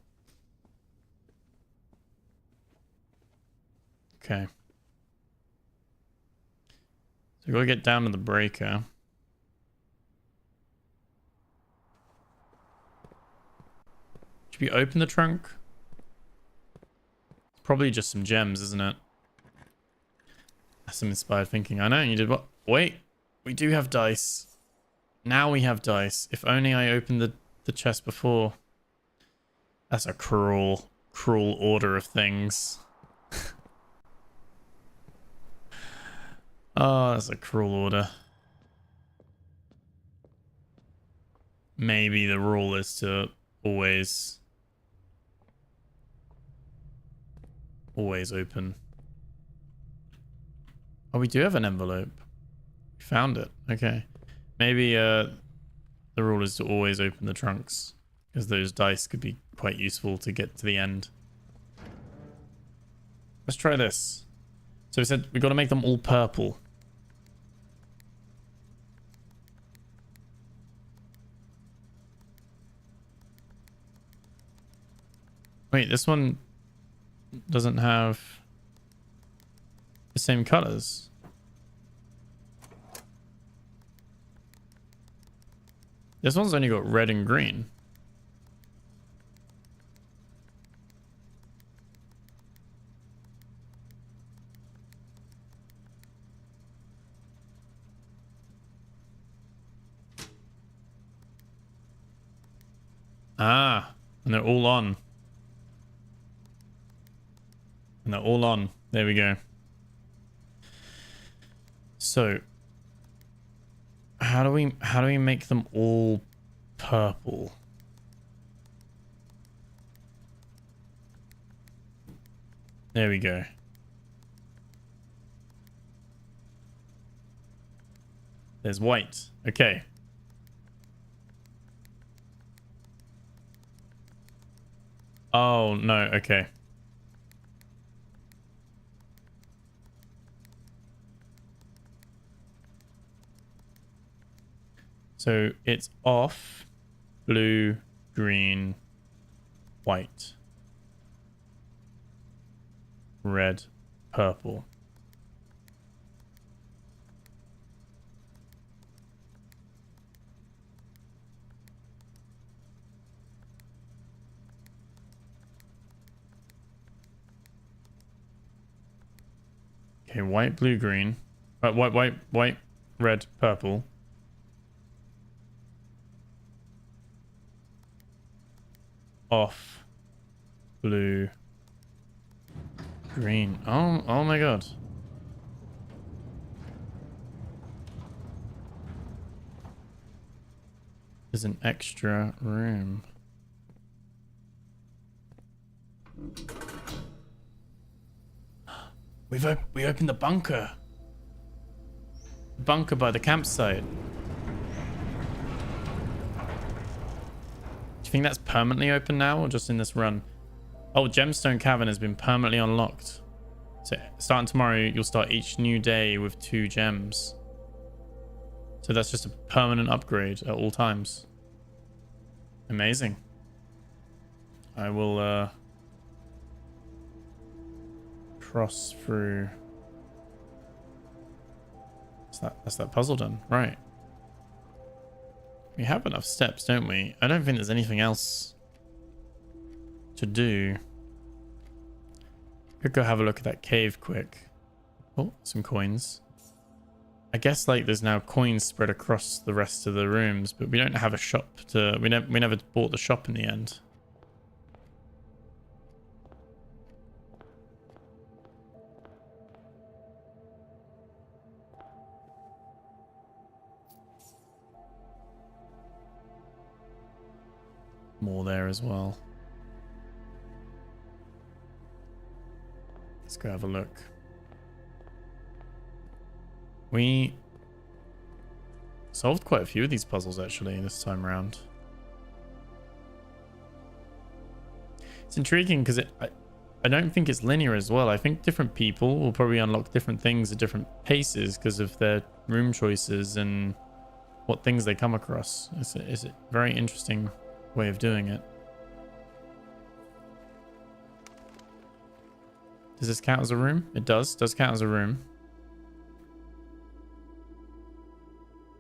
Okay. So we gotta get down to the breaker. Should we open the trunk? It's probably just some gems, isn't it? That's some inspired thinking. I know, you did what? Wait, we do have dice. Now we have dice. If only I opened the chest before. That's a cruel order of things. Oh, that's a cruel order. Maybe the rule is to always open. Oh, we do have an envelope. We found it. Okay. Maybe the rule is to always open the trunks, because those dice could be quite useful to get to the end. Let's try this. So we said we got to make them all purple. Wait, this one doesn't have the same colors. This one's only got red and green. Ah, and they're all on. And they're all on. There we go. So how do we make them all purple? There we go. There's white. Okay. Oh, no. Okay. So it's off, blue, green, white, red, purple. Okay, white, blue, green. White, red, purple. Off, blue, green. Oh my god. There's an extra room. We opened the bunker. Bunker by the campsite. Do you think that's permanently open now or just in this run? Oh, Gemstone Cavern has been permanently unlocked. So starting tomorrow, you'll start each new day with 2 gems. So that's just a permanent upgrade at all times. Amazing. I will cross through. That's that puzzle done. Right. We have enough steps, don't we? I don't think there's anything else to do. Could go have a look at that cave quick. Oh, some coins. I guess like there's now coins spread across the rest of the rooms, but we don't have a shop to. We never bought the shop in the end. More there as well. Let's go have a look. We solved quite a few of these puzzles actually this time around. It's intriguing because I don't think it's linear as well. I think different people will probably unlock different things at different paces because of their room choices and what things they come across. It's a very interesting way of doing it. Does this count as a room? It does count as a room.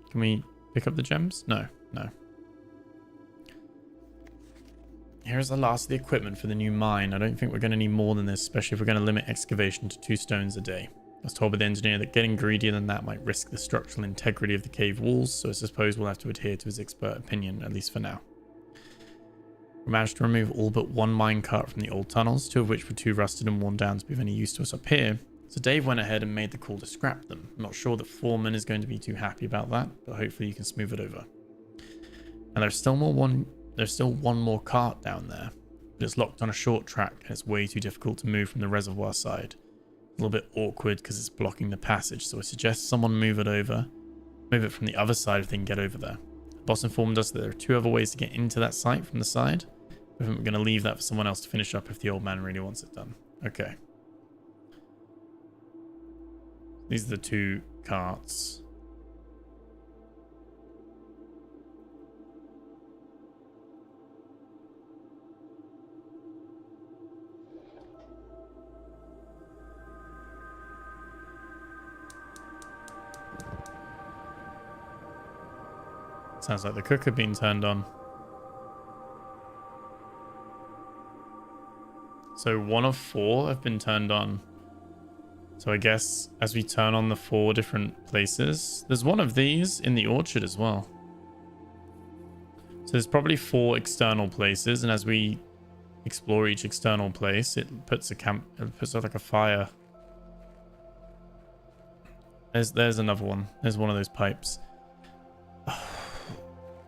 Can we pick up the gems? No. Here's the last of the equipment for the new mine. I don't think we're going to need more than this, especially if we're going to limit excavation to 2 stones a day. I was told by the engineer that getting greedier than that might risk the structural integrity of the cave walls, so I suppose we'll have to adhere to his expert opinion, at least for now. We managed to remove all but 1 minecart from the old tunnels, 2 of which were too rusted and worn down to be of any use to us up here. So Dave went ahead and made the call to scrap them. I'm not sure the foreman is going to be too happy about that, but hopefully you can smooth it over. And there's still one more cart down there, but it's locked on a short track and it's way too difficult to move from the reservoir side. A little bit awkward because it's blocking the passage, so I suggest someone move it from the other side if they can get over there. The boss informed us that there are 2 other ways to get into that site from the side. I think we're going to leave that for someone else to finish up if the old man really wants it done. Okay. These are the 2 carts. Sounds like the cooker being turned on. So 1 of 4 have been turned on. So I guess as we turn on the 4 different places, there's 1 of these in the orchard as well. So there's probably 4 external places, and as we explore each external place, it puts out like a fire. There's another one. There's one of those pipes.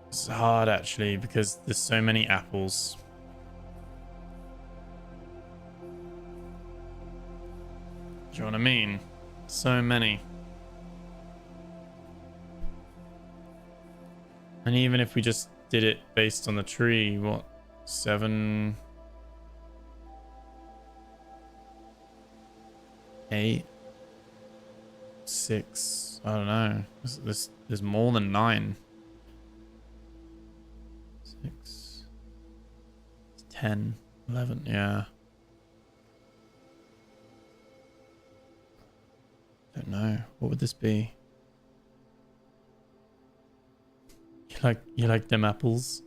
It's hard actually because there's so many apples. Do you know what I mean? So many. And even if we just did it based on the tree, what? 7... 8... 6... I don't know. There's more than 9. 10, 11, yeah. Don't know. What would this be? You like them apples?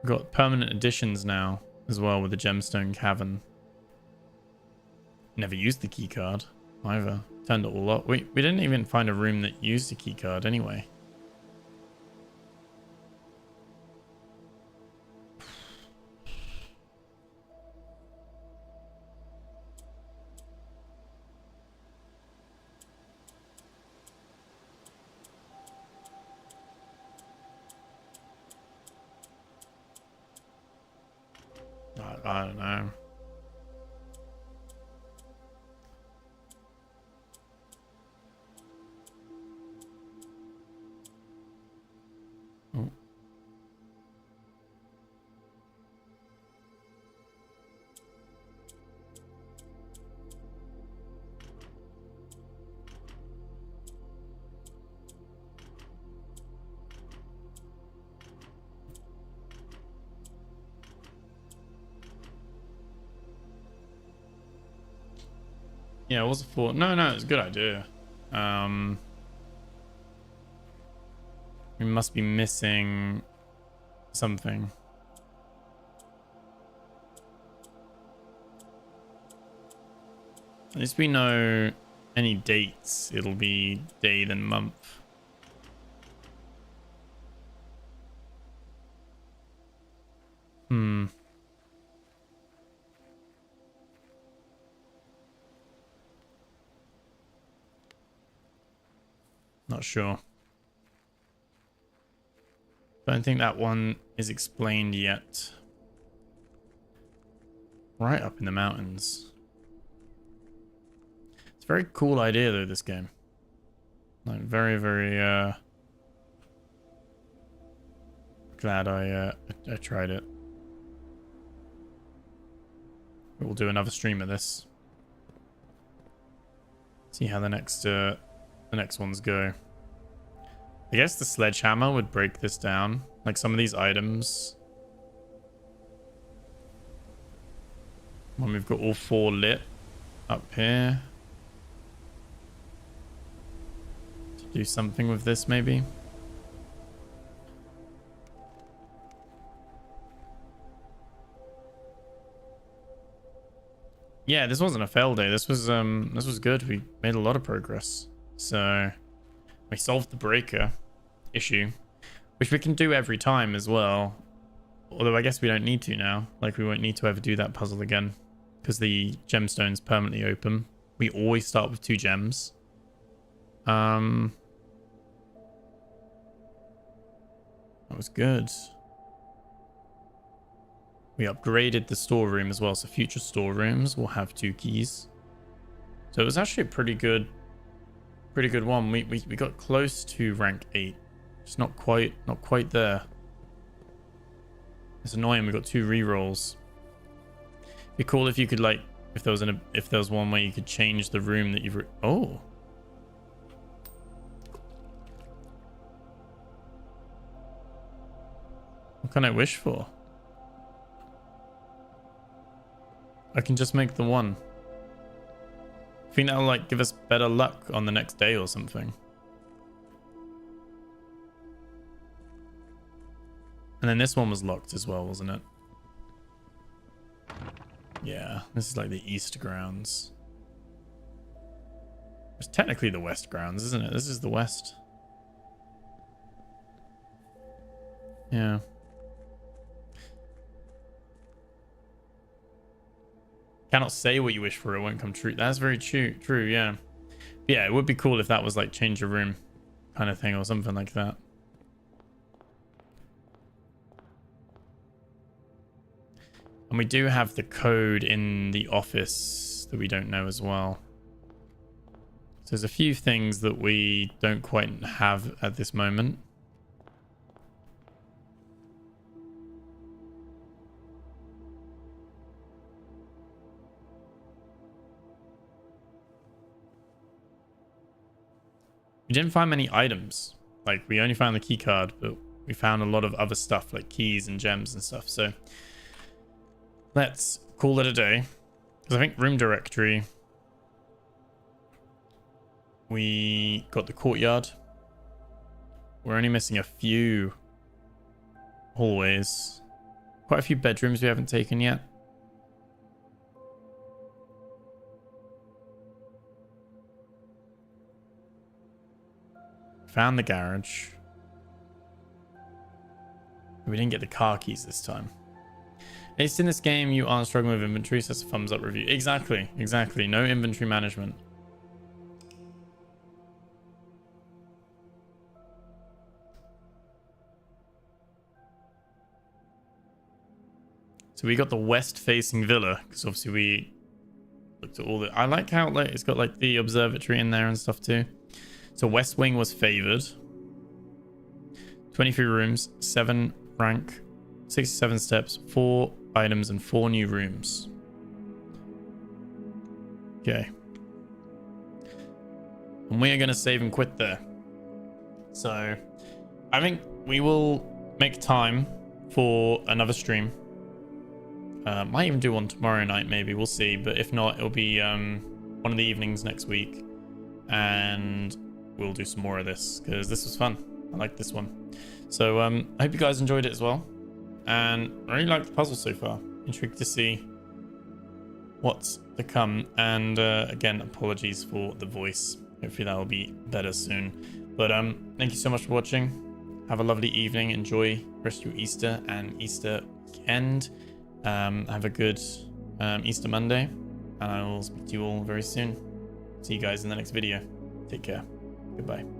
We've got permanent additions now as well with the gemstone cavern. Never used the keycard either. Turned it all up. We didn't even find a room that used a keycard anyway. I don't know. Oh. Yeah, it was a thought. No, it was a good idea. We must be missing something. At least we know any dates. It'll be day then month. Not sure. Don't think that one is explained yet. Right up in the mountains. It's a very cool idea though, this game. Like very, very glad I tried it. We'll do another stream of this. See how the next ones go. I guess the sledgehammer would break this down. Like some of these items. When we've got all 4 lit up here. To do something with this maybe. Yeah, this wasn't a fail day. This was good. We made a lot of progress. So we solved the breaker issue, which we can do every time as well. Although I guess we don't need to now. Like we won't need to ever do that puzzle again because the gemstone's permanently open. We always start with 2 gems. That was good. We upgraded the storeroom as well, so future storerooms will have 2 keys. So it was actually a pretty good one. We got close to rank 8. Just not quite there. It's annoying. We got 2 rerolls. It'd be cool if you could like if there was one where you could change the room that you've oh. What can I wish for? I can just make the one. I think that'll like give us better luck on the next day or something. And then this one was locked as well, wasn't it? Yeah, this is like the east grounds. It's technically the west grounds, isn't it? This is the west. Yeah. Cannot say what you wish for, it won't come true. That's very true, yeah. But yeah, it would be cool if that was like change your room kind of thing or something like that. And we do have the code in the office that we don't know as well. So there's a few things that we don't quite have at this moment. didn't find many items. Like, we only found the key card, but we found a lot of other stuff like keys and gems and stuff. So let's call it a day. Because I think room directory, we got the courtyard. We're only missing a few hallways. Quite a few bedrooms we haven't taken yet. Found the garage. We didn't get the car keys this time. At least in this game, you aren't struggling with inventory, so that's a thumbs up review. Exactly, exactly. No inventory management. So we got the west-facing villa, because obviously we looked at all the... I like how like it's got like the observatory in there and stuff too. So west wing was favored. 23 rooms, 7 rank, 67 steps, 4 items, and 4 new rooms. Okay. And we are going to save and quit there. So I think we will make time for another stream. Might even do one tomorrow night, maybe. We'll see. But if not, it'll be one of the evenings next week. And we'll do some more of this because this was fun. I like this one. So I hope you guys enjoyed it as well. And I really like the puzzle so far. Intrigued to see what's to come. And again, apologies for the voice. Hopefully that will be better soon. But thank you so much for watching. Have a lovely evening. Enjoy the rest of your Easter and Easter weekend. Have a good Easter Monday. And I will speak to you all very soon. See you guys in the next video. Take care. Goodbye.